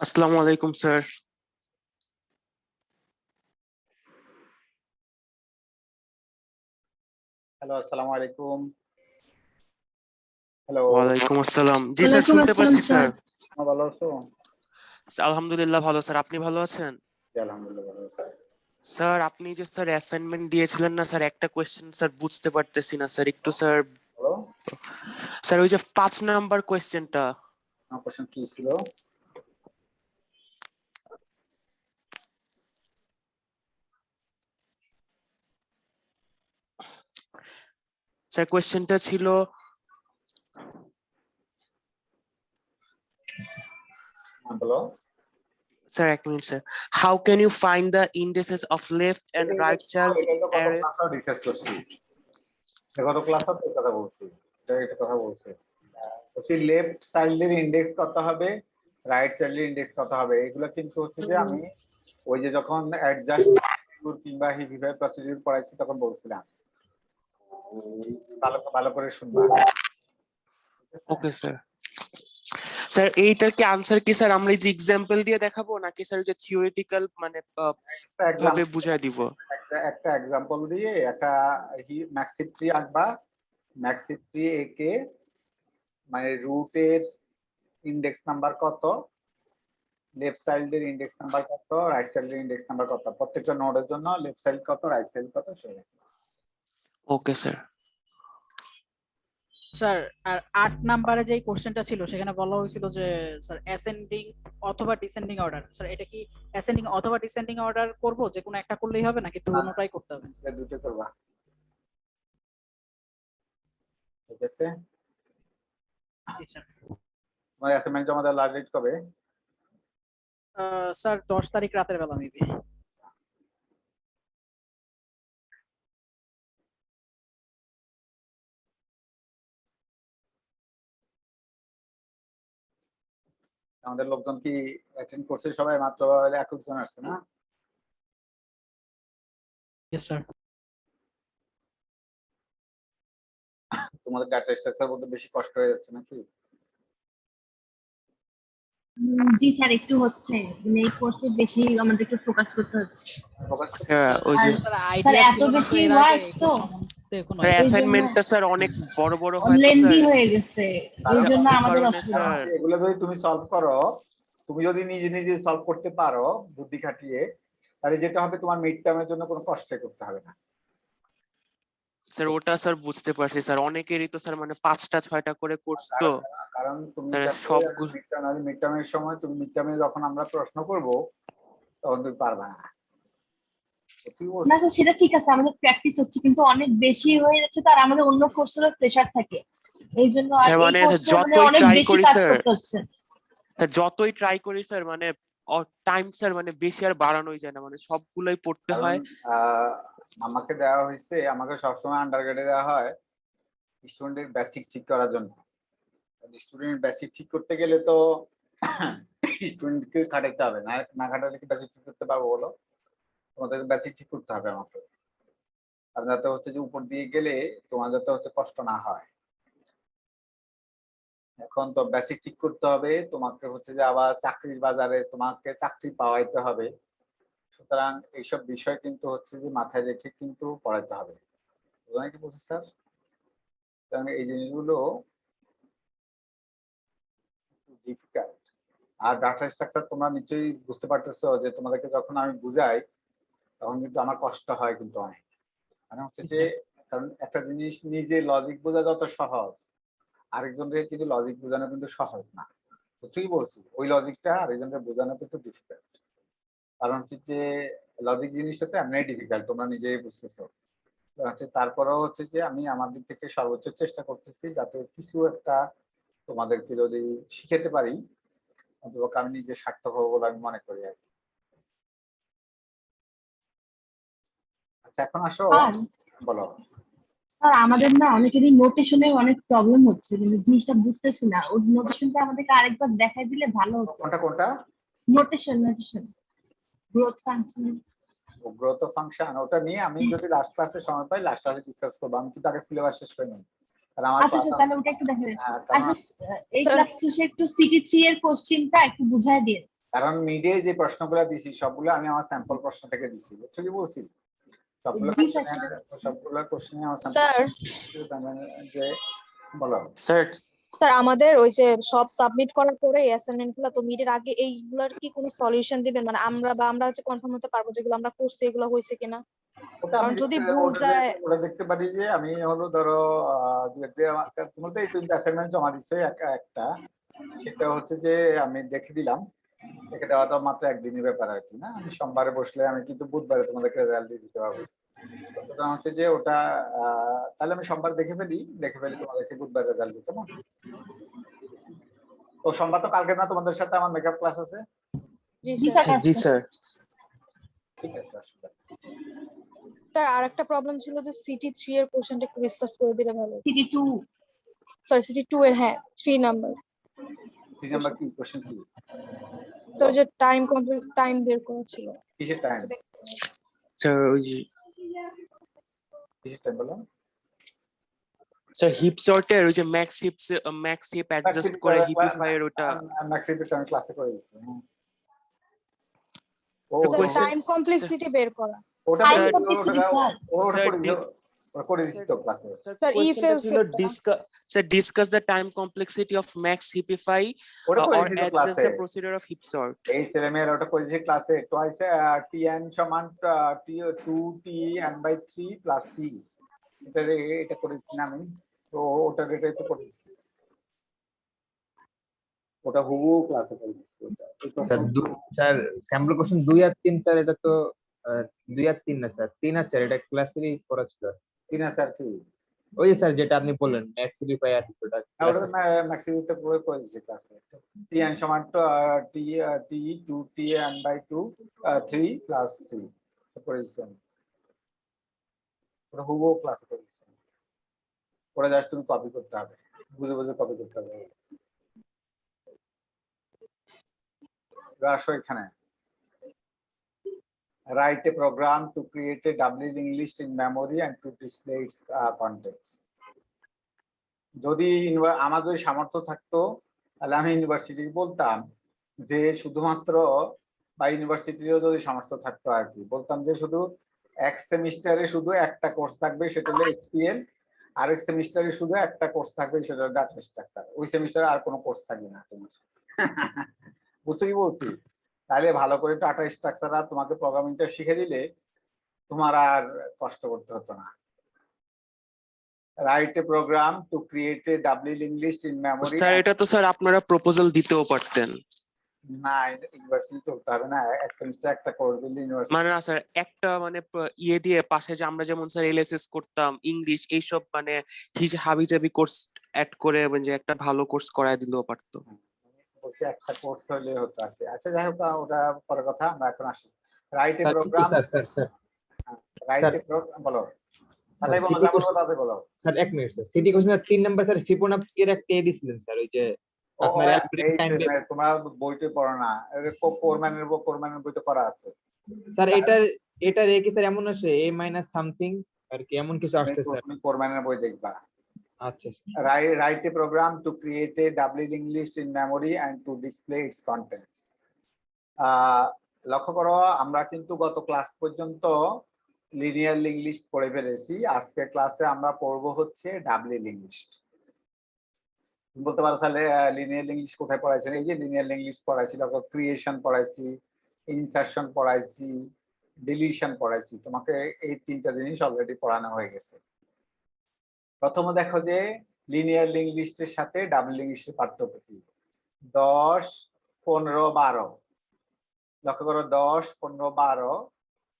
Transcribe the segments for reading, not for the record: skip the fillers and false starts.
আসসালামু আলাইকুম sir. Hello, আসসালামু আলাইকুম। হ্যালো, ওয়ালাইকুম আসসালাম। জি স্যার, শুনতে পাচ্ছি স্যার। ভালো আছো? আলহামদুলিল্লাহ ভালো স্যার, আপনি ভালো আছেন? জি, আলহামদুলিল্লাহ ভালো আছি। স্যার আপনি যে স্যার অ্যাসাইনমেন্ট দিয়েছিলেন না স্যার, একটা কোয়েশ্চেন স্যার বুঝতে পারতেছি না স্যার, একটু স্যার। বলো, স্যার ওই যে 5 নাম্বার কোয়েশ্চেনটা। আমার কোশ্চেন কি ছিল? স্যার কোয়েশ্চেনটা ছিল, বলো। স্যার এক minute sir. How can you find the indices of left and right child এটাই তো গত অ্যারে? ক্লাসে ডিসকাস করছি। গত ক্লাসে তো এই কথা বলছি। এটা কথা বলছি। হচ্ছে লেফট চাইল্ডের ইন্ডেক্স কত হবে, রাইট চাইল্ডের ইন্ডেক্স কত হবে, এগুলো কিন্তু হচ্ছে যে আমি ওই যে যখন অ্যাডজাস্ট কিংবা হিভিভাবে প্রসিডিউর পড়াইছি তখন বলছিলাম। ভালো ভালো করে শুনবা। Okay sir. স্যার এইটার কি আনসার কি স্যার আমরা এই যে এক্সাম্পল দিয়ে দেখাবো, নাকি স্যার যে থিওরিটিক্যাল মানে ভাবে বুঝায় দিব? একটা এক্সাম্পল দিয়ে একটা ম্যাক্সিপ ট্রি আঁকবা। ম্যাক্সিপ ট্রি একে মানে রুটের ইন্ডেক্স নাম্বার কত, লেফট সাইডের ইন্ডেক্স নাম্বার কত, রাইট সাইডের ইন্ডেক্স নাম্বার কত, প্রত্যেকটা নোডের জন্য লেফট সাইড কত, রাইট সাইড কত সেটা। Okay sir. স্যার আর 8 নম্বরে যে কোশ্চেনটা ছিল সেখানে বলা হয়েছিল যে স্যার অ্যাসেন্ডিং অথবা ডিসেন্ডিং অর্ডার, স্যার এটা কি অ্যাসেন্ডিং অথবা ডিসেন্ডিং অর্ডার করব, যে কোনো একটা করলেই হবে নাকি দুটোটাই করতে হবে? দুটো করবা, ঠিক আছে? জি স্যার। তোমার অ্যাসাইনমেন্ট জমা দেওয়ার লাস্ট ডেট কবে? স্যার 10 তারিখ রাতের বেলা মেবি। আমাদের লোকজন কি অ্যাটেন্ড করছে সবাই? মাত্র 21 জন আসছে না? Yes sir. তোমাদের ডাটা স্ট্রাকচার বলতে বেশি কষ্ট হয়ে যাচ্ছে নাকি? জি স্যার, একটু হচ্ছে মানে এই কোর্সে বেশি আমাদের একটু ফোকাস করতে হচ্ছে। ওই যে স্যার এত বেশি ওয়ার্ক তো স্যার অ্যাসাইনমেন্টটা স্যার অনেক বড় বড় হয় তো লেন্দি স্যার, হয়ে গেছে, এই জন্য এই আমাদের কারণে অসুবিধা। স্যার। এগুলো যদি তুমি সলভ করো, তুমি যদি নিজে নিজে সলভ করতে পারো বুদ্ধি খাটিয়ে, তাহলে যেটা হবে তোমার মিড টার্মের জন্য কোনো কষ্ট করতে হবে না। স্যার ওটা স্যার বুঝতে পারছি স্যার, অনেকেরই তো স্যার মানে 5টা 6টা করে কোর্স তো, কারণ তুমি সবগুলো মিড টার্মের সময়, তুমি মিড টার্মে যখন আমরা প্রশ্ন করব তখন তুমি পারবা না। না স্যার, সেটা ঠিক আছে, আমাদের প্র্যাকটিস হচ্ছে, কিন্তু অনেক বেশি হয়ে যাচ্ছে, তার আমাদের অন্য কোর্সেরও প্রেশার থাকে, এই জন্য আর এই মানে কোর্সে মানে যতই অনেক ট্রাই বেশি করি কাজ স্যার, করতে হচ্ছে। যতই ট্রাই করি স্যার মানে টাইম স্যার মানে বেশি আর বাড়ানোই যায় না, মানে সবগুলোই পড়তে হয়। আমাকে দেওয়া হয়েছে, আমাকে সবসময় আন্ডারগ্রেডে দেওয়া হয় স্টুডেন্টের বেসিক ঠিক করার জন্য। স্টুডেন্ট বেসিক ঠিক করতে গেলে তো স্টুডেন্টকে খাটাইতে হবে, না খাটালে কি বেসিক ঠিক করতে পারবো বলো? তোমাদের বেসিক ঠিক করতে হবে আমাকে, আর যাতে হচ্ছে যে উপর দিয়ে গেলে তোমার যাতে হচ্ছে কষ্ট না হয়। এখন তো বেসিক ঠিক করতে হবে, তোমাকে হচ্ছে যে আবার চাকরির বাজারে তোমাকে চাকরি পাওয়াইতে হবে, সুতরাং এইসব বিষয় কিন্তু হচ্ছে যে মাথায় রেখে কিন্তু পড়াইতে হবে। বুঝলেন কি বলছি স্যার? কারণ এই জিনিসগুলো ডিফিকাল্ট। আর ডাটা স্ট্রাকচার তোমরা নিশ্চয়ই বুঝতে পারতেছো যে তোমাদেরকে যখন আমি বুঝাই তখন কিন্তু আমার কষ্ট হয় কিন্তু অনেক। মানে হচ্ছে যে কারণ একটা জিনিস নিজে লজিক বোঝা যত সহজ, আরেকজনকে কিন্তু লজিক বোঝানো কিন্তু সহজ না। ঠিকই বলছি, ওই লজিকটা আরেকজনকে বোঝানো কিন্তু ডিফিকাল্ট। কারণ হচ্ছে যে লজিক জিনিসটা তো এমনি ডিফিকাল্ট, তোমরা নিজেই বুঝতেছো। তারপরেও হচ্ছে যে আমি আমার দিক থেকে সর্বোচ্চ চেষ্টা করতেছি যাতে কিছু একটা তোমাদেরকে যদি শিখাতে পারি, অন্তত আমি নিজে সার্থক হবো বলে আমি মনে করি আর কি। আচ্ছা এখন আসো, বলো। স্যার আমাদের না অনেকেরই নোটেশনে অনেক প্রবলেম হচ্ছে, মানে জিনিসটা বুঝতেছি না, ওই নোটেশনটা আমাদেরকে আরেকবার দেখাই দিলে ভালো হতো। কোনটা কোনটা? Notation growth function. Growth function ওটা নিয়ে আমি যদি লাস্ট ক্লাসে সময় পাই লাস্ট ক্লাসে ডিসকাস করবো, আমি কিন্তু আগে সিলেবাস শেষ করে নিই, কারণ আমার আচ্ছা class তাহলে ওটা একটু দেখা যাবে। হ্যাঁ, কারণ আচ্ছা এই ক্লাস শেষে একটু সিটি 3 এর কোশ্চেনটা একটু বুঝায় দিন। কারণ মিডে যে প্রশ্নগুলো দিছি সবগুলো আমি আমার স্যাম্পল প্রশ্ন থেকে দিছি, বুঝছো কি বলছি? সবগুলো জি স্যার, কোশ্চেনে আমার স্যার যে বলো স্যার স্যার আমাদের ওই যে সব সাবমিট করার পরে অ্যাসাইনমেন্ট গুলো তো মিডের আগে এইগুলোর কি কোনো সলিউশন দিবেন, মানে আমরা হচ্ছে কনফার্ম হতে পারবো যেগুলো আমরা করছি এগুলো হয়েছে কিনা? ওটা কারণ আমি যদি ভুল যায় ওটা দেখতে পারি যে আমি হলো ধরো তুমি তো এই তিনটা অ্যাসাইনমেন্ট জমা দিচ্ছ একটা, সেটা হচ্ছে যে আমি দেখে দিলাম, দেখে দেওয়া তো মাত্র একদিনের ব্যাপার আর কি না, আমি সোমবারে বসলে আমি কিন্তু বুধবারে তোমাদেরকে রেজাল্ট দিয়ে দিতে পারবো। সুতরাং হচ্ছে যে ওটা তাহলে আমি সোমবার দেখে ফেলি তোমাদেরকে বুধবার রেজাল্ট দিতে না। তো সোমবার তো কালকে না তোমাদের সাথে আমার মেকআপ ক্লাস আছে। জি স্যার। জি স্যার ঠিক আছে অসুবিধা নেই। স্যার আরেকটা প্রবলেম ছিল যে সিটি 3 এর কোশ্চেনটা একটু ডিসকাস করে দিলে ভালো। সিটি 2 সরি সিটি 2 এর, হ্যাঁ 3 নাম্বার। 3 নাম্বার কি কোশ্চেন কি? স্যার যে টাইম বের করা ছিল। কিসের টাইম? স্যার ওই যে কিসের টাইম বলো? স্যার হিপ সর্টের ওই যে ম্যাক্স হিপ অ্যাডজাস্ট করে হিপিফাই এর ওটা ম্যাক্সিমিটা আমি ক্লাসে করে দিচ্ছি। ও স্যার question- টাইম কমপ্লেক্সিটি বের করা। ওটা টাইম স্যার, কমপ্লেক্সিটি স্যার। ওটা করে দিচ্ছি তো ক্লাসে। স্যার কোয়েশ্চেনটা else ছিল এটা। Discuss the time complexity of max heapify ওটা করে or দিচ্ছি তো adjust ক্লাসে। the procedure of heap sort. এই ছেলেমেয়েরা ওটা করে দিচ্ছি ক্লাসে। টুয়াইস tn সমান 2tn/3 প্লাস c, এটা করে দিচ্ছি না আমি, তো ওটা রেটে তো করে দিচ্ছি, ওটা হুবহু ক্লাসে করে দিচ্ছি ওটা। স্যার স্যাম্পল কোশ্চেন 2 আর 3 স্যার, এটা তো 2 আর 3 না স্যার, 3 আর 4 এটা ক্লাসেরই করা ছিল। 3 স্যার কি ওই যে স্যার যেটা আপনি বললেন ম্যাক্স হিপিফাই আর ওটা ওটা ম্যাক্সিমিতে করে দিচ্ছি ক্লাসে। tn সমান t 2tn/2 3 প্লাস c করে দিচ্ছি আমি। ওটা হুবহু ক্লাসে করে দিচ্ছি, ওটা জাস্ট তুমি কপি করতে হবে, বুঝে বুঝে কপি করতে হবে। এবার আসো এখানে, write a program to create a double linked list in memory and to display its contents. যদি আমাদের সামর্থ্য থাকতো তাহলে আমি ইউনিভার্সিটি বলতাম যে শুধুমাত্র, বা ইউনিভার্সিটিরও যদি সামর্থ্য থাকতো আর কি, বলতাম যে শুধু এক সেমিস্টারে শুধু একটা কোর্স থাকবে সেটা হলো এক্সপিএল, আরেক সেমিস্টারে শুধু একটা কোর্স থাকবে সেটা হলো ডাটা স্ট্রাকচার, ওই সেমিস্টারে আর কোনো কোর্স থাকবে না তোমার। বুঝছো কি বলছি? তাহলে ভালো করে ডাটা স্ট্রাকচার আর তোমাকে প্রোগ্রামিংটা শিখে দিলে তোমার আর কষ্ট করতে হতো না। Write a program to create a double linked list in memory. Sir এটা তো স্যার আপনারা প্রপোজাল দিতেও পারতেন। না ইউনিভার্সিটি চলতে হবে না, এক সেমিস্টার একটা কোর্স দিলে ইউনিভার্সিটি। মানে না স্যার একটা মানে ইয়ে দিয়ে পাশে যে আমরা যেমন স্যার এলএসএস করতাম ইংলিশ এইসব মানে হাবিজাবি কোর্স অ্যাড করে যে একটা ভালো কোর্স করায় দিলেও পারতো। বলছি একটা কোর্স হলে হতো আর কি। আচ্ছা যাই হোক ওটা পরের কথা, আমরা এখন আসি। Write a program, sir write a program বলো, তাহলে বলো। স্যার এক minute sir, CT question 3 number sir Fibonacci এর একটা দিছিলেন স্যার, ওই যে আপনার তোমার বইতে পড়ো না, কোরম্যানের বইতে করা আছে স্যার। এটার কি স্যার এমন আছে a মাইনাস সামথিং আর কি এমন কিছু আসছে স্যার? তুমি কোরম্যানের বই দেখবা। আচ্ছা write a program to create a double linked list in memory and to display its contents. লক্ষ্য করো আমরা কিন্তু গত ক্লাস পর্যন্ত লিনিয়ার লিঙ্ক লিস্ট পড়ে ফেলেছি, আজকে ক্লাসে আমরা পড়বো হচ্ছে ডাবল লিঙ্ক লিস্ট। বলতে পারো তাহলে লিনিয়ার লিঙ্ক লিস্ট কোথায় পড়াইছেন? এই যে লিনিয়ার লিঙ্ক লিস্ট পড়াইছি, তারপর ক্রিয়েশন পড়াইছি, ইনসারশন পড়াইছি, ডিলিশন পড়াইছি, তোমাকে এই তিনটা জিনিস অলরেডি পড়ানো হয়ে গেছে। প্রথমে দেখো যে লিনিয়ার লিঙ্ক লিস্টের সাথে ডাবল লিঙ্ক লিস্টের পার্থক্য কি। 10, 15, 12 লক্ষ্য করো, 10, 15, 12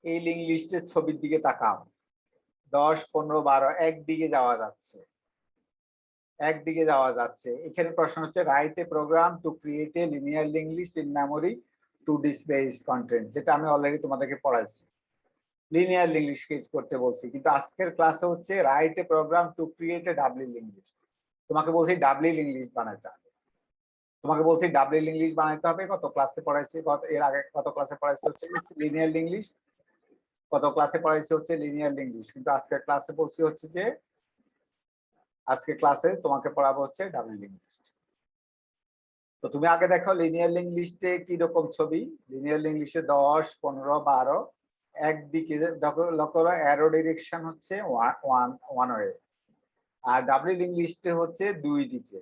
এই লিঙ্ক লিস্টের ছবির দিকে তাকাও। 10, 15, 12 একদিকে যাওয়া যাচ্ছে। এখানে প্রশ্ন হচ্ছে write a program to create a linear link list in memory to display its content, যেটা আমি অলরেডি তোমাদেরকে পড়াইছি। লিনিয়ার লিঙ্ক লিস্ট করতে বলছি, কিন্তু আজকের ক্লাসে হচ্ছে write a program to create a double link list. তোমাকে বলছি ডাবল লিঙ্ক লিস্ট বানাতে হবে, কত ক্লাসে পড়াইছি, এর আগে কত ক্লাসে পড়াইছি হচ্ছে লিনিয়ার লিঙ্ক লিস্ট, গত ক্লাসে পড়াইছি হচ্ছে লিনিয়ার লিঙ্গুইস্ট, কিন্তু আজকের ক্লাসে বলছি হচ্ছে যে আজকে ক্লাসে তোমাকে পড়াবো হচ্ছে ডাবল লিঙ্গুইস্ট। তো তুমি আগে দেখো লিনিয়ার লিঙ্গুইস্টে কি রকম ছবি। লিনিয়ার লিঙ্গুইস্টে 10, 15, 12 একদিকে লক্ষ্য করো, অ্যারো ডিরেকশন হচ্ছে ওয়ান ওয়ে, আর ডাবল লিঙ্গুইস্টে হচ্ছে দুই দিকে,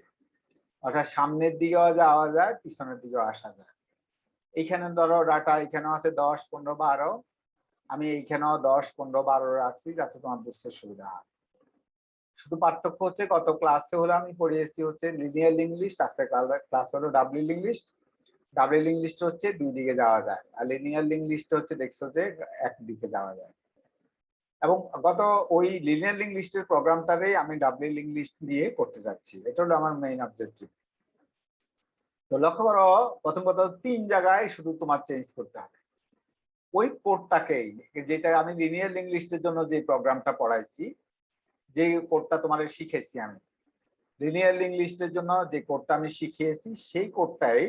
অর্থাৎ সামনের দিকেও যাওয়া যায়, পিছনের দিকেও আসা যায়। এইখানে ধরো ডাটা এখানেও আছে 10, 15, 12, আমি এইখানেও 10, 15, 12 রাখছি যাতে তোমার বুঝতে সুবিধা হয়। শুধু পার্থক্য হচ্ছে গত ক্লাসে হলো আমি পড়িয়েছি হচ্ছে লিনিয়ার লিঙ্গুইস্ট, আজকে ক্লাস হলো ডাবল লিঙ্গুইস্ট। ডাবল লিঙ্গুইস্ট হচ্ছে দুই দিকে যাওয়া যায়, আর লিনিয়ার লিঙ্গুইস্ট হচ্ছে দেখছো যে একদিকে যাওয়া যায়। এবং গত ওই লিনিয়ার লিঙ্গুইস্টের প্রোগ্রামটারই আমি ডাবল লিঙ্গুইস্ট নিয়ে করতে যাচ্ছি, এটা হলো আমার মেইন অবজেক্টিভ। তো লক্ষ্য করো, প্রথম কথা 3 জায়গায় শুধু তোমার চেঞ্জ করতে হবে ওই কোডটাকেই, যেটা আমি লিনিয়ার লিঙ্গুইস্টের জন্য যে প্রোগ্রামটা পড়াইছি, যে কোডটা তোমার শিখেছি আমি লিনিয়ার লিঙ্গুইস্টের জন্য যে কোডটা আমি শিখিয়েছি, সেই কোডটাই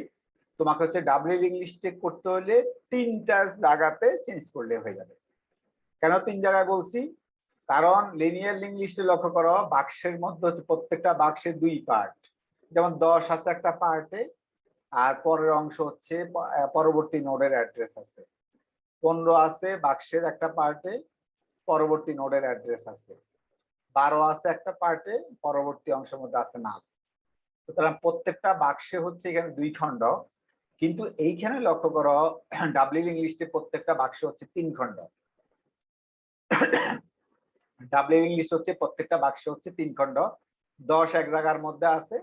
তোমাকে হচ্ছে ডাবল লিঙ্গুইস্টে করতে হলে 3টা জায়গাতে চেঞ্জ করলে হয়ে যাবে। কেন 3 জায়গায় বলছি? কারণ লিনিয়ার লিঙ্গুইস্টে লক্ষ্য করো, বাক্সের মধ্যে হচ্ছে প্রত্যেকটা বাক্সের 2 পার্ট, যেমন 10 আছে একটা পার্টে, আর পরের অংশ হচ্ছে পরবর্তী নোডের অ্যাড্রেস আছে। 15 আছে বাক্সের একটা পার্টে, পরবর্তী নোডের অ্যাড্রেস আছে। 12 আছে একটা পার্টে, পরবর্তী অংশের মধ্যে আছে নাল। সুতরাং প্রত্যেকটা বাক্সে হচ্ছে এখানে 2 খণ্ড, কিন্তু এইখানে লক্ষ্য করো ডাবল লিঙ্গুইস্টে প্রত্যেকটা বাক্সে হচ্ছে 3 খণ্ড। ডাবল লিঙ্গুইস্ট হচ্ছে প্রত্যেকটা বাক্সে হচ্ছে 3 খণ্ড। 10 এক জায়গার মধ্যে আছে,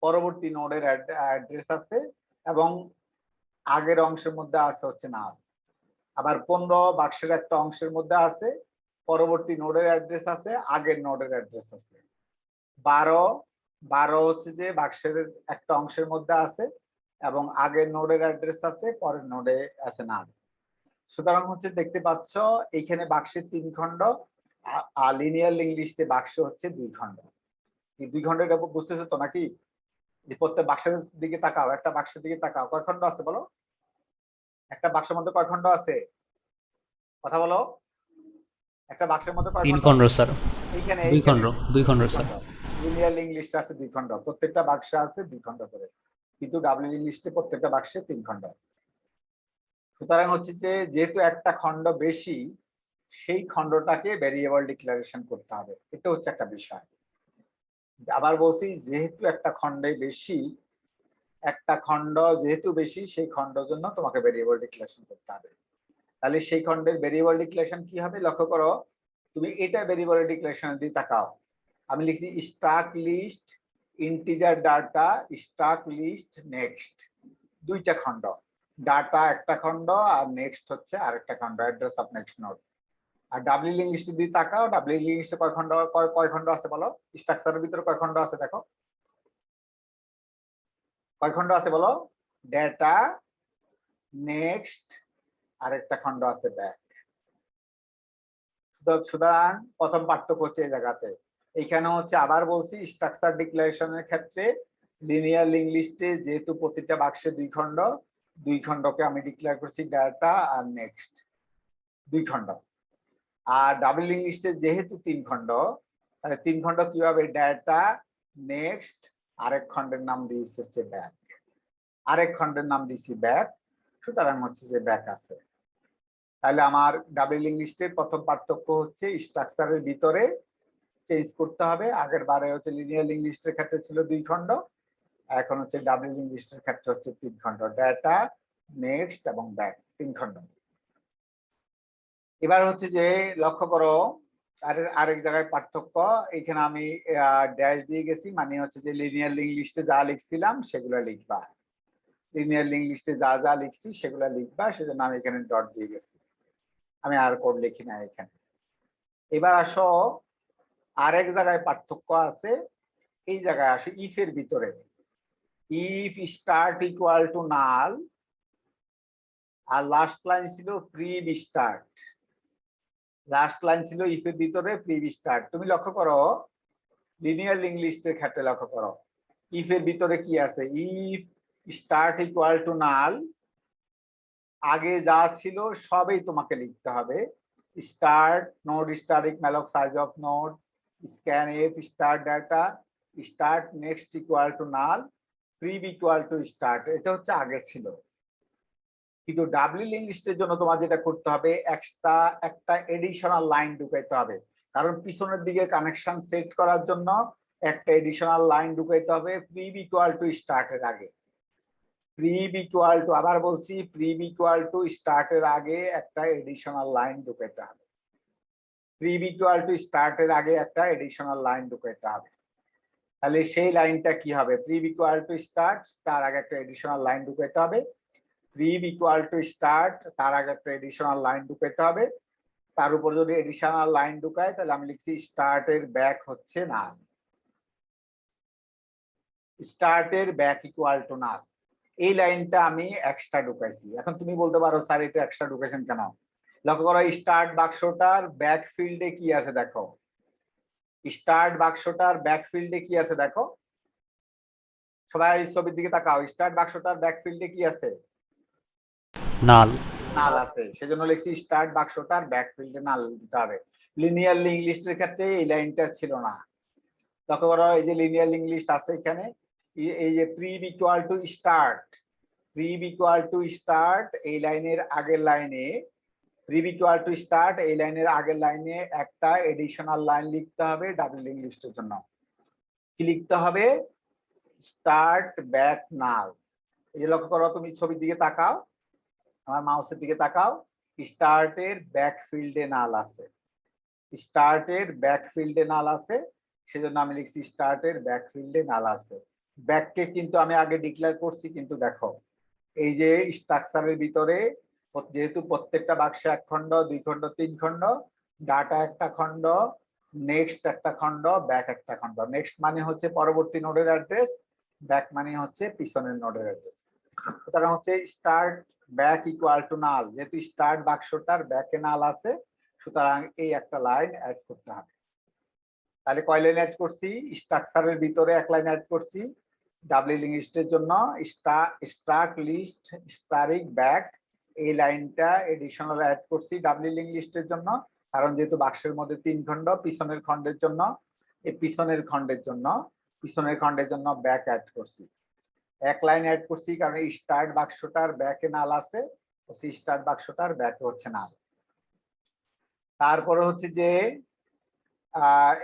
পরবর্তী নোডের অ্যাড্রেস আছে, এবং আগের অংশের মধ্যে আছে হচ্ছে নাল। আবার 15 বাক্সের একটা অংশের মধ্যে আছে, পরবর্তী নোডের অ্যাড্রেস আছে, আগের নোডের অ্যাড্রেস আছে। 12 হচ্ছে যে বাক্সের একটা অংশের মধ্যে আছে এবং আগের নোডের অ্যাড্রেস আছে, পরের নোডে আছে নাল। সুতরাং হচ্ছে দেখতে পাচ্ছ এইখানে বাক্সের 3 খণ্ড, আর লিনিয়ার লিঙ্গুইস্টে বাক্স হচ্ছে 2 খণ্ড। এই 2 খণ্ড এটা বুঝতেছো তো নাকি? প্রত্যেক বাক্সের দিকে তাকাও, একটা বাক্সের দিকে তাকাও, কয় খণ্ড আছে বলো? একটা বাক্সের মধ্যে কয় খণ্ড আছে? কথা বলো। একটা বাক্সের মধ্যে কয় 3 খণ্ড? খণ্ড স্যার। এইখানে 2 খণ্ড স্যার। লিনিয়ার লিঙ্গুইস্টে আছে 2 খণ্ড, প্রত্যেকটা বাক্সে আছে 2 খণ্ড করে, কিন্তু ডাবল লিঙ্গুইস্টে প্রত্যেকটা বাক্সে 3 খণ্ড। সুতরাং হচ্ছে যে যেহেতু একটা খণ্ড বেশি, সেই খণ্ডটাকে ভেরিয়েবল ডিক্লারেশন করতে হবে, এটা হচ্ছে একটা বিষয়। আবার বলছি, যেহেতু একটা খণ্ডে বেশি, একটা খণ্ড যেহেতু বেশি, সেই খণ্ডের জন্য তোমাকে ভেরিয়েবল ডিক্লারেশন করতে হবে। তাহলে সেই খণ্ডের ভেরিয়েবল ডিক্লারেশন কি হবে লক্ষ্য করো, তুমি এটা ভেরিয়েবল ডিক্লারেশন দিয়ে তাকাও। আমি লিখছি stack list integer data stack list next, 2টা খণ্ড, ডাটা একটা খণ্ড আর নেক্সট হচ্ছে আরেকটা খণ্ড, অ্যাড্রেস অফ নেক্সট নোড। আর ডাবল লিঙ্গুইস্ট দিয়ে তাকাও, ডাবল লিঙ্গুইস্টে কয় খণ্ড আছে বলো? স্ট্রাকচারের ভিতরে কয় খণ্ড আছে দেখো, কয় খণ্ড আছে বলো? ডেটা, নেক্সট, আরেকটা খণ্ড আছে ব্যাক। সুতরাং প্রথম পার্থক্য হচ্ছে এই জায়গাতে। এইখানে হচ্ছে আবার বলছি, স্ট্রাকচার ডিক্লারেশনের ক্ষেত্রে লিনিয়ার লিঙ্গুইস্টে যেহেতু প্রতিটা বাক্সে 2 খণ্ড, 2 খণ্ডকে আমি ডিক্লেয়ার করছি ডাটা আর নেক্সট, 2 খণ্ড। আর ডাবল লিঙ্গুইস্টে যেহেতু 3 খণ্ড, তাহলে 3 খণ্ড কিভাবে? ডাটা, নেক্সট, আরেক খণ্ডের নাম দিয়েছি হচ্ছে ব্যাক, আরেক খণ্ডের নাম দিয়েছি ব্যাক। সুতরাং হচ্ছে যে ব্যাক আছে। তাহলে আমার ডাবল লিঙ্গুইস্টের প্রথম পার্থক্য হচ্ছে স্ট্রাকচারের ভিতরে চেঞ্জ করতে হবে। আগের বারে হচ্ছে লিনিয়ার লিঙ্গুইস্টের ক্ষেত্রে ছিল 2 খণ্ড, এখন হচ্ছে ডাবল লিঙ্গুইস্টের ক্ষেত্রে হচ্ছে 3 খণ্ড, ডাটা, নেক্সট এবং ব্যাক, 3 খণ্ড। এবার হচ্ছে যে লক্ষ্য করো আরেক জায়গায় পার্থক্য, এখানে আমি ড্যাশ দিয়ে গেছি, মানে হচ্ছে যে লিনিয়ার লিঙ্গুইস্টে যা লিখছিলাম সেগুলো লিখবা, লিনিয়ার লিঙ্গুইস্টে যা যা লিখছি সেগুলো লিখবা, সেজন্য আমি এখানে ডট দিয়ে গেছি, আমি আর কোড লিখি না এখানে। এবার আসো আরেক জায়গায় পার্থক্য আছে, এই জায়গায় আসো ইফ এর ভিতরে, if start equal to null, আর লাস্ট লাইন ছিল প্রিভ স্টার্ট, লাস্ট লাইন ছিল ইফ এর ভিতরে প্রিভ স্টার্ট। তুমি লক্ষ্য করো লিনিয়ার লিঙ্গুইস্টের ক্ষেত্রে লক্ষ্য করো, ইফ এর ভিতরে কি আছে? ইফ স্টার্ট ইকুয়াল টু নাল, আগে যা ছিল সবই তোমাকে লিখতে হবে, start node static malloc size of node, scanf start data, start next equal to null, prev equal to start। এটা হচ্ছে আগে ছিল, কিন্তু ডাবল লিঙ্ক লিস্টের জন্য তোমার যেটা করতে হবে এক্সট্রা একটা এডিশনাল লাইন ঢুকাইতে হবে, কারণ পিছনের দিকে কানেকশন সেট করার জন্য একটা এডিশনাল লাইন ঢুকাইতে হবে প্রিভ ইকুয়াল টু স্টার্টের আগে। প্রিভ ইকুয়াল টু, আবার বলছি, প্রিভ ইকুয়াল টু স্টার্টের আগে একটা এডিশনাল লাইন ঢুকাইতে হবে। প্রিভ ইকুয়াল টু স্টার্টের আগে একটা এডিশনাল লাইন ঢুকাইতে হবে। তাহলে সেই লাইনটা কি হবে? প্রিভ ইকুয়াল টু স্টার্ট, তার আগে একটা এডিশনাল লাইন ঢুকাইতে হবে। প্রিভ ইকুয়াল টু স্টার্ট, তার আগে একটা এডিশনাল লাইন ঢুকাইতে হবে। তার উপর যদি এডিশনাল লাইন ঢুকায় তাহলে আমি লিখছি স্টার্টের ব্যাক হচ্ছে নাল। স্টার্টের ব্যাক ইকুয়াল টু নাল, এই লাইনটা আমি এক্সট্রা ঢুকাইছি। এখন তুমি বলতে পারো স্যার এটা এক্সট্রা ঢুকাইছেন কেন? লক্ষ্য করো স্টার্ট বাক্সটার ব্যাক ফিল্ডে কি আছে দেখো, স্টার্ট বাক্সটার ব্যাক ফিল্ডে কি আছে দেখো, সবাই ছবির দিকে তাকাও। স্টার্ট বাক্সটার ব্যাক ফিল্ডে কি আছে? নাল। নাল আছে, সেজন্য লিখছি স্টার্ট বাক্সটার ব্যাক ফিল্ডে নাল দিতে হবে। লিনিয়ার লিঙ্ক লিস্টের ক্ষেত্রে এই লাইনটা ছিল না। লক্ষ্য করো এই যে লিনিয়ার লিঙ্ক লিস্ট আছে এখানে, এই যে prev equal to start, prev equal to start এই লাইনের আগের লাইনে, প্রিভ ইকুয়াল টু স্টার্ট এই লাইনের আগের লাইনে একটা এডিশনাল লাইন লিখতে হবে ডাবল লিঙ্ক লিস্টের জন্য। কি লিখতে হবে? স্টার্ট ব্যাক নাল। এই যে লক্ষ্য করো, তুমি ছবির দিকে তাকাও, আমার মাউসের দিকে তাকাও, স্টার্টের ব্যাক ফিল্ডে নাল আছে, স্টার্টের ব্যাক ফিল্ডে নাল আছে, সেজন্য আমি লিখছি স্টার্টের ব্যাক ফিল্ডে নাল আছে। ব্যাককে কিন্তু আমি আগে ডিক্লেয়ার করছি, কিন্তু দেখো এই যে স্ট্রাকচারের ভিতরে যেহেতু প্রত্যেকটা বাক্সে এক খণ্ড, দুই খণ্ড, তিন খণ্ড, ডাটা একটা খণ্ড, নেক্সট একটা খণ্ড, ব্যাক একটা খণ্ড। নেক্সট মানে হচ্ছে পরবর্তী নোডের অ্যাড্রেস, ব্যাক মানে হচ্ছে পিছনের নোডের অ্যাড্রেস। সুতরাং হচ্ছে স্টার্ট ব্যাক ইকুয়াল টু নাল, যেহেতু স্টার্ট বাক্সটার ব্যাকে নাল আছে সুতরাং এই একটা লাইন অ্যাড করতে হবে। তাহলে কয় লাইন অ্যাড করছি? স্ট্রাকচারের ভিতরে এক লাইন অ্যাড করছি ডাবল লিঙ্ক লিস্টের জন্য, স্টার্ট লিস্ট স্টারিক ব্যাক এই লাইনটা এডিশনাল অ্যাড করছি ডাবল লিঙ্ক লিস্টের জন্য, কারণ যেহেতু বাক্সের মধ্যে তিন খণ্ড, পিছনের খণ্ডের জন্য, এই পিছনের খণ্ডের জন্য ব্যাক অ্যাড করছি। এক লাইন অ্যাড করছি কারণ স্টার্ট বাক্সটার ব্যাকে নাল আছে, স্টার্ট বাক্সটার ব্যাকে হচ্ছে নাল। তারপরে হচ্ছে যে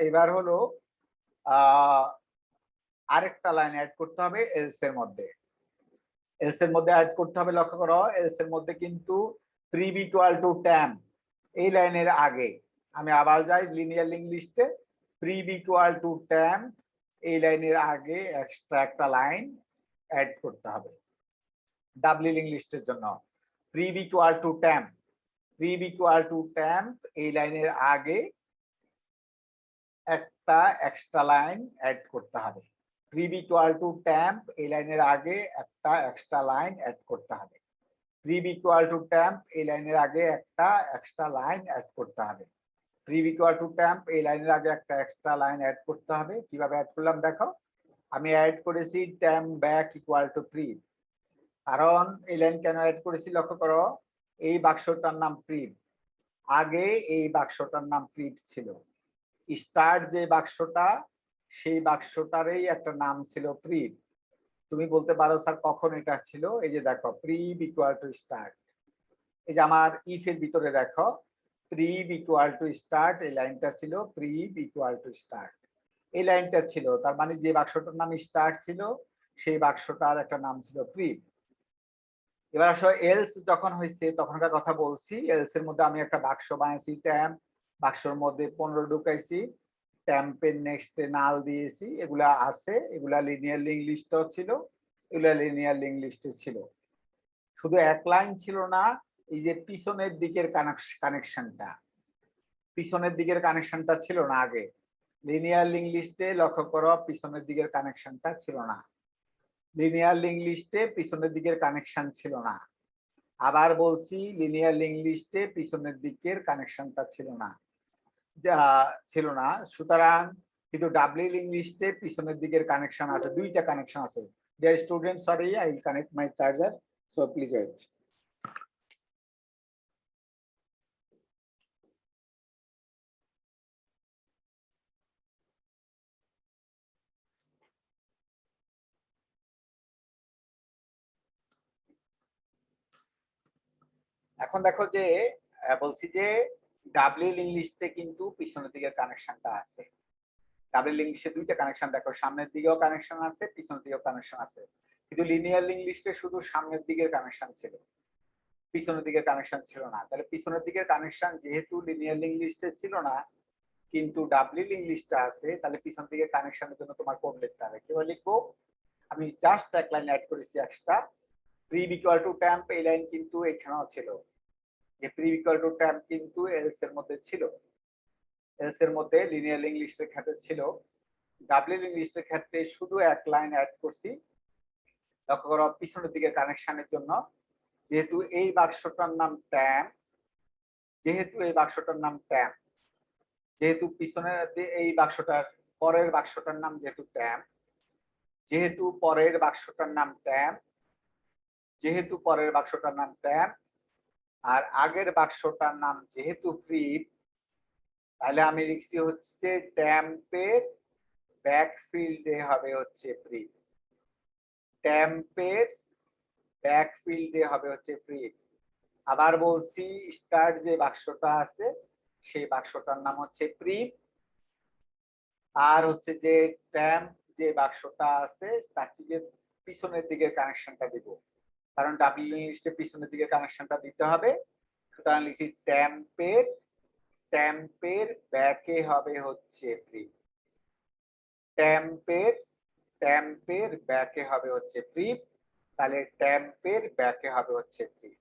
এবার হলো আরেকটা লাইন অ্যাড করতে হবে এলস এর মধ্যে। এলস এর মধ্যে অ্যাড করতে হবে, লক্ষ্য করো এলস এর মধ্যে কিন্তু প্রিভ ইকুয়াল টু ট্যাম্প এই লাইনের আগে, আমি আবার যাই লিনিয়ার লিঙ্ক লিস্টে, প্রিভ ইকুয়াল টু ট্যাম্প এই লাইনের আগে এক্সট্রা একটা লাইন অ্যাড করতে হবে ডাবল লিঙ্ক লিস্টের জন্য। Prev equal to temp, prev equal to temp এই লাইনের আগে একটা এক্সট্রা লাইন অ্যাড করতে হবে। প্রিভ ইকুয়াল টু ট্যাম্প এই লাইনের আগে একটা এক্সট্রা লাইন অ্যাড করতে হবে। প্রিভ ইকুয়াল টু ট্যাম্প এই লাইনের আগে একটা এক্সট্রা লাইন অ্যাড করতে হবে। প্রিভ ইকুয়াল টু ট্যাম্প এই লাইনের আগে একটা এক্সট্রা লাইন অ্যাড করতে হবে। কিভাবে অ্যাড করলাম দেখো, আমি অ্যাড করেছি ট্যাম্প ব্যাক ইকুয়াল টু প্রিভ। কারণ এই লাইন কেন অ্যাড করেছি লক্ষ্য করো, এই বাক্সটার নাম প্রিভ, আগে এই বাক্সটার নাম প্রিভ ছিল। স্টার্ট যে বাক্সটা সেই বাক্সটারই একটা নাম ছিল প্রিভ। তুমি বলতে পারো স্যার কখন এটা ছিল? এই যে দেখো প্রিভ ইকুয়াল টু স্টার্ট, এই যে আমার ইফ এর ভিতরে দেখো প্রিভ ইকুয়াল টু স্টার্ট এই লাইনটা ছিল, প্রিভ ইকুয়াল টু স্টার্ট এই লাইনটা ছিল, তার মানে যে বাক্সটার নাম স্টার্ট ছিল সেই বাক্সটার একটা নাম ছিল প্রিভ। এবার আসলে এলস যখন হয়েছে তখনকার কথা বলছি, এলস এর মধ্যে আমি একটা বাক্স বানিয়েছি ট্যাম্প, বাক্সের মধ্যে 15 ঢুকাইছি, ট্যাম্পের নেক্সটে নাল দিয়েছি, এগুলা আছে, এগুলা লিনিয়ার লিঙ্ক লিস্টও ছিল, এগুলা লিনিয়ার লিঙ্ক লিস্টে ছিল। শুধু এক লাইন ছিল না, এই যে পিছনের দিকের কানেকশনটা, পিছনের দিকের কানেকশনটা ছিল না আগে লিনিয়ার লিঙ্ক লিস্টে। লক্ষ্য করো পিছনের দিকের কানেকশনটা ছিল না, লিনিয়ার লিঙ্ক লিস্টে পিছনের দিকের কানেকশন ছিল না। আবার বলছি লিনিয়ার লিঙ্ক লিস্টে পিছনের দিকের কানেকশনটা ছিল না, সুতরাং কিন্তু ডাবল লিঙ্ক লিস্টে পিছনের দিকের কানেকশন আছে, দুইটা কানেকশন আছে। Dear student, sorry I will connect my charger, so please wait. এখন দেখো যে বলছি যে ডাব্লিউ ইংলিশে কিন্তু পিছনের দিকের কানেকশনটা আছে। ডাব্লিউ ইংলিশে দুইটা কানেকশন দেখো, সামনের দিকেও কানেকশন আছে, পিছনের দিকেও কানেকশন আছে। কিন্তু লিনিয়ার ইংলিশে শুধু সামনের দিকের কানেকশন ছিল, পিছনের দিকের কানেকশন ছিল না। তাহলে পিছনের দিকের কানেকশন যেহেতু লিনিয়ার ইংলিশে ছিল না কিন্তু ডাব্লিউ ইংলিশটা আছে, তাহলে পিছন দিকের কানেকশনের জন্য তোমার কোড লিখতে হবে। কিভাবে লিখবো? আমি জাস্ট এক লাইন অ্যাড করেছি এক্সট্রা, প্রিভ ইকুয়াল টু ট্যাম্প। এই লাইন কিন্তু এখানেও ছিল, যে প্রিভ ইকুয়াল টু ট্যাম্প কিন্তু এলস এর মধ্যে ছিল, এলস এর মধ্যে লিনিয়ার ইংলিশের ক্ষেত্রে ছিল। ডাব্লিউ ইংলিশের ক্ষেত্রে শুধু এক লাইন অ্যাড করছি। লক্ষ্য করো পিছনের দিকের কানেকশনের জন্য, যেহেতু এই বাক্সটার নাম ট্যাম্প, যেহেতু এই বাক্সটার নাম ট্যাম্প, যেহেতু পিছনের এই বাক্সটার পরের বাক্সটার নাম যেহেতু ট্যাম্প, যেহেতু পরের বাক্সটার নাম ট্যাম্প, যেহেতু পরের বাক্সটার নাম ট্যাম্প, আর আগের বাক্সটার নাম যেহেতু প্রিভ, তাহলে আমি লিখছি হচ্ছে ট্যাম্পের ব্যাকফিল্ডে হবে হচ্ছে প্রিভ, ট্যাম্পের ব্যাকফিল্ডে হবে হচ্ছে প্রিভ। আবার বলছি স্টার্ট যে বাক্সটা আছে সেই বাক্সটার নাম হচ্ছে প্রিভ, আর হচ্ছে যে ট্যাম্প যে বাক্সটা আছে তার যে পিছনের দিকে কানেকশনটা দিব, কারণ ডাব্লিউ ইংলিশে পিছনের দিকে কানেকশনটা দিতে হবে। সুতরাং লিখছি ট্যাম্পের ব্যাকে হবে হচ্ছে প্রিভ, ট্যাম্পের ব্যাকে হবে হচ্ছে প্রিভ। তাহলে ট্যাম্পের ব্যাকে হবে হচ্ছে প্রিভ,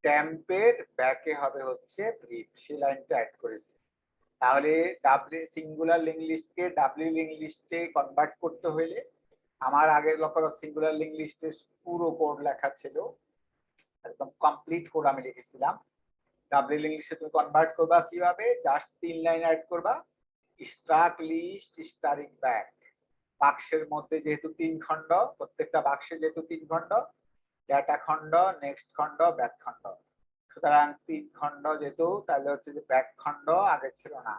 ট্যাম্পের ব্যাকে হবে হচ্ছে প্রিভ, সেই লাইনটা অ্যাড করেছি। তাহলে ডাব্লিউ সিঙ্গুলার লিঙ্ক লিস্টকে ডাব্লিউ লিঙ্ক লিস্টে কনভার্ট করতে হইলে আমার আগের লক্ষ্য সিঙ্গুলার লিঙ্ক লিস্টে পুরো কোড লেখা ছিল, একদম কমপ্লিট কোড আমি লিখেছিলাম। ডাব্লিউ লিঙ্ক লিস্টে তুমি কনভার্ট করবা কিভাবে? জাস্ট 3 লাইন অ্যাড করবা, স্টার্ট লিস্ট স্টারিং ব্যাক। বাক্সের মধ্যে যেহেতু 3 খণ্ড, প্রত্যেকটা বাক্সে যেহেতু 3 খণ্ড, ডেটা খণ্ড, নেক্সট খণ্ড, ব্যাক খণ্ড, সুতরাং 3 খণ্ড যেহেতু, তাহলে হচ্ছে যে ব্যাক খণ্ড আগে ছিল না,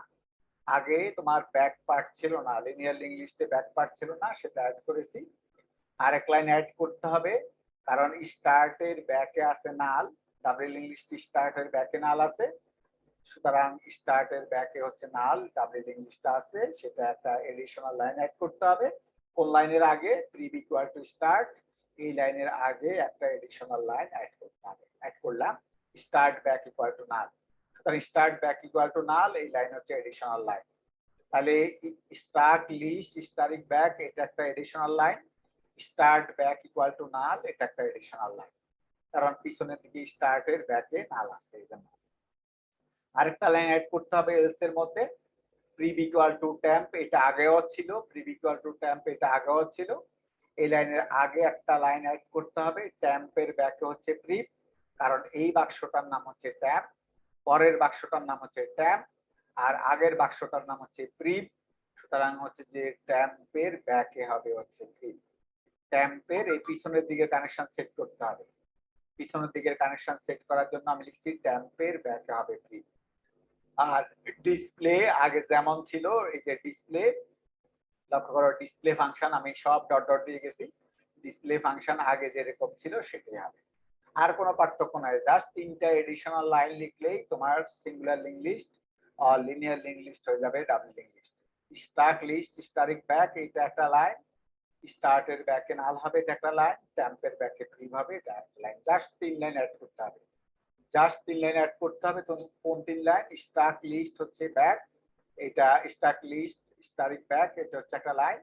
আগে তোমার ব্যাক পার্ট ছিল না, লিনিয়ার লিঙ্ক লিস্টে ব্যাক পার্ট ছিল না, সেটা অ্যাড করেছি। আরেক লাইন অ্যাড করতে হবে, কারণ স্টার্টের ব্যাকে আছে নাল, ডাব্লিউ লিঙ্ক লিস্ট স্টার্টের ব্যাকে নাল আছে, সুতরাং স্টার্টের ব্যাকে হচ্ছে নাল, ডাব্লিউ লিঙ্ক লিস্ট আছে, সেটা একটা এডিশনাল লাইন অ্যাড করতে হবে। কোন লাইনের আগে? প্রিভ ইকুয়াল টু স্টার্ট, এই লাইনের আগে একটা এডিশনাল লাইন অ্যাড করতে হবে। অ্যাড করলাম start back equal to null, সুতরাং start back equal to null, এই লাইন হচ্ছে এডিশনাল লাইন। তাহলে স্টার্ট লিস্ট স্টারিং ব্যাক এটা একটা additional line, start back equal to null এটা একটা এডিশনাল লাইন, কারণ পিছনের দিকে স্টার্টের ব্যাকে নাল আছে এই জন্য। আরেকটা লাইন অ্যাড করতে হবে এলস এর মধ্যে, প্রিভ ইকুয়াল টু ট্যাম্প, এটা আগেও ছিল, প্রিভ ইকুয়াল টু ট্যাম্প এটা আগেও ছিল, এই লাইনের আগে একটা লাইন অ্যাড করতে হবে, ট্যাম্পের ব্যাকে হচ্ছে প্রিভ, কারণ এই বাক্সটার নাম হচ্ছে ট্যাম্প, পরের বাক্সটার নাম হচ্ছে ট্যাম্প, আর আগের বাক্সটার নাম হচ্ছে প্রিভ, সুতরাং হচ্ছে যে ট্যাম্পের ব্যাকে হবে হচ্ছে প্রিভ। ট্যাম্পের এই পিছনের দিকে কানেকশন সেট করতে হবে, পিছনের দিকের কানেকশন সেট করার জন্য আমি লিখছি ট্যাম্পের ব্যাকে হবে প্রিভ। আর ডিসপ্লে আগে যেমন ছিল, এই যে ডিসপ্লে, লক্ষ্য করো ডিসপ্লে ফাংশন আমি সব ডট ডট দিয়ে গেছি, ডিসপ্লে ফাংশন আগে যেরকম ছিল সেটাই হবে, আর কোনো পার্থক্য নাই। জাস্ট 3টা এডিশনাল লাইন লিখলেই তোমার সিঙ্গুলার লিঙ্ক লিস্ট আর লিনিয়ার লিঙ্ক লিস্ট হয়ে যাবে double link list. Start list staring back এটা একটা লাইন, স্টার্টের ব্যাকে নাল হবে এটা একটা লাইন, ট্যাম্পের ব্যাকে প্রিভ হবে এটা একটা লাইন। জাস্ট 3 লাইন অ্যাড করতে হবে, জাস্ট 3 লাইন অ্যাড করতে হবে। তো কোন 3 লাইন? স্টার্ট লিস্ট হচ্ছে ব্যাক, এটা স্টার্ট লিস্ট স্টারিং ব্যাক এটা হচ্ছে একটা লাইন,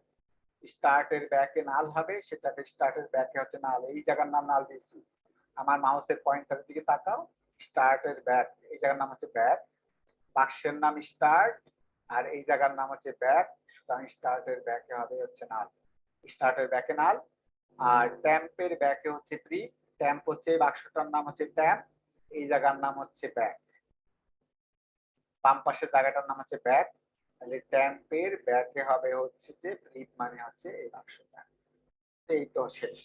স্টার্টের ব্যাকে নাল হবে, সেটাকে স্টার্টের ব্যাকে হচ্ছে নাল, এই জায়গার নাম নাল দিয়েছি। আমার মাউসের পয়েন্টারের দিকে তাকাও, স্টার্টের ব্যাক এই জায়গার নাম হচ্ছে ব্যাক, বাক্সের নাম স্টার্ট আর এই জায়গার নাম হচ্ছে ব্যাক, সুতরাং স্টার্টের ব্যাকে হবে হচ্ছে নাল, স্টার্টের ব্যাকে নাল। আর ট্যাম্পের ব্যাকে হচ্ছে প্রিভ, ট্যাম্প হচ্ছে বাক্সটার নাম হচ্ছে ট্যাম্প, এই জায়গার নাম হচ্ছে ব্যাক, বাম পাশের জায়গাটার নাম হচ্ছে ব্যাক, তাহলে ট্যাম্পের ব্যাকে হবে হচ্ছে যে প্রিভ মানে হচ্ছে এই বাক্সটা। এই তো শেষ।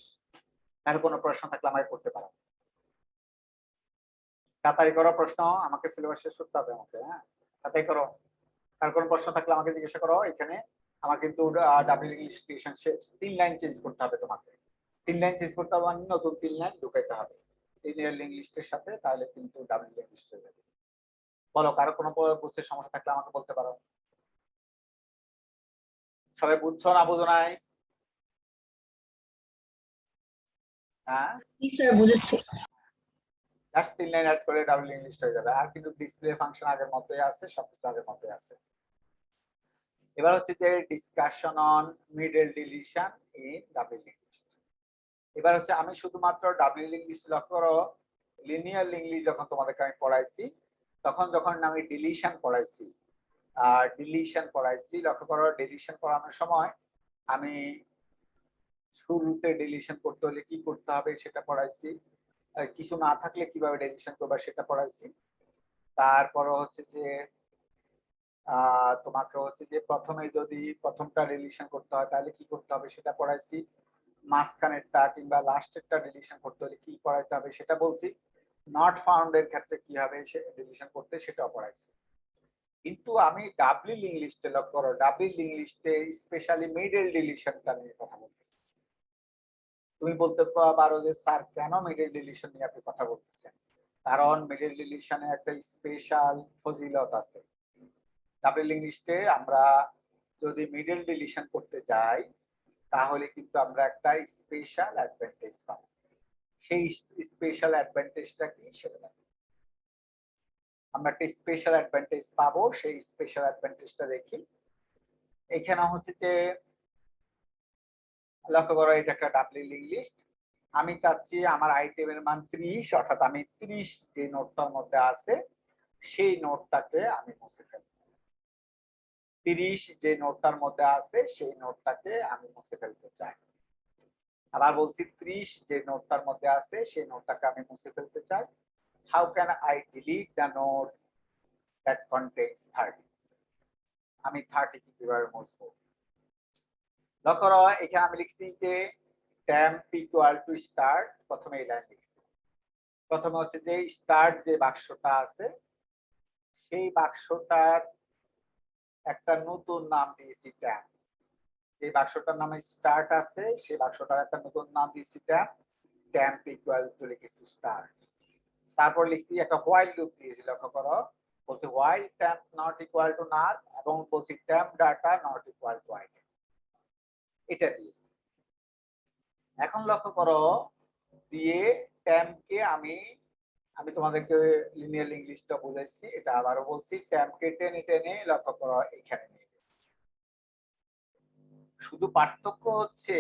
আর কোনো প্রশ্ন থাকলে আমাকে করতে পারো, তাড়াতাড়ি করো প্রশ্ন, আমাকে সিলেবাস শেষ করতে হবে আমাকে, হ্যাঁ তাড়াতাড়ি করো। আর কোনো প্রশ্ন থাকলে আমাকে জিজ্ঞাসা করো। এখানে আমার কিন্তু ডাবল ইংলিশ শেষ, 3 লাইন চেঞ্জ করতে হবে তোমাকে, 3 লাইন চেঞ্জ করতে হবে মানে নতুন 3 লাইন ঢুকাইতে হবে। লিনিয়ার লিঙ্ক লিস্টের সাথে, তাহলে কিন্তু ডাবল লিঙ্ক লিস্ট হয়ে যাবে। বলো, কারো কোনো বুঝতে সমস্যা থাকলে আমাকে বলতে পারো। সবাই বুঝছো না বুঝো নাই? হ্যাঁ, স্যার বুঝেছি। জাস্ট 3 লাইন অ্যাড করে ডাবল লিঙ্ক লিস্ট হয়ে যাবে। আর কিন্তু ডিসপ্লে ফাংশন আগের মতোই আছে, সবকিছু আগের মতোই আছে। এবার হচ্ছে যে discussion on middle deletion in double link list. এবার হচ্ছে আমি শুধুমাত্র ডাবল লিঙ্ক লিস্ট, লক্ষ্য করো লিনিয়ার লিঙ্ক লিস্ট যখন তোমাদেরকে আমি পড়াইছি, তখন যখন আমি ডিলিশন পড়াইছি, লক্ষ্য করো ডিলিশন পড়ানোর সময় আমি শুরুতে ডিলিশন করতে হলে কি করতে হবে সেটা পড়াইছি, কিছু না থাকলে কিভাবে ডিলিশন করবা সেটা পড়াইছি। তারপর হচ্ছে যে তোমাকে হচ্ছে যে প্রথমে যদি প্রথমটা ডিলিশন করতে হয় তাহলে কি করতে হবে সেটা পড়াইছি, মাঝখানেরটা কিংবা লাস্টেরটা ডিলিশন করতে হলে কি পড়াইতে হবে সেটা বলছি, নট ফাউন্ড এর ক্ষেত্রে কি হবে ডিলিশন করতে সেটাও পড়াইছি। কিন্তু আমি ডাবল লিঙ্ক লিস্টে, লক্ষ্য করো ডাবল লিঙ্ক লিস্টে স্পেশালি মিডল ডিলিশনটা নিয়ে কথা বলতেছি। তুমি বলতে পারো যে স্যার কেন মিডল ডিলিশন নিয়ে আপনি কথা বলতেছেন? কারণ মিডল ডিলিশনে একটা স্পেশাল ফজিলত আছে। ডাবল লিঙ্ক লিস্টে আমরা যদি মিডল ডিলিশন করতে যাই তাহলে কিন্তু আমরা একটা স্পেশাল অ্যাডভান্টেজ পাবো। সেই স্পেশাল অ্যাডভান্টেজটা কি সেটা আমরা একটা স্পেশাল অ্যাডভান্টেজ পাবো। সেই স্পেশাল অ্যাডভান্টেজটা দেখি। এখানে হচ্ছে যে লক্ষ্য করো এটা একটা ডাবল লিঙ্ক লিস্ট। আমি চাচ্ছি আমার আইটেমের মান 30, অর্থাৎ আমি 30 যে নোটটার মধ্যে আছে সেই নোটটাকে আমি মুছে ফেলবো। 30 যে নোটটার মধ্যে আছে সেই নোটটাকে আমি মুছে ফেলতে চাই। আবার বলছি 30 যে নোটটার মধ্যে আছে সেই নোটটাকে আমি মুছে ফেলতে চাই। How can I delete the note that contains 30? আমি 30 কিভাবে মুছবো? লক্ষ্য করো এখানে আমি লিখছি যে temp equal to start, প্রথমে এই লাইন লিখছি। প্রথমে হচ্ছে যে স্টার্ট যে বাক্সটা আছে সেই বাক্সটার একটা নতুন নাম দিয়েছি temp। যে বাক্সটার নামে স্টার্ট আছে সেই বাক্সটার একটা নতুন নাম দিয়েছি temp equal to লিখেছি start। তারপর লিখছি একটা হোয়াইল লুপ দিয়েছি, লক্ষ্য করো বলছি while temp not equal to null এবং বলছি temp data not equal to item, এটা দিয়েছি। এখন লক্ষ্য করো দিয়ে ট্যাম্পকে আমি তোমাদেরকে লিনিয়ার লিঙ্ক লিস্টটা বুঝাইছি, এটা আবারও বলছি ট্যাম্পকে টেনে টেনে লক্ষ্য করো এখানে নিয়ে গেছি। শুধু পার্থক্য হচ্ছে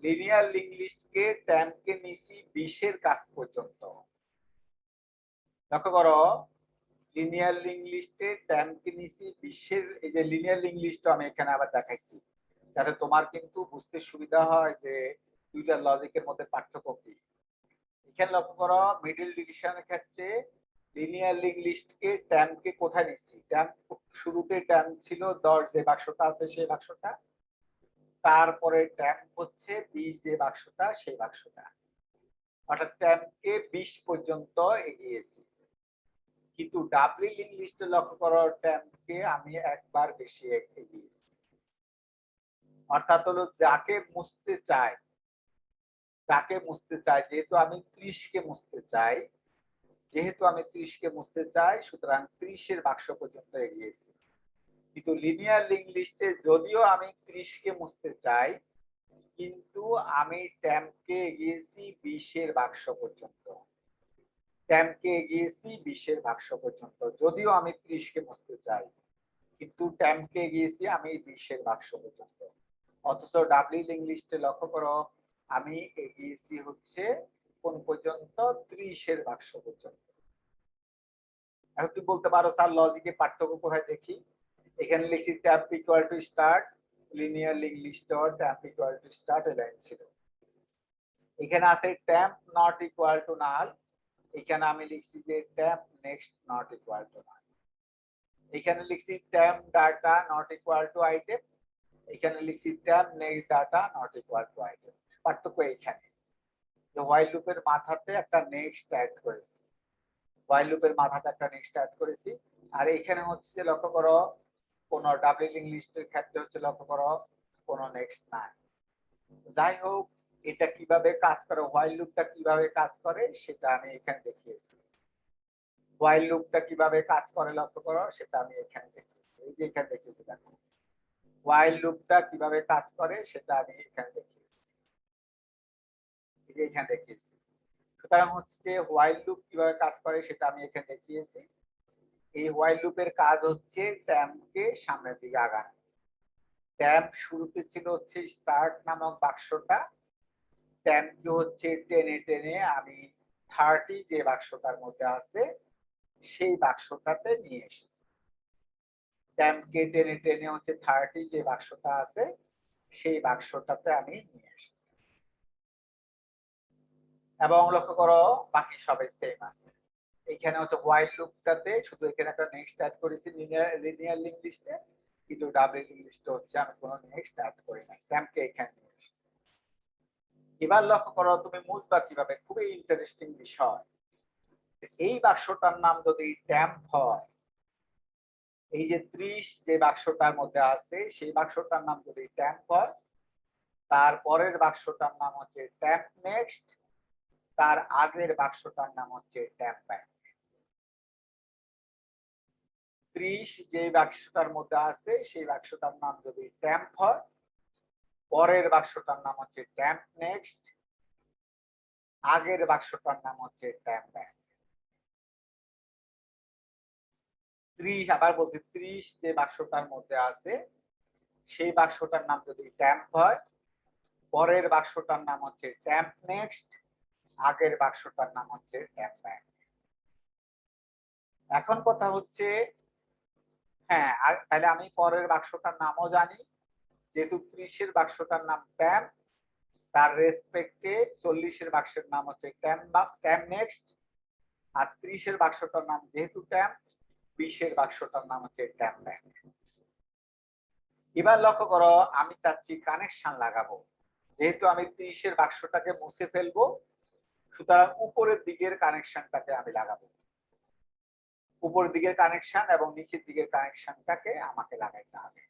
লিনিয়ার লিঙ্ক লিস্টকে ট্যাম্পকে নিছি 20 এর কাছ পর্যন্ত। লক্ষ্য করো লিনিয়ার লিঙ্ক লিস্টে ট্যাম্পকে নিছি 20 এর, এই যে লিনিয়ার লিঙ্ক লিস্টটা আমি এখানে আবার দেখাইছি যাতে তোমার কিন্তু বুঝতে সুবিধা হয় যে দুইটা লজিকের মধ্যে পার্থক্য কি। এখানে লক্ষ্য করো মিডল ডিলিশনের ক্ষেত্রে লিনিয়ার লিঙ্ক লিস্টকে ট্যাম্পকে কোথায় নিচ্ছি? ট্যাম্প শুরুতে ট্যাম্প ছিল 10 যে বাক্সটা আছে সেই বাক্সটা, তারপরে ট্যাম্প হচ্ছে 20 যে বাক্সটা সেই বাক্সটা, অর্থাৎ ট্যাম্পকে 20 পর্যন্ত এগিয়েছি। কিন্তু ডাবল লিঙ্ক লিস্টে লক্ষ্য করো ট্যাম্পকে আমি একবার বেশি এগিয়েছি, অর্থাৎ হলো যাকে মুছতে চাই যেহেতু আমি 30 কে মুছতে চাই সুতরাং 30 এর বাক্স পর্যন্ত এগিয়েছি। কিন্তু লিনিয়ার লিঙ্ক লিস্টে যদিও আমি 30 কে মুছতে চাই কিন্তু আমি ট্যাম্পকে এগিয়েছি 20 এর বাক্স পর্যন্ত। যদিও আমি 30 কে মুছতে চাই কিন্তু ট্যাম্পকে এগিয়েছি আমি 20 এর বাক্স পর্যন্ত। অথচ ডাবল লিঙ্ক লিস্টে লক্ষ্য করো আমি এগিয়েছি হচ্ছে কোন পর্যন্ত? 30 এর বাক্স পর্যন্ত। এখন তুমি বলতে পারো স্যার লজিকে পার্থক্য কোথায় দেখি? এখানে লিখছি temp equal to start, linear link list temp equal to start এ লাইন ছিল। এখানে আছে temp not equal to null, এখানে আমি লিখছি যে temp next not equal to null. এখানে লিখছি temp data not equal to item, এখানে লিখছি temp next data not equal to item. পার্থক্য এখানে যে হোয়াইল লুপের মাথাতে একটা নেক্সট অ্যাড করেছি, আর এখানে হচ্ছে লক্ষ্য করো কোন ডাবল লিঙ্ক লিস্টের ক্ষেত্রে হচ্ছে লক্ষ্য করো কোন নেক্সট নাই। যাই হোক এটা কিভাবে কাজ করে, হোয়াইল লুপটা কিভাবে কাজ করে সেটা আমি এখানে দেখিয়েছি। হোয়াইল লুপটা কিভাবে কাজ করে লক্ষ্য করো, সেটা আমি এখানে দেখিয়েছি। এই যে এখানে দেখিয়েছি দেখো, হোয়াইল লুপটা কিভাবে কাজ করে সেটা আমি এখানে দেখিয়েছি, এই যে এখানে দেখিয়েছি। সুতরাং হচ্ছে যে হোয়াইল লুপ কিভাবে কাজ করে সেটা আমি এখানে দেখিয়েছি। এই হোয়াইল লুপের কাজ হচ্ছে ট্যাম্পকে সামনের দিকে আগানো। ট্যাম্প শুরুতে ছিল হচ্ছে স্টার্ট নামক বাক্সটা, ট্যাম্পকে হচ্ছে টেনে টেনে আমি 30 যে বাক্সটার মধ্যে আছে সেই বাক্সটাতে নিয়ে এসেছি। ট্যাম্পকে টেনে টেনে হচ্ছে 30 যে বাক্সটা আছে সেই বাক্সটাতে আমি নিয়ে এসেছি। এবং লক্ষ্য করো বাকি সবাই সেম আছে। এখানে হচ্ছে হোয়াইল লুপটাতে শুধু এখানে একটা নেক্সট অ্যাড করেছি লিনিয়ার লিঙ্ক লিস্টে, কিন্তু ডাবল লিঙ্ক লিস্টে হচ্ছে আমি কোনো নেক্সট অ্যাড করি না, ট্যাম্পকে এখানে নিয়ে এসেছি। এবার লক্ষ্য করো তুমি মুছবা কিভাবে, খুবই ইন্টারেস্টিং বিষয়। এই বাক্সটার নাম যদি ট্যাম্প হয়, এই যে 30 যে বাক্সটার মধ্যে আছে সেই বাক্সটার নাম যদি ট্যাম্প হয়, তারপরের বাক্সটার নাম হচ্ছে ট্যাম্প নেক্সট, তার আগের বাক্সটার নাম হচ্ছে ট্যাম্প ব্যাক। 30 যে বাক্সটার মধ্যে আছে সেই বাক্সটার নাম যদি ট্যাম্প হয়, পরের বাক্সটার নাম হচ্ছে ট্যাম্প নেক্সট, আগের বাক্সটার নাম হচ্ছে ট্যাম্প ব্যাক। 30 আবার বলছি 30 যে বাক্সটার মধ্যে আছে সেই বাক্সটার নাম যদি ট্যাম্প হয়, পরের বাক্সটার নাম হচ্ছে ট্যাম্প নেক্সট, আগের বাক্সটার নাম হচ্ছে ট্যাম্প ব্যাক। এখন কথা হচ্ছে হ্যাঁ, তাহলে আমি পরের বাক্সটার নামও জানি, যেহেতু 30 এর বাক্সটার নাম ট্যাম্প, তার রেসপেক্টে 40 এর বাক্সের নাম হচ্ছে ট্যাম্প নেক্সট, আর 30 এর বাক্সটার নাম যেহেতু ট্যাম্প, 20 এর বাক্সটার নাম হচ্ছে ট্যাম্প ব্যাক। এবার লক্ষ্য করো আমি চাচ্ছি কানেকশন লাগাবো, যেহেতু আমি 30 এর বাক্সটাকে মুছে ফেলবো, সুতরাং উপরের দিকের কানেকশনটাকে আমি লাগাবো। উপরের দিকের কানেকশন এবং নিচের দিকের কানেকশনটাকে আমাকে লাগাইতে হবে।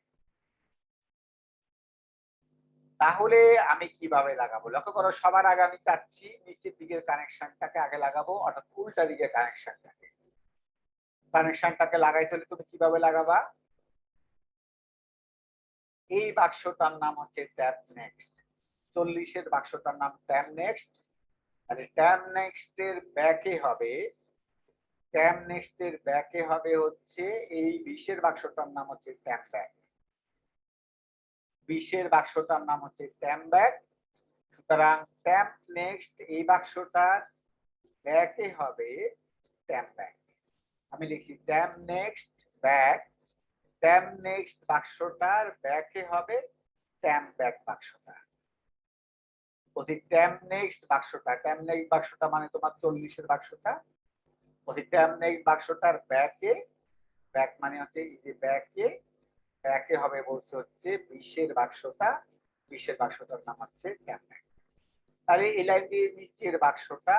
তাহলে আমি কিভাবে লাগাবো, লক্ষ্য করো সবার আগে আমি চাচ্ছি নিচের দিকের কানেকশনটাকে আগে লাগাবো, অর্থাৎ উল্টা দিকের কানেকশনটাকে লাগাইতে হলে তুমি কিভাবে লাগাবা, এই বাক্সটার নাম হচ্ছে ট্যাপ নেক্সট, 40 এর বাক্সটার নাম ট্যাপ নেক্সট, আর ট্যাপ নেক্সট এর ব্যাকে হবে, ট্যাপ নেক্সট এর ব্যাকে হবে হচ্ছে এই 20 এর বাক্সটার নাম হচ্ছে ট্যাপ ব্যাক, 20 এর বাক্সটার নাম হচ্ছে ট্যাপ ব্যাক। সুতরাং ট্যাপ নেক্সট এই বাক্সটার ব্যাকে হবে ট্যাপ ব্যাক। আমি লিখছি temp next back, temp next বাক্সটার ব্যাকে হবে ট্যাপ ব্যাক বাক্সটা। বলছি ট্যাপ নেক্সট বাক্সটা, ট্যাপ নেক্সট বাক্সটা মানে তোমার 40 এর বাক্সটা, বলছি ট্যাপ নেক্সট বাক্সটার ব্যাকে, ব্যাক মানে হচ্ছে এই যে ব্যাকে, ব্যাকে হবে বলছে হচ্ছে 20 এর বাক্সটা, 20 এর বাক্সটার নাম হচ্ছে ট্যাপ ব্যাক। তাহলে এই লাইন দিয়ে নিচের বাক্সটা,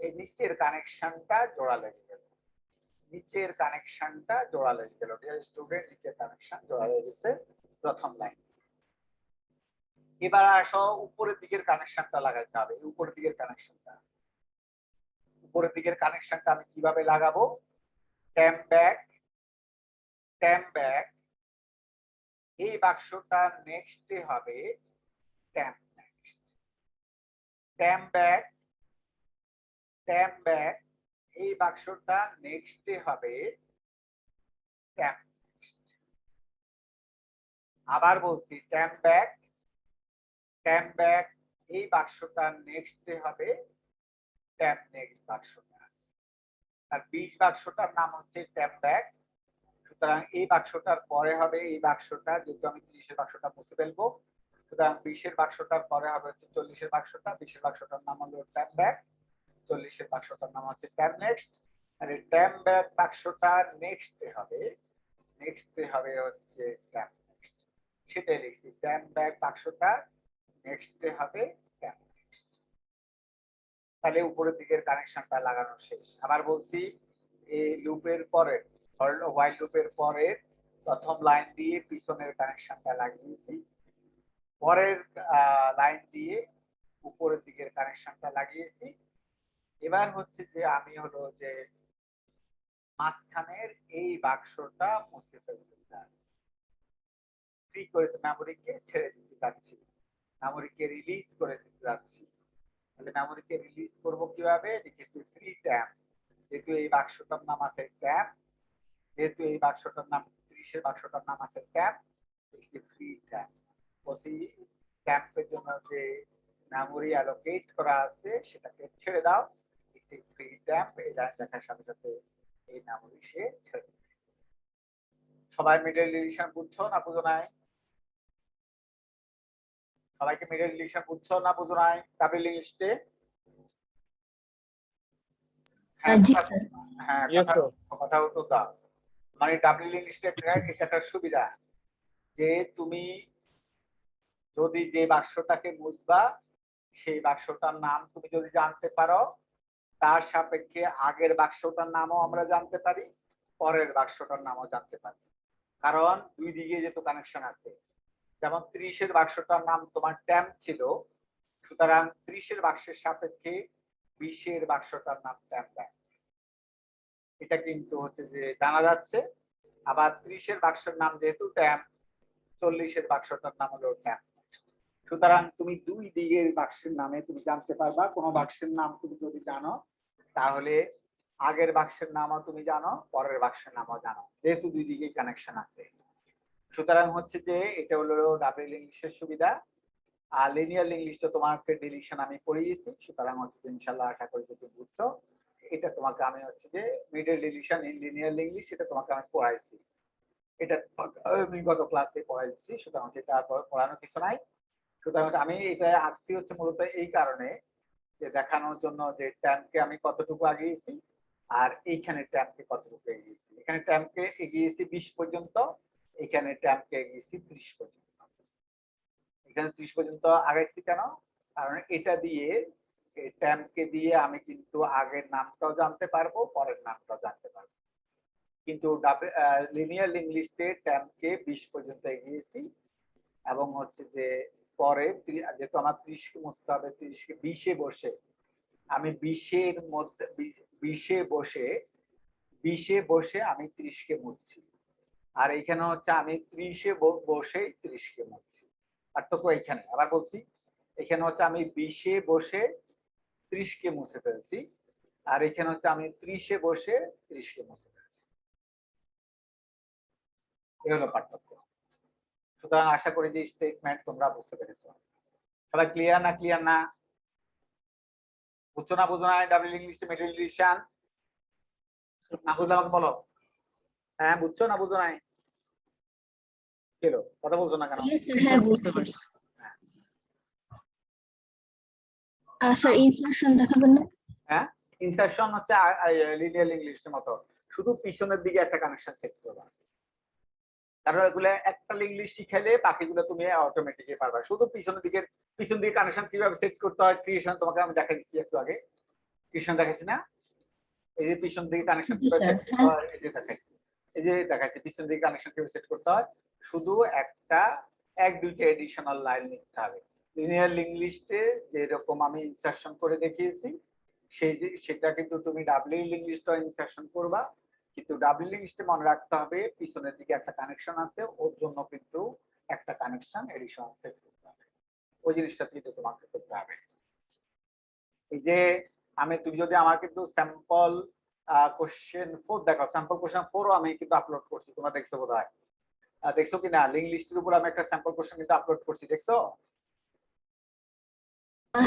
এই নিচের কানেকশনটা জোড়া লেগে গেল, নিচের কানেকশনটা জোড়া লেগে গেল, ডিয়ার স্টুডেন্ট নিচের কানেকশন জোড়া লেগে গেছে প্রথম লাইন। এবার আসো উপরের দিকের কানেকশনটা লাগাইতে হবে, উপরের দিকের কানেকশনটা, উপরের দিকের কানেকশনটা আমি কিভাবে লাগাবো, ট্যাপ ব্যাক, ট্যাপ ব্যাক এই বাক্সটা নেক্সটে হবে tap next, tap back, tap back এই বাক্সটা নেক্সটে হবে ট্যাপ নেক্সট। আবার বলছি ট্যাপ ব্যাক, ট্যাপ ব্যাক এই বাক্সটা নেক্সটে হবে ট্যাপ নেক্সট বাক্সটা, আর 20 বাক্সটার নাম হচ্ছে ট্যাপ ব্যাক। সুতরাং এই বাক্সটার পরে হবে এই বাক্সটা, যেহেতু আমি 30 এর বাক্সটা মুছে ফেলবো, সুতরাং 20 এর বাক্সটার পরে হবে হচ্ছে 40 এর বাক্সটা, 20 এর বাক্সটার নাম হলো ট্যাপ ব্যাক, 40 এর বাক্সটার নাম হচ্ছে ট্যাপ নেক্সট, আর এই ট্যাপ ব্যাক বাক্সটা নেক্সটে হবে, নেক্সটে হবে হচ্ছে ট্যাপ নেক্সট, সেটাই লিখছি ট্যাপ ব্যাক বাক্সটা নেক্সটে হবে ট্যাপ নেক্সট। তাহলে উপরের দিকের কানেকশনটা লাগানো শেষ। আবার বলছি এই লুপের পরে, হোয়াইল লুপের পরে প্রথম লাইন দিয়ে পিছনের কানেকশনটা লাগিয়েছি, পরের লাইন দিয়ে উপরের দিকের কানেকশনটা লাগিয়েছি। এবার হচ্ছে যে আমি হলো যে মাঝখানের এই বাক্সটা মুছে ফেলতে চাই, ফ্রি করে মেমোরিকে ছেড়ে দিতে যাচ্ছি, মেমোরিকে রিলিজ করে দিতে যাচ্ছি। তাহলে মেমোরিকে রিলিজ করব কিভাবে? লিখেছি ফ্রি ট্যাব, যেহেতু এই বাক্সটার নাম আছে ট্যাব, যেহেতু এই বাক্সটার নাম 30 এর বাক্সটার নাম আছে ট্যাব, লিখেছি ফ্রি ট্যাব। বসি ট্যাবের জন্য যে মেমোরি অ্যালোকেট করা আছে সেটাকে ছেড়ে দাও, লিখেছি ফ্রি ট্যাব। এই লাইন দেখার সাথে সাথে এই মেমোরি সে ছেড়ে দেবে। সবাই মিডল ডিলিশন বুঝছো না বুঝো নাই? সবাইকে মিডল ডিলিশন বুঝছো না বুঝো নাই? ডাবল লিস্টে জি স্যার। হ্যাঁ, কথা তো দাও। মানে ডাবল লিস্টে এটা একটা সুবিধা যে তুমি যদি যে বাক্সটাকে মুছবা সেই বাক্সটার নাম তুমি যদি জানতে পারো, তার সাপেক্ষে আগের বাক্সটার নামও আমরা জানতে পারি, পরের বাক্সটার নামও জানতে পারি, কারণ দুই দিকে যেহেতু কানেকশন আছে। যেমন 30 এর বাক্সটার নাম তোমার ট্যাম্প ছিল, সুতরাং 30 এর বাক্সের সাপেক্ষে 20 এর বাক্সটার নাম ট্যাম্প। এটা কিন্তু হচ্ছে যে জানা যাচ্ছে। আবার 30 এর বাক্সের নাম যেহেতু ট্যাম্প, 40 এর বাক্সটার নাম হলো ট্যাম্প। সুতরাং তুমি দুই দিকের বাক্সের নামে তুমি জানতে পারবা। কোনো বাক্সের নাম তুমি যদি জানো তাহলে আগের বাক্সের নামও তুমি জানো, পরের বাক্সের নামও জানো, যেহেতু দুই দিকে কানেকশন আছে। সুতরাং হচ্ছে যে এটা হলো ডাবল ইংলিশের সুবিধা। আর লিনিয়ার ইংলিশটা তোমাকে ডিলিশন আমি পড়িয়েছি, সুতরাং হচ্ছে যে ইনশাআল্লাহ আশা করি যে তুমি বুঝছো। এটা তোমাকে আমি হচ্ছে যে middle deletion in linear English এটা তোমাকে আমি পড়াইছি, এটা আমি গত ক্লাসে পড়াইছি, সুতরাং এটা পড়ানোর কিছু নাই। সুতরাং আমি এটা আঁকছি হচ্ছে মূলত এই কারণে যে দেখানোর জন্য যে ট্যাম্পকে আমি কতটুকু এগিয়েছি আর এইখানে ট্যাম্পকে কতটুকু এগিয়েছি। এখানে ট্যাম্পকে এগিয়েছি 20 পর্যন্ত, এখানে ট্যাম্পকে এগিয়েছি 30 পর্যন্ত। এখানে 30 পর্যন্ত আগাইছি কেন? কারণ এটা দিয়ে ট্যাম্পকে দিয়ে আমি কিন্তু আগের নামটাও জানতে পারবো, পরের নামটাও জানতে পারবো। কিন্তু লিনিয়ার ইংলিশে ট্যাম্পকে 20 পর্যন্ত এগিয়েছি এবং হচ্ছে যে পরে যেহেতু আমার 30 কে মুছতে হবে, 30 কে 20 এ বসে আমি 20 এর মধ্যে 20 এ বসে আমি 30 কে মুছছি। আর এখানে হচ্ছে আমি 30 এ বসে 30 কে মুছছি। পার্থক্য এখানে। আবার বলছি, এখানে হচ্ছে আমি 20 এ বসে 30 কে মুছে ফেলছি, আর এখানে হচ্ছে আমি 30 এ বসে 30 কে মুছে ফেলছি। এই হলো পার্থক্য। সুতরাং আশা করি যে স্টেটমেন্ট তোমরা বুঝতে পেরেছো। সবাই ক্লিয়ার না? ক্লিয়ার না? বুঝছো না বুঝো না? ডাবল ইংলিশ মিডল ডিলিশন না বুঝলে আমাকে বলো। হ্যাঁ, বুঝছো না বুঝো নাই? কথা বলছো না কেন? হ্যাঁ বুঝতে পারছি। স্যার ইনসারশন দেখাবেন না? হ্যাঁ, ইনসারশন হচ্ছে লিনিয়ার ইংলিশের মতো, শুধু পিছনের দিকে একটা কানেকশন সেট করবা। কারণ এগুলো একটা ইংলিশ শিখাইলে বাকিগুলো তুমি অটোমেটিকলি পারবা। শুধু পিছন দিকে কানেকশন কিভাবে সেট করতে হয় ক্রিয়েশন তোমাকে আমি দেখাই দিচ্ছি একটু আগে। ক্রিয়েশন দেখাইছি না? এই যে পিছন দিকে কানেকশন কিভাবে সেট করতে হয় এই যে দেখাইছি। পিছন দিকে কানেকশন কিভাবে সেট করতে হয়। শুধু এক দুইটা এডিশনাল লাইন লিখতে হবে। লিনিয়ার ইংলিশে যেরকম আমি ইনসারশন করে দেখিয়েছি সেটা কিন্তু তুমি ডাবল ইংলিশটা ইনসারশন করবা, কিন্তু ডাবল ইংলিশে মনে রাখতে হবে পিছনের দিকে একটা কানেকশন আছে, ওর জন্য কিন্তু একটা কানেকশন এডিশনাল সেট করতে হবে। ওই জিনিসটা কিন্তু তোমাকে করতে হবে। এই যে তুমি যদি আমার কিন্তু স্যাম্পল কোশ্চেন 4 দেখো, স্যাম্পল কোশ্চেন 4ও আমি কিন্তু আপলোড করছি, তোমরা দেখছো বোধহয়। দেখছো কিনা লিঙ্ক লিস্টের উপর আমি একটা স্যাম্পল কোশ্চেন কিন্তু আপলোড করছি, দেখছো?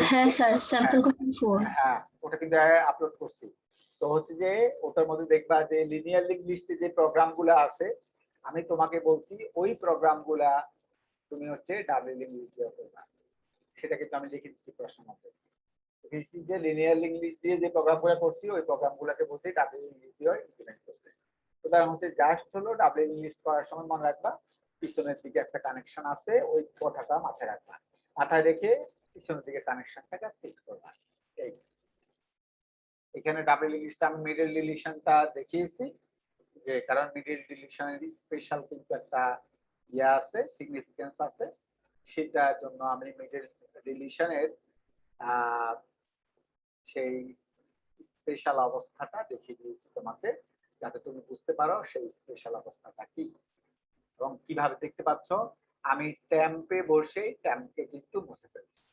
হ্যাঁ স্যার, স্যাম্পল কোশ্চেন 4। হ্যাঁ, ওটা কিন্তু আপলোড করছি। তো হচ্ছে যে ওটার মধ্যে দেখবা যে লিনিয়ার লিঙ্ক লিস্টে যে প্রোগ্রামগুলো আছে আমি তোমাকে বলছি ওই প্রোগ্রামগুলা তুমি হচ্ছে ডাবল লিঙ্ক লিস্ট দিয়ে করবা। সেটা কিন্তু আমি লিখে দিচ্ছি প্রশ্নের মধ্যে। যে লিনিয়ার লিঙ্ক লিস্ট দিয়ে যে প্রোগ্রামগুলো করছি ওই প্রোগ্রামগুলোকে বলছি ডাবল লিঙ্ক লিস্ট দিয়ে ইমপ্লিমেন্ট করতে। সুতরাং হচ্ছে জাস্ট হলো ডাবল লিঙ্ক লিস্ট করার সময় মনে রাখবা পিছনের দিকে একটা কানেকশন আছে, ওই কথাটা মাথায় রাখবা। মাথায় রেখে পিছনের দিকে কানেকশনটাকে সেট করবা। এই এখানে ডাবল লিস্টটা আমি মিডল ডিলিশনটা দেখিয়েছি, যে কারণ মিডল ডিলিশনের স্পেশাল কিন্তু একটা আছে, সিগনিফিকেন্স আছে, সেটার জন্য আমি মিডল ডিলিশনের সেই স্পেশাল অবস্থাটা দেখিয়ে দিয়েছি তোমাকে, যাতে তুমি বুঝতে পারো সেই স্পেশাল অবস্থাটা কি এবং কিভাবে। দেখতে পাচ্ছ আমি ট্যাম্পে বসে ট্যাম্পকে কিন্তু মুছে ফেলছি।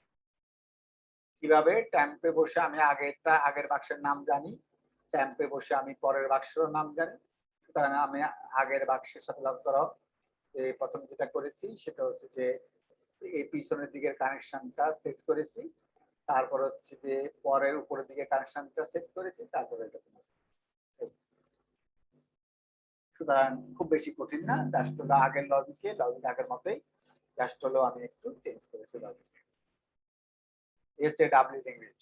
কিভাবে? ট্যাম্পে বসে আমি আগের বাক্সের নাম জানি, ট্যাম্পে বসে আমি পরের বাক্সের নাম জানি। সুতরাং আমি আগের বাক্সের সাথে লগ করো। প্রথম যেটা করেছি সেটা হচ্ছে যে এই পিছনের দিকের কানেকশনটা সেট করেছি, তারপর হচ্ছে যে পরের উপরের দিকে কানেকশনটা সেট করেছি, তারপরে এটা সুতরাং খুব বেশি কঠিন না, জাস্ট হলো আগের লজিক আগের মতোই, জাস্ট হলো আমি একটু চেঞ্জ করেছি লজিক। এই হচ্ছে ডাব্লিউ ইংলিশ।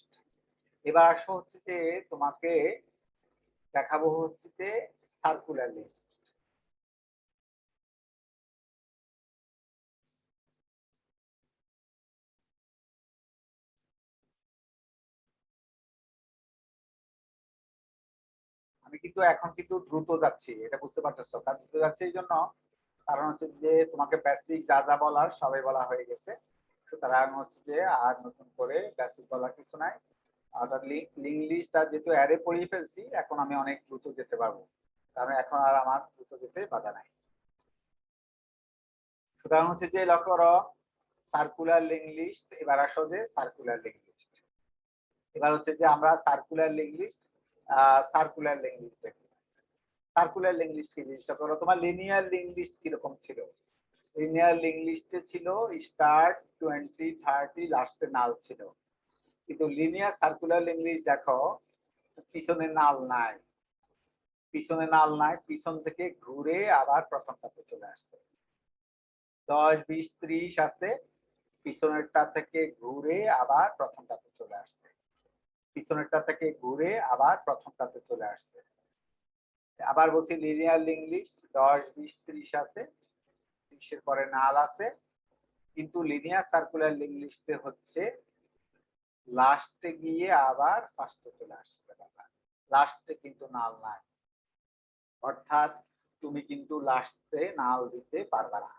এবার আসো হচ্ছে যে তোমাকে দেখাবো হচ্ছে যে সার্কুলার লিঙ্ক। আমি কিন্তু এখন কিন্তু দ্রুত যাচ্ছি, এটা বুঝতে পারতেছো। কারণ দ্রুত যাচ্ছে এই জন্য, কারণ হচ্ছে যে তোমাকে বেসিক যা যা বলার সবাই বলা হয়ে গেছে। সুতরাং হচ্ছে যে আর নতুন করে বেসিক বলার কিছু নাই। অর্থাৎ লিঙ্ক লিস্টটা যেহেতু অ্যারে পড়িয়ে ফেলছি, এখন আমি অনেক দ্রুত যেতে পারবো, কারণ এখন আর আমার দ্রুত যেতে বাধা নাই। সুতরাং হচ্ছে যে লক্ষ্য করো সার্কুলার লিঙ্ক লিস্ট। এবার আসো যে সার্কুলার লিঙ্ক লিস্ট। এবার হচ্ছে যে আমরা circular link list circular link list দেখি। সার্কুলার লিঙ্ক লিস্ট কি জিনিসটা করো? তোমার লিনিয়ার লিঙ্ক লিস্ট কিরকম ছিল? লিনিয়ার লিঙ্ক লিস্টে ছিল স্টার্ট 20 30 লাস্টে নাল ছিল, কিন্তু লিনিয়ার সার্কুলার লিঙ্ক লিস্ট দেখো পিছনে নাল নাই, পিছনে নাল নাই, পিছন থেকে ঘুরে আবার প্রথমটাতে চলে আসছে। 10 20 30 আছে, পিছনেরটা থেকে ঘুরে আবার প্রথমটাতে চলে আসছে, পিছনেরটা থেকে ঘুরে আবার প্রথমটাতে চলে আসছে। আবার বলছি লিনিয়ার লিঙ্ক লিস্ট 10 20 30 আছে, 30 এর পরে নাল আছে, কিন্তু লিনিয়ার সার্কুলার লিঙ্ক লিস্টে হচ্ছে লাস্টে গিয়ে আবার ফার্স্টে চলে আসছে, লাস্টে কিন্তু নাল নাই। অর্থাৎ তুমি কিন্তু লাস্টে নাল দিতে পারবে না।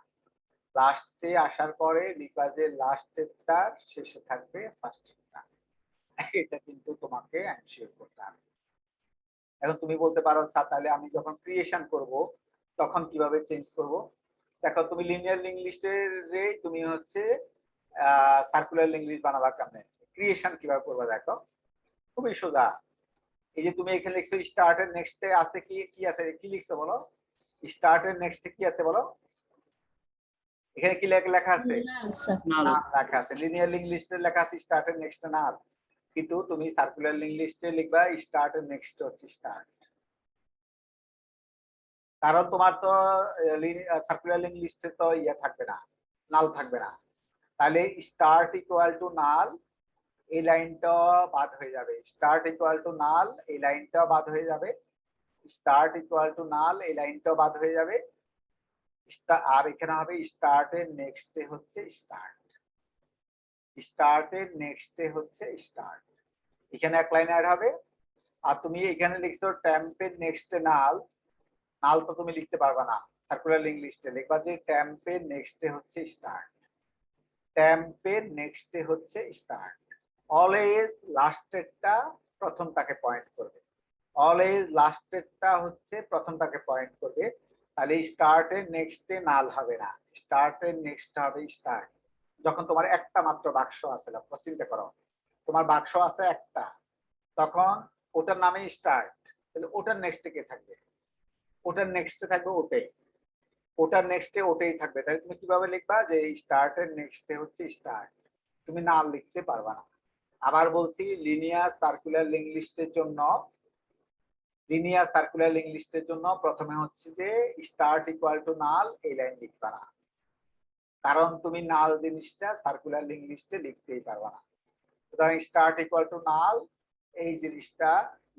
লাস্টে আসার পরে লিখবা যে লাস্টেরটা শেষে থাকবে ফার্স্টেরটা, এটা কিন্তু তোমাকে এনশিওর করতে হবে। এখন তুমি বলতে পারো স্যার তাহলে আমি যখন ক্রিয়েশন করব তখন কিভাবে চেঞ্জ করব? দেখো তুমি লিনিয়ার লিঙ্ক লিস্টের তুমি হচ্ছে সার্কুলার লিঙ্ক লিস্ট বানাবার কারণে ক্রিয়েশন কিভাবে করবে দেখো, খুবই সোজা। এই যে তুমি এখানে লিখছো স্টার্টের নেক্সটে আছে কি কি আছে, কি লিখছো বলো? স্টার্টের নেক্সটে কি আছে বলো? এখানে কি লেখা আছে? নাল লেখা আছে। লিনিয়ার লিঙ্ক লিস্টে লেখা আছে স্টার্টের নেক্সটে নাল, কিন্তু তুমি সার্কুলার লিঙ্ক লিস্টে লিখবা স্টার্টের নেক্সট হচ্ছে স্টার্ট। কারণ তোমার তো সার্কুলার লিঙ্ক লিস্টে তো ইয়ে থাকবে না, নাল থাকবে না। তাহলে স্টার্ট ইকুয়াল টু নাল, এই লাইনটা বাদ হয়ে যাবে। স্টার্ট ইকুয়াল টু নাল, এই লাইনটা বাদ হয়ে যাবে। স্টার্ট ইকুয়াল টু নাল, এই লাইনটা বাদ হয়ে যাবে। আর এখানে হবে স্টার্টের নেক্সটে হচ্ছে স্টার্ট, স্টার্টের নেক্সটে হচ্ছে স্টার্ট। এখানে এক লাইন অ্যাড হবে। আর তুমি এখানে লিখছো ট্যাম্পের নেক্সটে নাল, নাল তো তুমি লিখতে পারবে না। সার্কুলার লিঙ্ক লিস্টে লিখবা যে ট্যাম্পের নেক্সটে হচ্ছে স্টার্ট, ট্যাম্পের নেক্সটে হচ্ছে স্টার্ট। অলওয়েজ লাস্টেরটা প্রথমটাকে পয়েন্ট করবে, অলওয়েজ লাস্টেরটা হচ্ছে প্রথমটাকে পয়েন্ট করবে। তাহলে স্টার্টের নেক্সটে নাল হবে না, স্টার্টের নেক্সট হবে স্টার্ট। যখন তোমার একটা মাত্র বাক্স আছে, চিন্তা করো তোমার বাক্স আছে একটা, তখন ওটার নামে স্টার্ট, তাহলে ওটার নেক্সটে কে থাকবে? ওটার নেক্সটে থাকবে ওটাই, ওটার নেক্সটে ওটাই থাকবে। তাহলে তুমি কিভাবে লিখবা যে স্টার্টের নেক্সটে হচ্ছে স্টার্ট? তুমি নাল লিখতে পারবা না। আবার বলছি লিনিয়ার সার্কুলার লিঙ্ক লিস্টের জন্য, লিনিয়ার সার্কুলার লিঙ্ক লিস্টের জন্য প্রথমে হচ্ছে যে স্টার্ট ইকুয়াল টু নাল, এই লাইন লিখবা না, কারণ তুমি নাল জিনিসটা সার্কুলার লিঙ্ক লিস্টে লিখতেই পারবা না। সুতরাং স্টার্ট ইকুয়াল টু নাল এই জিনিসটা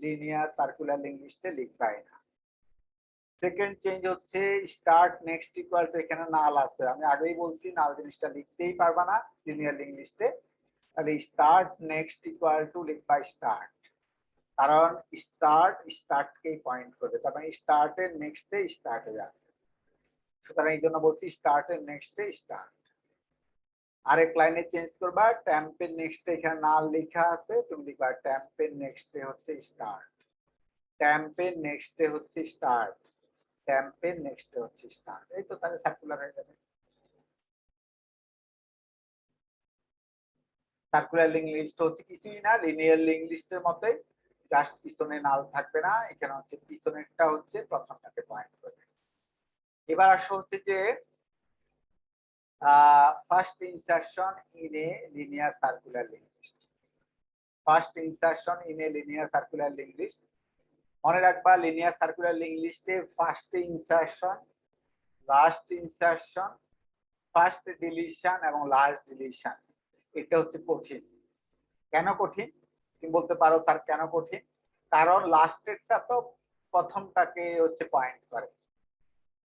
লিনিয়ার সার্কুলার লিঙ্ক লিস্টে লিখবাই না। সেকেন্ড চেঞ্জ হচ্ছে স্টার্ট নেক্সট ইকুয়াল টু, এখানে নাল আছে, আমি আগেই বলছি নাল জিনিসটা লিখতেই পারবা না লিনিয়ার লিঙ্ক লিস্টে। তাহলে স্টার্ট নেক্সট ইকুয়াল টু লিখবা স্টার্ট, কারণ স্টার্ট স্টার্টকেই পয়েন্ট করবে, তার মানে স্টার্টের নেক্সটে স্টার্ট হয়ে যাচ্ছে। সুতরাং এই জন্য বলছি স্টার্টের নেক্সটে স্টার্ট। আরেক লাইনে চেঞ্জ করবা, ট্যাম্পের নেক্সটে এখানে নাল লেখা আছে, তুমি লিখবা ট্যাম্পের নেক্সটে হচ্ছে স্টার্ট, ট্যাম্পের নেক্সটে হচ্ছে স্টার্ট, ট্যাম্পের নেক্সটে হচ্ছে স্টার্ট। এই তো তাহলে সার্কুলার হয়ে যাবে। সার্কুলার লিঙ্ক লিস্ট হচ্ছে কিছুই না, লিনিয়ার লিঙ্ক লিস্টের মতোই, জাস্ট পিছনে নাল থাকবে না, এখানে হচ্ছে পিছনেরটা হচ্ছে প্রথমটাকে পয়েন্ট করবে। এবার আসো হচ্ছে যে first insertion in a linear circular link list. First insertion in a linear circular link list, মনে রাখবা লিনিয়ার সার্কুলার লিঙ্ক লিস্টে first insertion, last insertion, first deletion এবং লাস্ট ডিলিশন, এটা হচ্ছে কঠিন। কেন কঠিন তুমি বলতে পারো স্যার কেন কঠিন? কারণ লাস্টেরটা তো প্রথমটাকে হচ্ছে পয়েন্ট করে,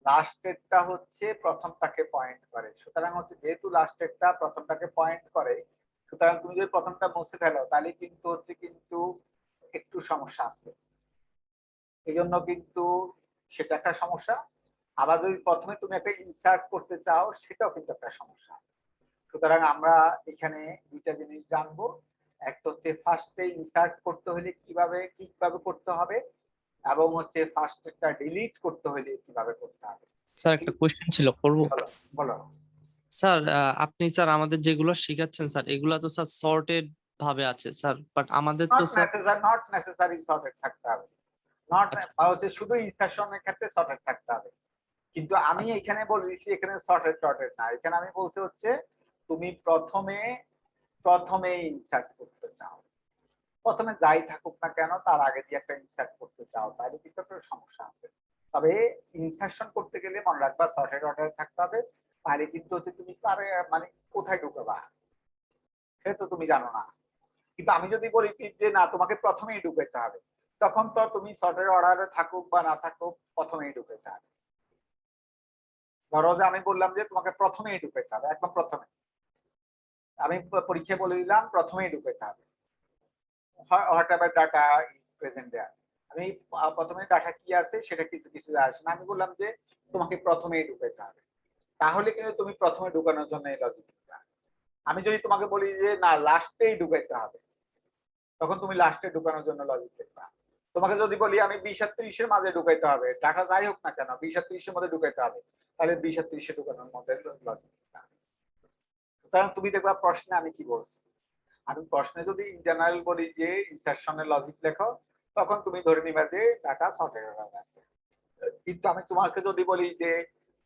লাস্টেরটা হচ্ছে প্রথমটাকে পয়েন্ট করে, সুতরাং হচ্ছে যেহেতু লাস্টেরটা প্রথমটাকে পয়েন্ট করে, সুতরাং তুমি যদি প্রথমটা মুছে ফেলো তাহলে কিন্তু একটু সমস্যা আছে, এই জন্য কিন্তু সেটা একটা সমস্যা। আবার যদি প্রথমে তুমি একটা ইনসার্ট করতে চাও সেটাও কিন্তু একটা সমস্যা। সুতরাং আমরা এখানে দুইটা জিনিস জানবো, একটা হচ্ছে ফার্স্টে ইনসার্ট করতে হলে কিভাবে করতে হবে, এবং হচ্ছে ফার্স্টটা ডিলিট করতে হলে কিভাবে করতে হবে। স্যার একটা কোশ্চেন ছিল, করবো? বলো। স্যার আপনি স্যার আমাদের যেগুলো শিখাচ্ছেন স্যার এগুলা তো স্যার সর্টেড ভাবে আছে স্যার, বাট আমাদের তো স্যার নট নেসেসারি সর্টেড থাকতে হবে, নট আচ্ছা। হচ্ছে শুধু ইনসারশনের ক্ষেত্রে সর্টেড থাকতে হবে, কিন্তু আমি এখানে বলেছি এখানে সর্টেড না, এখানে আমি বলছি হচ্ছে তুমি প্রথমে ইনসার্ট করতে চাও, প্রথমে যাই থাকুক না কেন তার আগে দিয়ে একটা ইনসার্ট করতে চাও, তাহলে কিন্তু একটা সমস্যা আছে। তবে ইনসারশন করতে গেলে মনে রাখবা সর্টেড অর্ডারে থাকতে হবে, তাহলে কিন্তু হচ্ছে তুমি মানে কোথায় ঢুকাবা সেটা তো তুমি জানো না। কিন্তু আমি যদি বলি যে না তোমাকে প্রথমেই ঢুকাইতে হবে, তখন তো তুমি সর্টেড অর্ডারে থাকুক বা না থাকুক প্রথমেই ঢুকাইতে হবে। ধরো যে আমি বললাম যে তোমাকে প্রথমেই ঢুকাইতে হবে, একদম প্রথমে আমি পরীক্ষায় বলে দিলাম প্রথমেই ঢুকাইতে হবে, whatever data is present there, আমি প্রথমে ডাটা কি আছে সেটা কিছু আসে না, আমি বললাম যে তোমাকে প্রথমেই ঢুকাইতে হবে, তাহলে কিন্তু তুমি প্রথমে ঢুকানোর জন্য এই লজিক দিবা। আমি যদি তোমাকে বলি যে না লাস্টেই ঢুকাইতে হবে, তখন তুমি লাস্টে ঢুকানোর জন্য লজিক দেখবা। তোমাকে যদি বলি আমি 20 আর 30 এর মাঝে ঢুকাইতে হবে, ডাটা যাই হোক না কেন 20 আর 30 এর মধ্যে ঢুকাইতে হবে, তাহলে 20 আর 30 এ ঢুকানোর মধ্যে লজিক দেখবা। সুতরাং তুমি দেখবা প্রশ্নে আমি কি বলছি, আমি প্রশ্নে যদি ইন জেনারেল বলি যে ইনসারশনের লজিক লেখো, তখন তুমি ধরে নিবা যে ডাটা সর্টেড হয়ে আছে। কিন্তু আমি তোমাকে যদি বলি যে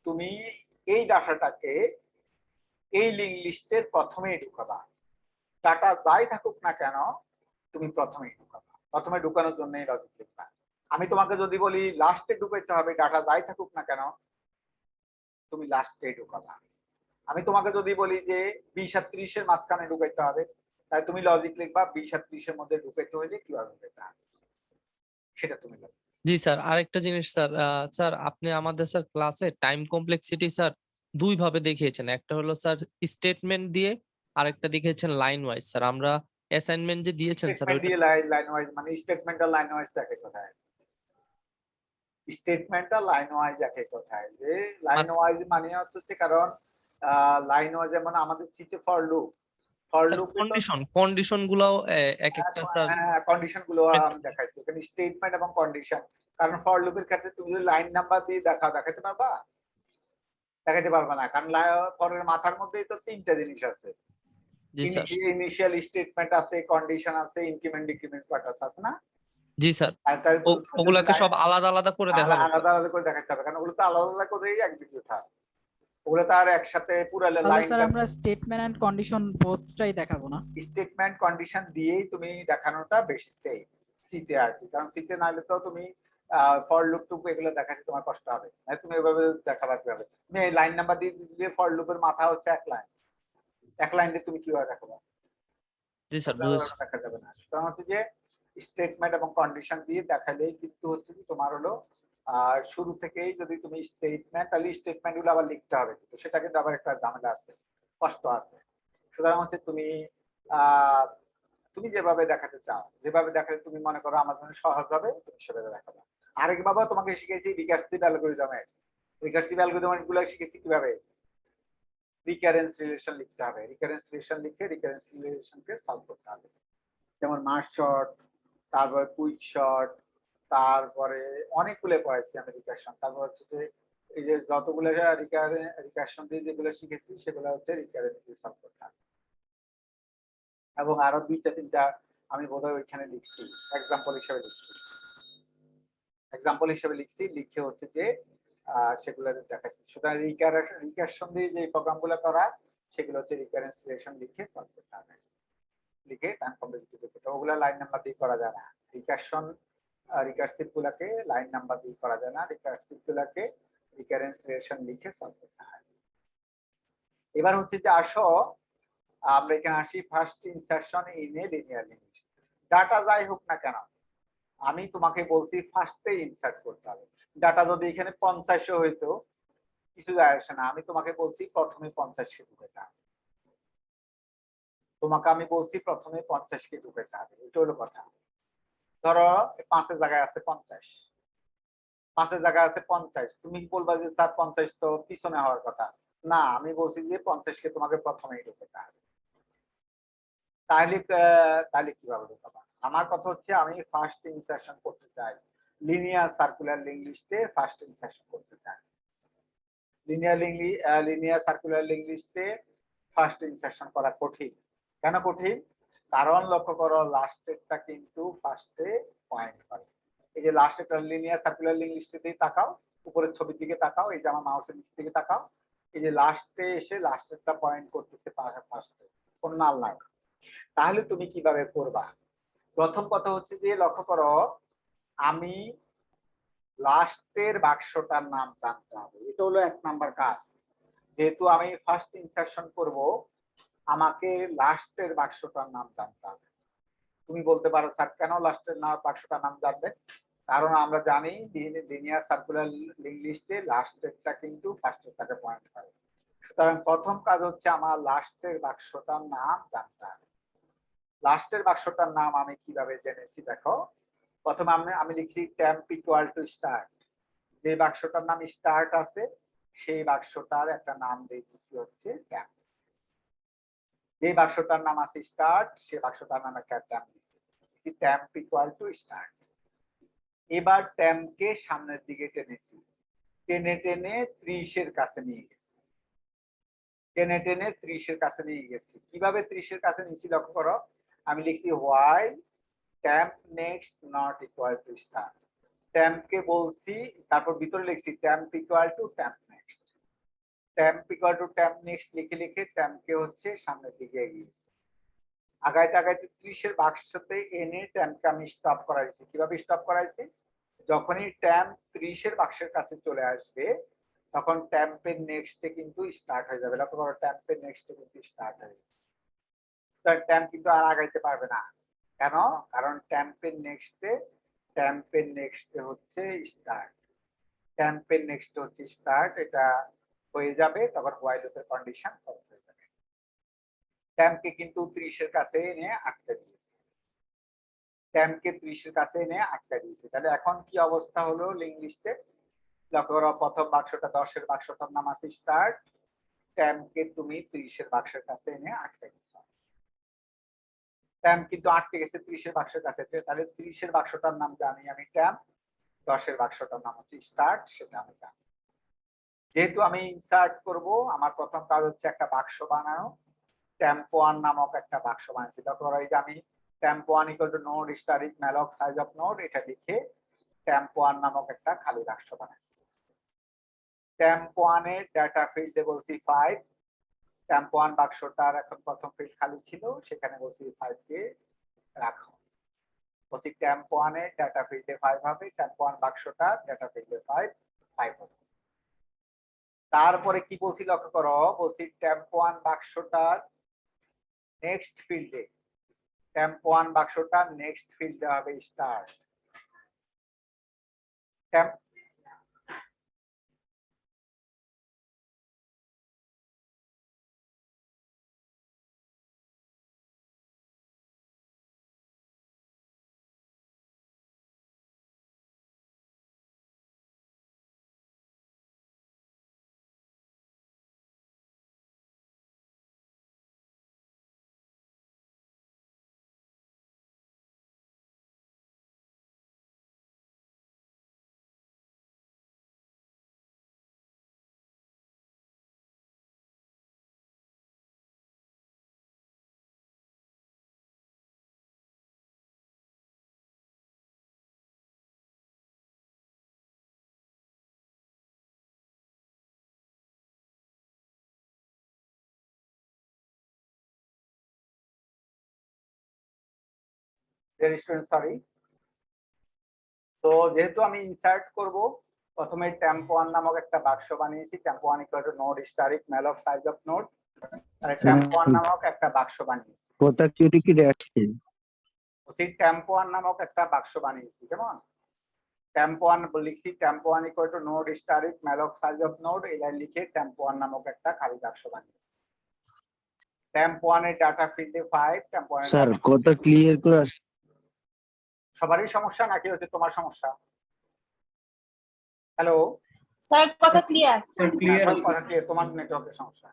তুমি এই ডাটাটাকে এই লিঙ্ক লিস্টের প্রথমেই ঢুকাবা, ডাটা যাই থাকুক না কেন তুমি প্রথমেই ঢুকাবা, প্রথমে ঢুকানোর জন্য এই লজিক লিখবা। আমি তোমাকে যদি বলি লাস্টে ঢুকাইতে হবে, ডাটা যাই থাকুক না কেন তুমি লাস্টে ঢুকাবা। আমি তোমাকে যদি বলি যে 20 আর 30 এর মাঝখানে ঢুকাইতে হবে, তাই তুমি লজিক লিখবা 20 আর 30 এর মধ্যে ঢুকাইতে হলে কিভাবে ঢুকাইতে হবে সেটা তুমি লিখবে। জি স্যার, আরেকটা জিনিস স্যার, স্যার আপনি আমাদের স্যার ক্লাসে টাইম কমপ্লেক্সিটি স্যার দুই ভাবে দেখিয়েছেন, একটা হলো স্যার স্টেটমেন্ট দিয়ে, আরেকটা দেখিয়েছেন লাইন ওয়াইজ। স্যার আমরা অ্যাসাইনমেন্ট যে দিয়েছেন স্যার স্টেটমেন্ট ওইটা দিয়ে লাইন ওয়াইজ মানে স্টেটমেন্ট আর লাইন ওয়াইজ দেখে কোথায়, স্টেটমেন্ট আর লাইন ওয়াইজ দেখে কোথায়, যে লাইন ওয়াইজ মানে হচ্ছে কারণ লাইন ওয়াইজ যেমন আমাদের সিটে ফর লুপ কন্ডিশন গুলাও এক একটা স্যার কন্ডিশন গুলো আমি দেখাইছি এখানে স্টেটমেন্ট এবং কন্ডিশন, কারণ ফর লুপের ক্ষেত্রে তুমি যদি লাইন নাম্বার দিয়ে দেখাতে পারবা, দেখাতে পারবা না, কারণ ফরের মাথার মধ্যেই তো তিনটা জিনিস আছে, জি স্যার ইনিশিয়াল স্টেটমেন্ট আছে, কন্ডিশন আছে, ইনক্রিমেন্ট ডিক্রিমেন্ট পার্টাস আছে না। জি স্যার, আর তার ওগুলাকে সব আলাদা আলাদা করে দেখাবো আলাদা আলাদা করে দেখাতে হবে, কারণ ওগুলো তো আলাদা আলাদা করেই এক্সিকিউট হয়, ওগুলো তো আর একসাথে পুরো তাহলে স্যার লাইন আমরা স্টেটমেন্ট এন্ড কন্ডিশন বোথটাই দেখাবো না? স্টেটমেন্ট কন্ডিশন দিয়েই তুমি দেখানোটা বেশি সেফ সিতে আর কি, কারণ সিতে নাইলে তো তুমি ফর লুপ টুপ এগুলো দেখাতে তোমার কষ্ট হবে, মানে তুমি এভাবে দেখাবার হবে, তুমি এই লাইন নাম্বার দিয়ে দিলে ফর লুপের মাথা হচ্ছে এক লাইন দিয়ে তুমি কিভাবে দেখাবো? জি স্যার দেখা যাবে না। সুতরাং হচ্ছে যে স্টেটমেন্ট এবং কন্ডিশন দিয়ে দেখালেই কিন্তু হচ্ছে কি তোমার হলো শুরু থেকেই যদি তুমি স্টেটমেন্ট, তাহলে স্টেটমেন্ট গুলো আবার লিখতে হবে, কিন্তু সেটা কিন্তু আবার একটা ঝামেলা আছে, কষ্ট আছে। সুতরাং হচ্ছে তুমি যেভাবে দেখাতে চাও, যেভাবে দেখালে তুমি মনে করো আমার জন্য সহজ হবে, তুমি সেভাবে দেখাবে। আরেকভাবে তোমাকে শিখেছি রিকার্সিভ অ্যালগরিদমের, রিকার্সিভ অ্যালগরিদম গুলো শিখেছি কিভাবে, রিকারেন্স রিলেশন লিখতে হবে। রিকারেন্স রিলেশন লিখে রিকারেন্স রিলেশনকে সলভ করতে হবে। যেমন মার্ক শর্ট, তারপরে কুইক শর্ট, তারপরে অনেকগুলো পড়াইছি আমি রিকারশন। তারপর হচ্ছে যে এই যে যতগুলো রিকারশন দিয়ে যেগুলো শিখেছি সেগুলো হচ্ছে রিকারেন্স সলভ করতে হবে। এবং আরো 2-3টা আমি বোধহয় ওইখানে লিখছি, এক্সাম্পল হিসেবে লিখছি, লিখে হচ্ছে যে সেগুলো দেখাচ্ছি। সুতরাং রিকারশন দিয়ে যে প্রোগ্রামগুলো করা সেগুলো হচ্ছে রিকারেন্স রিলেশন লিখে সলভ করতে হবে। লিখে টাইম কমপ্লেক্সিটি করতে হবে। ওগুলা লাইন নাম্বার দিয়ে করা যায় না। রিকারসিভ গুলাকে লাইন নাম্বার দিয়ে করা যায় না, রিকারসিভ গুলাকে রিকারেন্স রিলেশন লিখে সলভ করতে হয়। এবার হচ্ছে যে আসো আমরা এখানে আসি first insertion in a linear list. Data যাই হোক না কেন আমি তোমাকে বলছি ফার্স্টে ইনসার্ট করতে হবে। ডাটা যদি এখানে 50 হইতো কিছু যায় আসে না, আমি তোমাকে বলছি প্রথমে 50কে ঢুকাতে হবে। তোমাকে আমি বলছি প্রথমে 50কে ঢুকাতে হবে, এটা হলো কথা। ধরো 5 জায়গায় আছে 50, 5 জায়গায় আছে 50, তুমি বলবা যে স্যার 50 তো পিছনে হওয়ার কথা। না, আমি বলছি যে 50কে তোমাকে প্রথমেই ঢুকাতে হবে। তাহলে কিভাবে ঢুকাবা? আমার কথা হচ্ছে আমি ফার্স্ট ইনসারশন করতে চাই, লিনিয়ার সার্কুলার লিঙ্ক লিস্টে ফার্স্ট ইনসারশন করতে চাই। লিনিয়ার সার্কুলার লিঙ্ক লিস্টে ফার্স্ট ইনসারশন করা কঠিন। কেন কঠিন? কারণ লক্ষ্য করো লাস্টেরটা কিন্তু ফার্স্টে পয়েন্ট করে। এই যে লাস্টেরটা লিনিয়ার সার্কুলার লিঙ্ক লিস্টেতেই তাকাও, উপরের ছবির দিকে তাকাও, এই যে আমার মাউসের নিচ দিকে তাকাও, এই যে লাস্টে এসে লাস্টেরটা পয়েন্ট করতেছে ফার্স্টে, কোন নাল নাই। তাহলে তুমি কিভাবে করবা? প্রথম কথা হচ্ছে যে লক্ষ্য করো আমি লাস্টের বাক্সটার নাম জানতে হবে, এটা হলো 1 নাম্বার কাজ। যেহেতু আমি ফার্স্ট ইনসারশন করব আমাকে লাস্টের বাক্সটার নাম জানতে হবে। তুমি বলতে পারো স্যার কেন লাস্টের বাক্সটার নাম জানবে? কারণ আমরা জানি লিনিয়ার সার্কুলার লিঙ্ক লিস্টে লাস্টেরটা কিন্তু ফার্স্টেরটাকে পয়েন্ট করে। সুতরাং প্রথম কাজ হচ্ছে আমার লাস্টের বাক্সটার নাম জানতে হবে। লাস্টের বাক্সটার নাম আমি কিভাবে জেনেছি দেখো। প্রথমে আমি লিখছি টেম্প ইকুয়াল টু স্টার্ট। যে বাক্সটার নাম স্টার্ট আছে সেই বাক্সটার একটা নাম দিয়েছি হচ্ছে টেম্প। যে বাক্সটার নাম আছে স্টার্ট সেই বাক্সটার নাম একটা টেম্প দিয়েছি, টেম্প ইকুয়াল টু স্টার্ট। এবার টেম্পকে সামনের দিকে টেনেছি, টেনে টেনে 30 এর কাছে নিয়ে গেছি, টেনে টেনে 30 এর কাছে নিয়ে গেছি। কিভাবে 30 এর কাছে নিয়েছি লক্ষ্য করো, আমি লিখছি while temp next not equal to start. টেম্পকে বলছি, তারপর ভিতরে লিখছি temp equal to temp next. Temp equal to temp next লিখে লিখে টেম্পকে হচ্ছে সামনের দিকে এগিয়েছি। আগাইতে আগাইতে 30 এর বাক্সতে এনে টেম্পকে আমি স্টপ করাইছি। কিভাবে স্টপ করাইছি? যখনই টেম্প 30 এর বাক্সের কাছে চলে আসবে তখন টেম্পের নেক্সটে কিন্তু স্টার্ট হয়ে যাবে। লক্ষ্য করো টেম্পের নেক্সটে কিন্তু স্টার্ট হয়ে গেছে। টেম্প কিন্তু আর আগাইতে পারবে না। কেন? কারণ টেম্পের নেক্সটে হচ্ছে স্টার্ট। টেম্পের নেক্সট হচ্ছে স্টার্ট, এটা হয়ে যাবে তখন হোয়াইল লুপের কন্ডিশন ফলস হয়ে যাবে। টেম্পকে কিন্তু 30 এর কাছে এনে আটকে দিয়েছে, টেম্পকে 30 এর কাছে এনে আটকে দিয়েছে। তাহলে এখন কি অবস্থা হলো লিঙ্ক লিস্টে? লক্ষ্য করো প্রথম বাক্সটা 10 এর বাক্সটার নাম আছে স্টার্ট, টেম্পকে তুমি 30 এর বাক্সের কাছে এনে আটকে দিয়েছো। টেম্প কিন্তু আটকে গেছে 30 এর বাক্সের কাছে, তাহলে 30 এর বাক্সটার নাম জানি আমি টেম্প, 10 এর বাক্সটার নাম হচ্ছে স্টার্ট, সেটা আমি জানি। যেহেতু আমি ইনসার্ট করব আমার প্রথম কাজ হচ্ছে একটা বাক্স বানানো। টেম্প1 নামক একটা বাক্স বানাইছি। তারপর এই যে আমি temp one equal to node asterisk malloc size of node এটা লিখে টেম্প1 নামক একটা খালি বাক্স বানাইছি। টেম্প1 এর ডাটা ফিল্ডে বলছি 5, টেম্প1 বাক্সটার এখন প্রথম ফিল্ড খালি ছিল সেখানে বলছি 5 কে রাখো। বলছি টেম্প1 এর ডাটা ফিল্ডে 5 হবে, টেম্প1 বাক্সটা ডাটা ফিল্ডে 5 হবে। তারপরে কি বলছি লক্ষ্য করো, বলছি টেম্প1 বাক্সটার নেক্সট ফিল্ডে, টেম্প1 বাক্সটা নেক্সট ফিল্ডে হবে স্টার্ট। Temp student sorry. তো যেহেতু আমি ইনসার্ট করব, প্রথমে temp1 নামক একটা বাক্স বানিয়েছি, temp1 equal to node asterisk malloc size of node, আর temp1 নামক একটা বাক্স বানিয়েছি। কোথা কি আসছে ওসি temp1 নামক একটা বাক্স বানিয়েছি, কেমন? temp1 লিখছি, temp1 equal to node asterisk malloc size of node, এই লাইন লিখে temp1 নামক একটা খালি বাক্স বানিয়েছি। temp1 এর ডাটা ফিল্ডে 5, temp1 এর স্যার data কথা ক্লিয়ার করে আসছে সবারই সমস্যা নাকি হচ্ছে তোমার সমস্যা? হ্যালো, স্যার কথা ক্লিয়ার। কথা ক্লিয়ার, তোমার নেটওয়ার্কের সমস্যা।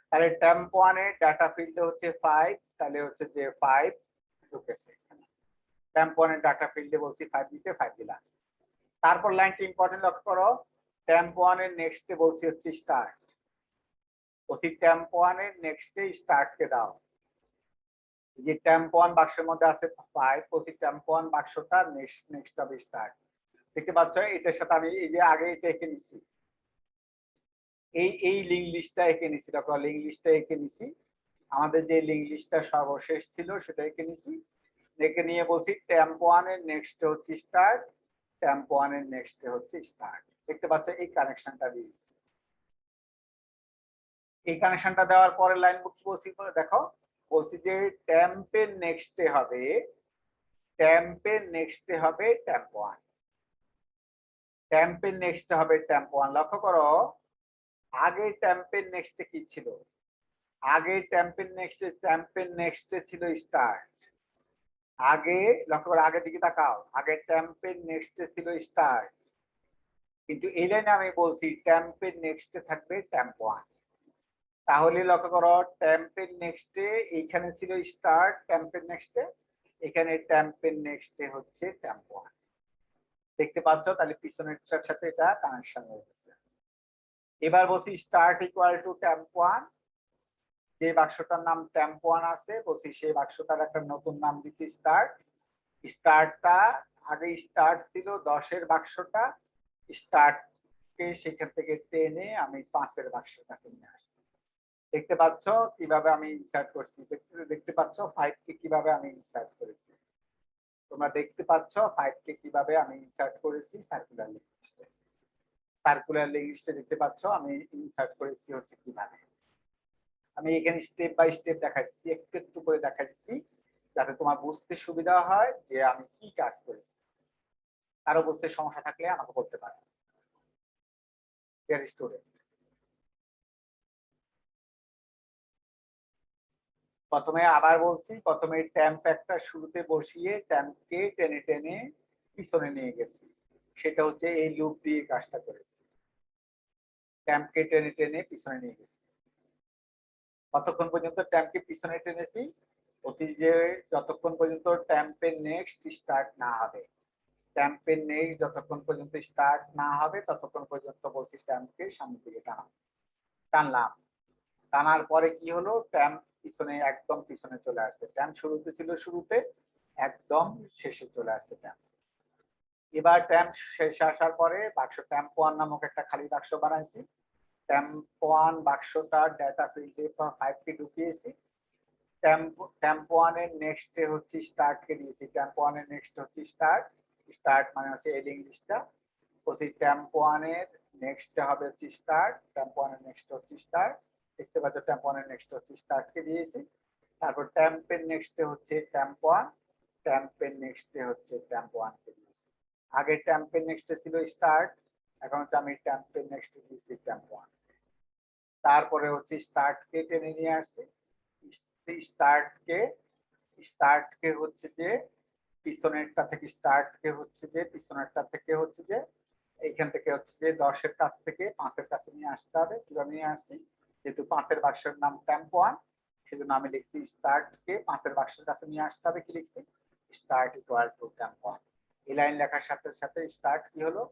তাহলে temp1 এর ডাটা ফিল্ডে হচ্ছে 5, তাহলে হচ্ছে যে 5 ঢুকেছে। temp1 এর ডাটা ফিল্ডে বলছি 5 দিতে, 5 দিলাম। তারপর লাইনটি ইম্পর্টেন্ট লক্ষ্য করো, temp1 এর নেক্সটে বলছি হচ্ছে স্টার্ট। ওসি temp1 এর নেক্সটে স্টার্ট কে দাও। যে temp1 বাক্সের মধ্যে আছে 5, ওসি temp1 বাক্সটা নেক্সট হবে স্টার্ট। দেখতে পাচ্ছ এটার সাথে আমি এই যে আগে এটা এঁকে নিছি, এই লিঙ্ক লিস্টটা এঁকে নিছি, দেখো লিঙ্ক লিস্টটা এঁকে নিছি, আমাদের যে লিঙ্ক লিস্টটা সর্বশেষ ছিল সেটা এঁকে নিছি, এঁকে নিয়ে বলছি temp1 এর নেক্সট হচ্ছে স্টার্ট, temp1 এর নেক্সট হচ্ছে স্টার্ট। দেখতে পাচ্ছ এই কানেকশনটা দিয়েছি। এই কানেকশনটা দেওয়ার পরে লাইন কি বলছি দেখো, বলছি যে temp এর নেক্সটে হবে temp1, temp এর নেক্সটে হবে temp1। লক্ষ্য করো আগে temp এর নেক্সটে কি ছিল, আগে temp এর নেক্সটে ছিল স্টার্ট। আগে লক্ষ্য করো, আগের দিকে তাকাও, আগে temp এর নেক্সটে ছিল স্টার্ট, কিন্তু এই লাইনে আমি বলছি temp এর নেক্সটে থাকবে temp1। তাহলে লক্ষ্য করো temp এর নেক্সটে এইখানে ছিল স্টার্ট, temp এর নেক্সটে এখানে temp এর নেক্সটে হচ্ছে temp1। দেখতে পাচ্ছ তাহলে পিছনেরটার সাথে এটা কানেকশন হয়ে গেছে। এবার বলছি স্টার্ট ইকুয়াল টু temp1, যে বাক্সটার নাম temp1 আছে বলছি সেই বাক্সটার একটা নতুন নাম দিচ্ছি স্টার্ট। স্টার্টটা আগে স্টার্ট ছিল 10 এর বাক্সটা, স্টার্টকে সেখান থেকে টেনে আমি 5 এর বাক্সের কাছে নিয়ে আসছি। দেখতে পাচ্ছ কিভাবে আমি ইনসার্ট করছি, দেখতে পাচ্ছ 5 কে কিভাবে আমি ইনসার্ট করেছি, তোমরা দেখতে পাচ্ছ 5 কে কিভাবে আমি ইনসার্ট করেছি সার্কুলার লিঙ্ক লিস্টে। সার্কুলার লিঙ্ক লিস্টে দেখতে পাচ্ছ আমি ইনসার্ট করেছি হচ্ছে কিভাবে। আমি এখানে স্টেপ বাই স্টেপ দেখাচ্ছি, একটু একটু করে দেখাচ্ছি যাতে তোমার বুঝতে সুবিধা হয় যে আমি কি কাজ করেছি। কারো বুঝতে সমস্যা থাকলে আমাকে বলতে পারো। ডিয়ার স্টুডেন্ট, প্রথমে আবার বলছি, প্রথমে ট্যাম্প একটা শুরুতে বসিয়ে ট্যাম্পকে টেনে টেনে পিছনে নিয়ে গেছি, সেটা হচ্ছে এই লুপ দিয়ে কাজটা করেছি। ট্যাম্পকে টেনে টেনে পিছনে নিয়ে গেছি। কতক্ষণ পর্যন্ত ট্যাম্পকে পিছনে টেনেছি, বলছি যে যতক্ষণ পর্যন্ত ট্যাম্পের নেক্সট স্টার্ট না হবে, ট্যাম্পের নেক্সট যতক্ষণ পর্যন্ত স্টার্ট না হবে ততক্ষণ পর্যন্ত বলছি ট্যাম্পকে সামনের দিকে টানলাম। টানার পরে কি হলো, ট্যাম্প পিছনে একদম পিছনে চলে আসছে। ট্যাম্প শুরুতে ছিল শুরুতে, একদম শেষে চলে আসছে ট্যাম্প। এবার ট্যাম্প শেষে আসার পরে বাক্স temp1 নামক একটা খালি বাক্স বানাইছি। temp1 বাক্সটার ডাটা ফিল্ডে 5 কে ঢুকিয়েছি। temp1 এর নেক্সট হচ্ছে স্টার্ট কে দিয়েছি, temp1 এর নেক্সট হচ্ছে স্টার্ট, স্টার্ট মানে হচ্ছে এই লিঙ্ক লিস্টটা। বলছি temp1 এর নেক্সট হবে হচ্ছে স্টার্ট, temp1 এর নেক্সট হচ্ছে স্টার্ট। দেখতে পাচ্ছ temp1 এর নেক্সট হচ্ছে স্টার্ট কে দিয়েছি। তারপর temp এর নেক্সট হচ্ছে temp1, temp এর নেক্সট হচ্ছে temp1 কে দিয়েছি। আগে temp এর নেক্সট ছিল স্টার্ট, এখন হচ্ছে আমি temp এর নেক্সট দিয়েছি temp1। তারপরে হচ্ছে স্টার্ট কে টেনে নিয়ে আসছি, স্টার্ট কে হচ্ছে যে পিছনেরটা থেকে এইখান থেকে হচ্ছে যে 10 এর কাছ থেকে 5 এর কাছে নিয়ে আসতে হবে। কিভাবে নিয়ে আসছি, যেহেতু 5 এর বাক্সের নাম temp1 সেজন্য আমি লিখছি স্টার্ট কে 5 এর বাক্সের কাছে নিয়ে আসতে হবে। কি লিখছি, স্টার্ট ইকুয়াল টু temp1। এই লাইন লেখার সাথে সাথে স্টার্ট কি হলো,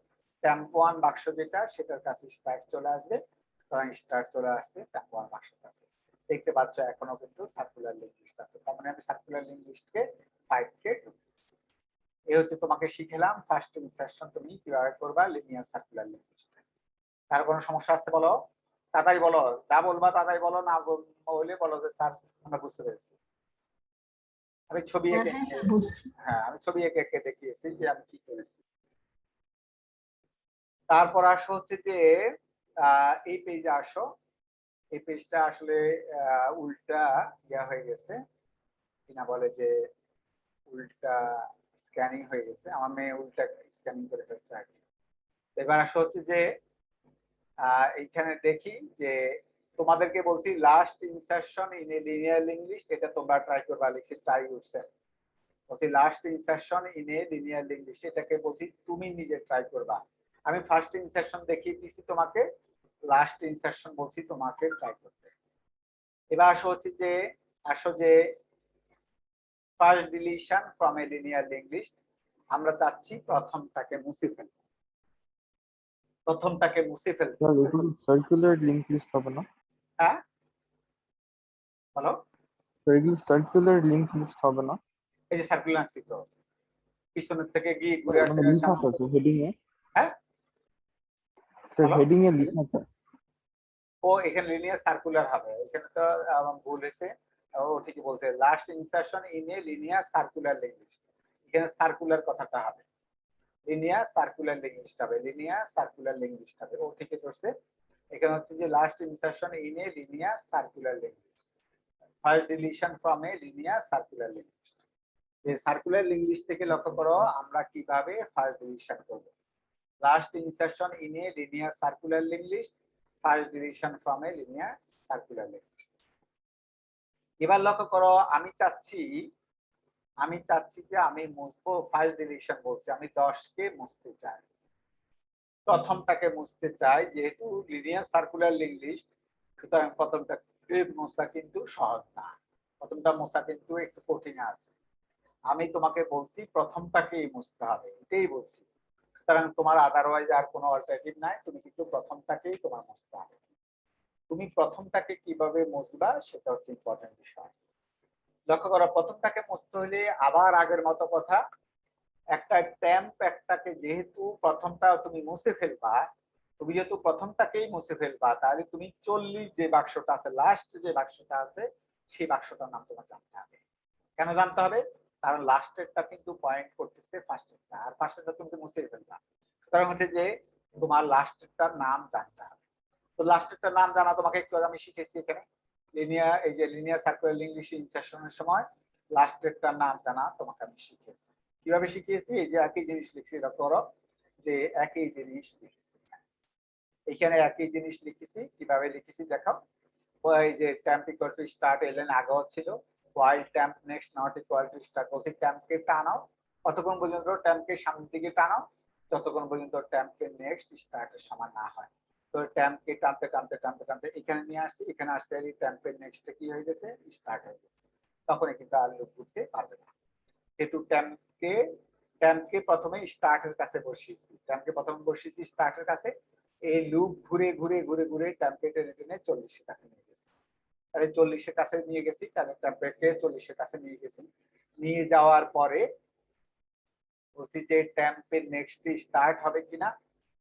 temp1 বাক্স যেটা সেটার কাছে স্টার্ট চলে আসবে, কারণ স্টার্ট চলে আসছে temp1 বাক্সের কাছে। দেখতে পাচ্ছ এখনো কিন্তু সার্কুলার লিঙ্ক লিস্ট আছে, তার মানে আমি সার্কুলার লিঙ্ক লিস্টকে 5 কে এই হচ্ছে তোমাকে শিখালাম ফার্স্ট ইনসারশন তুমি কিভাবে করবা লিনিয়ার সার্কুলার লিঙ্ক লিস্টে। তার কোনো সমস্যা আছে বলো, তাড়াতাড়ি বলো, যা বলবা তাড়াতাড়ি বলো, না হলে বলো যে স্যার আমরা বুঝতে পেরেছি। আমি ছবি এঁকে হ্যাঁ স্যার বুঝছি। হ্যাঁ আমি ছবি এঁকে এঁকে দেখিয়েছি যে আমি কি করেছি। তারপর আসো হচ্ছে যে এই পেজে আসো, এই পেজটা আসলে উল্টা ইয়া হয়ে গেছে কিনা বলে যে উল্টা স্ক্যানিং হয়ে গেছে, আমার মেয়ে উল্টা স্ক্যানিং করে ফেলছে আর কি। এবার আসো হচ্ছে যে এইখানে দেখি যে তোমাদেরকে বলছি last insertion in a linear link, এটা তোমরা ট্রাই করবা, লিখছি ট্রাই ইউরসেলফ। বলছি last insertion in a linear link, এটাকে বলছি তুমি নিজে ট্রাই করবা। আমি ফার্স্ট ইনসারশন দেখিয়ে দিয়েছি তোমাকে, লাস্ট ইনসারশন বলছি তোমাকে ট্রাই করতে। এবার আসো যে first deletion from a linear link list, আমরা চাচ্ছি প্রথমটাকে মুছে ফেলবো, প্রথমটাকে মুছে ফেলবো। সার্কুলার লিংক লিস্ট হবে না? হ্যাঁ বলো। সার্কুলার লিংক লিস্ট হবে না? এই যে সার্কুলার চিত্র পিছনের থেকে গিয়ে ঘুরে আসছে লিখা থাকে হেডিং এ। হ্যাঁ স্যার বলো। হেডিং এ লিখা থাকে। ও এখানে লিনিয়ার সার্কুলার হবে, এখানে তো আমার ভুল হয়েছে। ও ঠিকই বলছে last insertion in a linear circular link list, এখানে সার্কুলার কথাটা হবে, লিনিয়ার সার্কুলার লিঙ্ক লিস্ট হবে, লিনিয়ার সার্কুলার লিঙ্ক লিস্ট হবে। ও ঠিকই করছে, এখানে হচ্ছে যে last insertion in a linear circular link list, first deletion from a linear circular link list. যে সার্কুলার লিঙ্ক লিস্ট থেকে লক্ষ্য করো আমরা কিভাবে ফার্স্ট ডিলিশন করব। Last insertion in a linear circular link list, first deletion from a linear circular link list. এবার লক্ষ্য করো আমি চাচ্ছি যে আমি মুছবো, ফার্স্ট ডিলিশন বলছি আমি 10 কে মুছতে চাই, প্রথমটাকে মুছতে চাই, যেহেতু লিনিয়ার সার্কুলার লিঙ্ক লিস্ট সুতরাং প্রথমটাকে মোছা কিন্তু সহজ না, প্রথমটা মোছা কিন্তু একটু কঠিন আছে। আমি তোমাকে বলছি প্রথমটাকেই মুছতে হবে, এটাই বলছি। সুতরাং তোমার আদারওয়াইজ আর কোনো অল্টারনেটিভ নাই, তুমি কিন্তু প্রথমটাকেই তোমার মুছতে হবে। তুমি প্রথমটাকে কিভাবে মুছবা সেটা হচ্ছে ইম্পর্টেন্ট বিষয়। লক্ষ্য করো প্রথমটাকে মুছতে হলে আবার আগের মতো কথা, একটা ট্যাম্প একটাকে যেহেতু প্রথমটা তুমি মুছে ফেলবা, তুমি যেহেতু প্রথমটাকেই মুছে ফেলবা, তাহলে তুমি 40 যে বাক্সটা আছে, লাস্ট যে বাক্সটা আছে সেই বাক্সটার নাম তোমার জানতে হবে। কেন জানতে হবে? কারণ লাস্টেরটা কিন্তু পয়েন্ট করতেছে ফার্স্টেরটা, আর ফার্স্টেরটা তুমি মুছে ফেলবা। সুতরাং হচ্ছে যে তোমার লাস্টেরটার নাম জানতে হবে। তো লাস্টেরটার নাম জানা তোমাকে একটু আমি শিখেছি এখানে লিনিয়ার, এই যে লিনিয়ার সার্কুলার লিঙ্ক লিস্ট ইনসারশনের সময় লাস্টেরটার নাম জানা তোমাকে আমি শিখিয়েছি। কিভাবে শিখিয়েছি? এই যে একই জিনিস লিখছি, এটা করো যে একই জিনিস লিখেছি, এখানে একই জিনিস লিখেছি। কিভাবে লিখেছি দেখো, এই যে temp equal to start এলেন আগেও ছিল, while temp next not equal to start বলছি temp কে টানাও কতক্ষণ পর্যন্ত, temp কে সামনের দিকে টানাও যতক্ষণ পর্যন্ত temp কে next start এর সমান না হয়। তো temp কে টানতে টানতে টানতে টানতে এখানে নিয়ে আসছি, এখানে আসছে এই temp এর next কি হয়ে গেছে, স্টার্ট হয়ে গেছে, তখন কিন্তু আর লুপ করতে পারবে না। যেহেতু temp কে প্রথমে স্টার্ট এর কাছে বসিয়েছি, temp কে প্রথমে বসিয়েছি স্টার্ট এর কাছে, এই লুপ ঘুরে ঘুরে ঘুরে ঘুরে টেম্পলেটের রিটার্নে 40 এর কাছে নিয়ে গেছি। তাহলে 40 এর কাছে নিয়ে গেছি, তাহলে টেম্পলেটকে 40 এর কাছে নিয়ে গেছি। নিয়ে যাওয়ার পরে বলছি যে টেম্পের নেক্সট স্টার্ট হবে কিনা,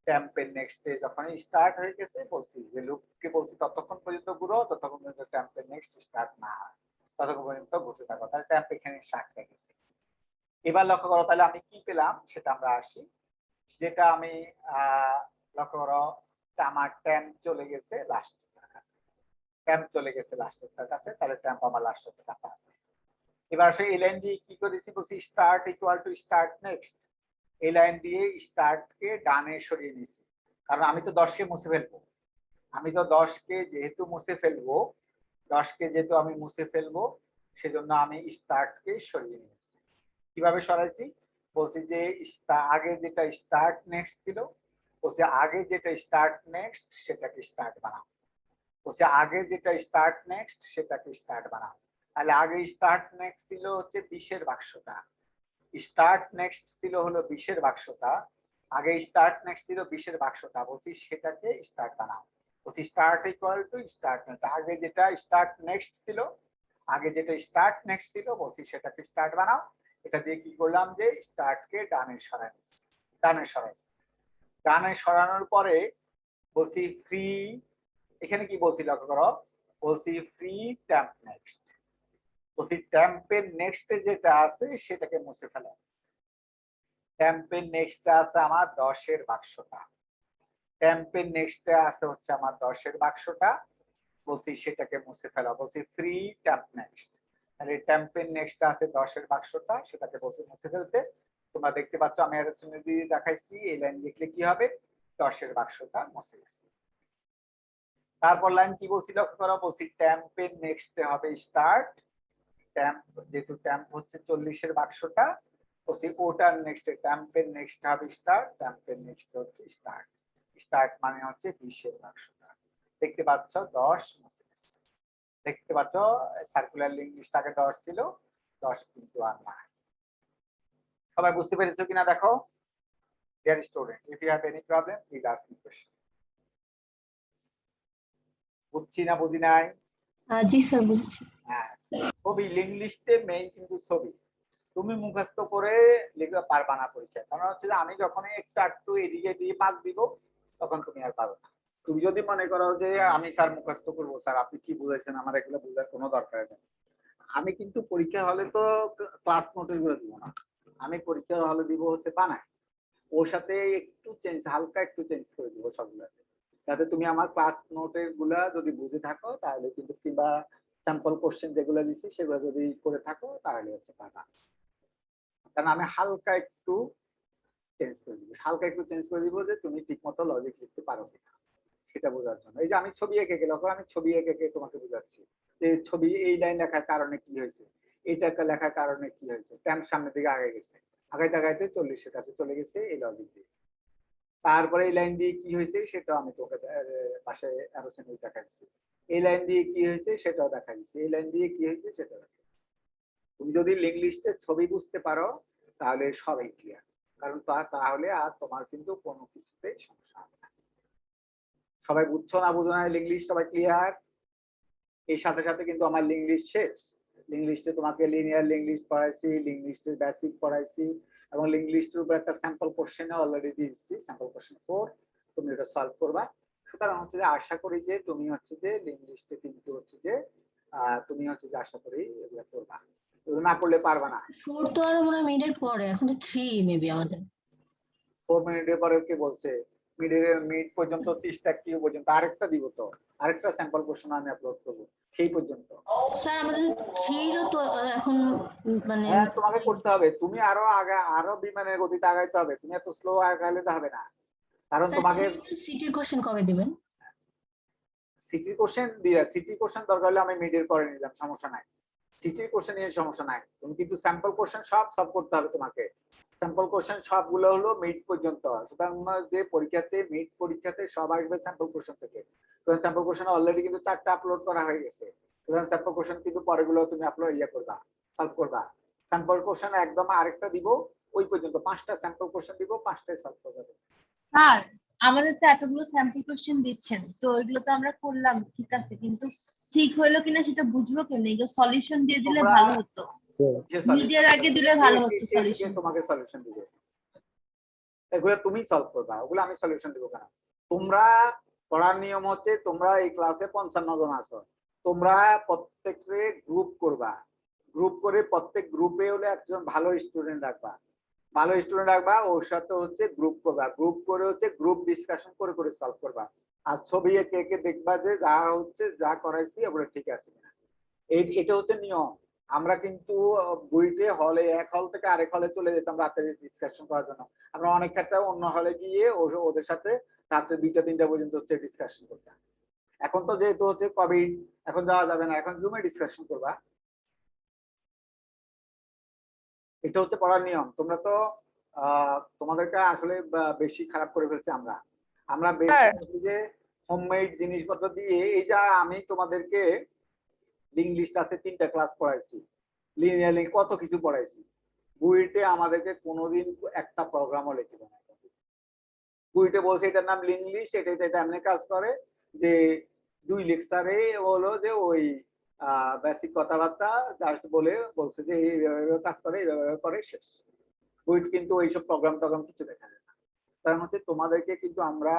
টেম্পের নেক্সট যখন স্টার্ট হয়ে গেছে বলছি যে লুপকে বলছি ততক্ষণ পর্যন্ত ঘুরো ততক্ষণ পর্যন্ত টেম্পের নেক্সট স্টার্ট না হয়, ততক্ষণ পর্যন্ত ঘুরতে থাকো। তাহলে টেম্প এখানে স্টার্ট হয়ে গেছে। এবার লক্ষ্য করো তাহলে আমি কি পেলাম সেটা আমরা আসি, যেটা আমি লক্ষ্য করো আমার ট্যাম্প চলে গেছে লাস্টের কাছে, ট্যাম্প চলে গেছে লাস্টের কাছে, তাহলে ট্যাম্প আমার লাস্টের কাছে আছে। এবার সেই এই লাইন দিয়ে কি করেছি বলছি start equal to start next, এই লাইন দিয়ে স্টার্ট কে ডানে সরিয়ে নিয়েছি, কারণ আমি তো 10 কে মুছে ফেলবো, আমি তো 10 কে যেহেতু মুছে ফেলবো, 10 কে যেহেতু আমি মুছে ফেলবো সেজন্য আমি স্টার্ট কে সরিয়ে নিয়েছি। কিভাবে সরাইছি বলছি যে আগে যেটা স্টার্ট নেক্সট ছিল, বলছে আগে যেটা স্টার্ট নেক্সট সেটাকে স্টার্ট বানাও, বলছে আগে যেটা স্টার্ট নেক্সট সেটাকে স্টার্ট বানাও। তাহলে আগে স্টার্ট নেক্সট ছিল হচ্ছে 20 এর বাক্সটা, স্টার্ট নেক্সট ছিল হলো 20 এর বাক্সটা, আগে স্টার্ট নেক্সট ছিল 20 এর বাক্সটা, বলছি সেটাকে স্টার্ট বানাও। বলছি start equal to start next, আগে যেটা স্টার্ট নেক্সট ছিল, আগে যেটা স্টার্ট নেক্সট ছিল বলছি সেটাকে স্টার্ট বানাও। এটা দিয়ে কি করলাম যে স্টার্ট কে ডানে সরাইছি, ডানে সরাইছি, ডানে সরানোর পরে বলছি ফ্রি, এখানে কি বলছি লক্ষ্য করো, বলছি ফ্রি ট্যাম্প নেক্সট, বলছি ট্যাম্পের নেক্সটে যেটা আছে সেটাকে মুছে ফেলা। ট্যাম্পের নেক্সটে আছে আমার 10-এর বাক্সটা, ট্যাম্পের নেক্সটে আছে হচ্ছে আমার 10-এর বাক্সটা, বলছি সেটাকে মুছে ফেলা। বলছি ফ্রি ট্যাম্প নেক্সট, তাহলে ট্যাম্পের নেক্সট আছে 10-এর বাক্সটা, সেটাকে বলছি মুছে ফেলতে। তোমরা দেখতে পাচ্ছ আমি অ্যারোসনে দিয়ে দেখাইছি, এই লাইন লিখলে কি হবে, 10-এর বাক্সটা মুছে গেছে। তারপর লাইন কি বলছি লক্ষ্য করো, বলছি ট্যাম্পের নেক্সটে হবে স্টার্ট, ট্যাম্প যেহেতু ট্যাম্প হচ্ছে 40-এর বাক্সটা, বলছি ওটার নেক্সটে ট্যাম্পের নেক্সট হবে স্টার্ট, ট্যাম্পের নেক্সট হচ্ছে স্টার্ট, স্টার্ট মানে হচ্ছে 20-এর বাক্সটা। দেখতে পাচ্ছ 10 মুছে গেছে। দেখতে পাচ্ছ সার্কুলার লিঙ্ক লিস্ট আগে 10 ছিল, 10 কিন্তু আর নাই। সবাই বুঝতে পেরেছো কিনা দেখো? Dear student, if you have any problem please ask me question. বুঝছি না বুঝি নাই? জি স্যার বুঝেছি। হ্যাঁ, ছবি লিঙ্ক লিস্টে মেইন কিন্তু ছবি। তুমি মুখস্থ করে লিখতে পারবা না পরীক্ষায়, কারণ হচ্ছে যে আমি যখন একটু এদিকে দিয়ে পাক দিব তখন তুমি আর পারবে না। তুমি যদি মনে করো যে আমি স্যার মুখস্থ করবো, স্যার আপনি কি বুঝাইছেন আমার এগুলো বোঝার কোনো দরকার নেই, আমি কিন্তু পরীক্ষা হলে তো ক্লাস নোটের গুলো দিব না, আমি পরীক্ষার হলে দিব হচ্ছে বানায়, ওর সাথে একটু চেঞ্জ, হালকা একটু চেঞ্জ করে দিব সবগুলোতে, যাতে তুমি আমার ক্লাস নোটের গুলা যদি বুঝে থাকো তাহলে কিন্তু, কিংবা স্যাম্পল কোশ্চেন যেগুলো দিচ্ছি সেগুলো যদি করে থাকো তাহলে হচ্ছে পাবা। কারণ আমি হালকা একটু চেঞ্জ করে দিব, হালকা একটু চেঞ্জ করে দিব যে তুমি ঠিক মতো লজিক লিখতে পারো কিনা সেটা বোঝার জন্য। এই যে আমি ছবি এঁকে গেলাম, আমি ছবি এঁকে তোমাকে বোঝাচ্ছি যে ছবি এই লাইন লেখার কারণে কি হয়েছে, এইটাকে লেখার কারণে কি হয়েছে, ট্যাম্প সামনের দিকে আগে গেছে, আগাইতে আগাইতে 40-এর কাছে চলে গেছে এই লজিক দিয়ে। তারপরে এই লাইন দিয়ে কি হয়েছে সেটাও আমি তোকে পাশে আলোচনা দেখাচ্ছি, এই লাইন দিয়ে কি হয়েছে সেটাও দেখা দিচ্ছি, এই লাইন দিয়ে কি হয়েছে সেটা দেখা। তুমি যদি লিঙ্ক লিস্টের ছবি বুঝতে পারো তাহলে সবই ক্লিয়ার, কারণ তাহলে আর তোমার কিন্তু কোনো কিছুতেই সমস্যা হবে না। সবাই বুঝছো না বুঝো না লিঙ্ক লিস্ট সবাই ক্লিয়ার? এর সাথে সাথে কিন্তু আমার লিঙ্ক লিস্ট শেষ। লিঙ্ক লিস্টে তোমাকে লিনিয়ার লিঙ্ক লিস্ট পড়াইছি, লিঙ্ক লিস্টের বেসিক পড়াইছি, এবং লিঙ্ক লিস্টের উপর একটা স্যাম্পল কোশ্চেন অলরেডি দিয়েছি, স্যাম্পল কোশ্চেন 4, তুমি এটা সলভ করবা। সুতরাং হচ্ছে যে আশা করি যে তুমি হচ্ছে যে লিঙ্ক লিস্টে কিন্তু হচ্ছে যে তুমি হচ্ছে যে আশা করি এগুলো করবা, এগুলো না করলে পারবা না। 4 তো আরো মনে হয় মিডের পরে, এখন তো 3 মেবি আমাদের। 4 মিনিটের পরে কে বলছে মিড পর্যন্ত 30টা কিউ পর্যন্ত আরেকটা দিব, তো আরেকটা স্যাম্পল কোশ্চেন আমি আপলোড করব সেই পর্যন্ত। স্যার আমাদের 3 এরও তো এখন মানে হ্যাঁ তোমাকে করতে হবে, তুমি আরো আগে আরো বিমানের গতিতে আগাইতে হবে, তুমি এত স্লো আগাইলে তো হবে না, কারণ তোমাকে সিটির কোশ্চেন কবে দিবেন? সিটি কোশ্চেন দিয়ে, সিটি কোশ্চেন দরকার হলে আমি মিডের পরে নিলাম, সমস্যা নাই, সিটির কোশ্চেন নিয়ে সমস্যা নাই। তুমি কিন্তু স্যাম্পল কোশ্চেন সব সলভ করতে হবে তোমাকে, স্যাম্পল কোশ্চেন সবগুলো হলো মিড পর্যন্ত, সুতরাং যে পরীক্ষাতে মিড পরীক্ষাতে সব আসবে স্যাম্পল কোশ্চেন থেকে। সুতরাং স্যাম্পল কোশ্চেন অলরেডি কিন্তু 4টা আপলোড করা হয়ে গেছে, সুতরাং স্যাম্পল কোশ্চেন কিন্তু পরেগুলো তুমি আপলোড করবা, সলভ করবা। স্যাম্পল কোশ্চেন একদম আরেকটা দিব, ওই পর্যন্ত 5টা স্যাম্পল কোশ্চেন দিব, 5টাই সলভ করবে। স্যার আমাদের তো এতগুলো স্যাম্পল কোশ্চেন দিচ্ছেন, তো এগুলো তো আমরা করলাম ঠিক আছে, কিন্তু ঠিক হলো কিনা সেটা বুঝবো কেন? এগুলো সলিউশন দিয়ে দিলে ভালো হতো, মিডিয়ার আগে দিলে ভালো হতো সলিউশন। তোমাকে সলিউশন দিব, এগুলো তুমি সলভ করবা, ওগুলো আমি সলিউশন দিব কেন? তোমরা পড়ার নিয়ম হচ্ছে তোমরা এই ক্লাসে 55 জন আছো, তোমরা প্রত্যেককে গ্রুপ করবা, গ্রুপ করে প্রত্যেক গ্রুপে হলে একজন ভালো স্টুডেন্ট রাখবা, ভালো স্টুডেন্ট রাখবা, ওর সাথে হচ্ছে গ্রুপ করবা, গ্রুপ করে হচ্ছে গ্রুপ ডিসকাশন করে করে সলভ করবা। আর ছবি এঁকে এঁকে দেখবা যে যা হচ্ছে যা করাইছি ওগুলো ঠিক আছে কিনা, এটা হচ্ছে নিয়ম। আমরা কিন্তু বইতে হলে এক হল থেকে আরেক হলে চলে যেতাম রাতে ডিসকাশন করার জন্য, আমরা অনেক ক্ষেত্রে অন্য হলে গিয়ে ওদের সাথে রাত্রে 2টা 3টা পর্যন্ত হচ্ছে ডিসকাশন করতাম। এখন তো যেহেতু হচ্ছে কোভিড, এখন যাওয়া যাবে না, এখন জুমে ডিসকাশন করবা, এটা হচ্ছে পড়ার নিয়ম। তোমরা তো তোমাদেরকে আসলে বেশি খারাপ করে ফেলছি আমরা, আমরা বেশি হচ্ছে যে হোমমেড জিনিসপত্র দিয়ে, এই যা আমি তোমাদেরকে লিঙ্ক লিস্ট আছে 3টা ক্লাস পড়াইছি, লিনিয়ার লিঙ্ক কত কিছু পড়াইছি, বুয়েটে আমাদেরকে কোনোদিন একটা প্রোগ্রামও লিখে দেয় না। বুয়েটে বলছে এটার নাম লিঙ্ক লিস্ট, এটা এমনি কাজ করে যে 2 লেকচারে হলো যে ওই বেসিক কথাবার্তা জাস্ট বলছে যে এইভাবে কাজ করে, এইভাবে করে, শেষ। বুয়েট কিন্তু ওইসব প্রোগ্রাম কিছু দেখা যায় না। কারণ হচ্ছে তোমাদেরকে কিন্তু আমরা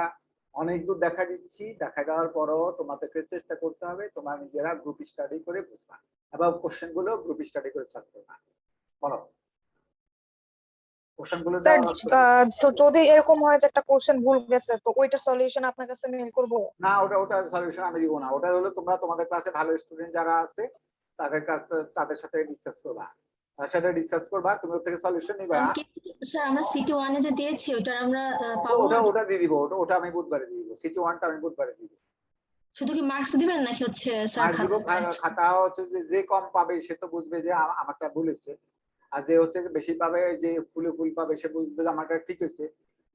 অনেক দূর দেখা দিচ্ছি, দেখা দেওয়ার পরও তোমাদেরকে চেষ্টা করতে হবে তোমরা নিজেরা গ্রুপ স্টাডি করে বুঝবা। এবং কোশ্চেন গুলো গ্রুপ স্টাডি করে সলভ করবা। বলো কোশ্চেন গুলো স্যার দেওয়া হচ্ছে। তো যদি এরকম হয় যে একটা কোশ্চেন ভুল গেছে তো ওইটার সলিউশন আপনার কাছে মেল করব? না, ওটা সলিউশন আমি দিব না। ওটা হলো তোমরা তোমাদের ক্লাসে ভালো স্টুডেন্ট যারা আছে তাদের সাথে ডিসকাস করবা, তার সাথে ডিসকাস করবা, তুমি ওর থেকে সলিউশন নিবা। কিন্তু স্যার আমরা সিটি ওয়ানে যে দিয়েছি ওটা আমরা পাবো ওটা না? ওটা দিয়ে দিব, ওটা আমি বুধবারে দিয়ে দিব। সিটি ওয়ানটা আমি বুধবারে দিয়ে দিব। শুধু কি মার্কস দিবেন নাকি হচ্ছে স্যার আর দিব খাতা হচ্ছে যে কম পাবে সে তো বুঝবে যে আমারটা ভুল হয়েছে, আর যে হচ্ছে যে বেশি পাবে, যে ফুল পাবে সে বুঝবে যে আমারটা ঠিক হয়েছে।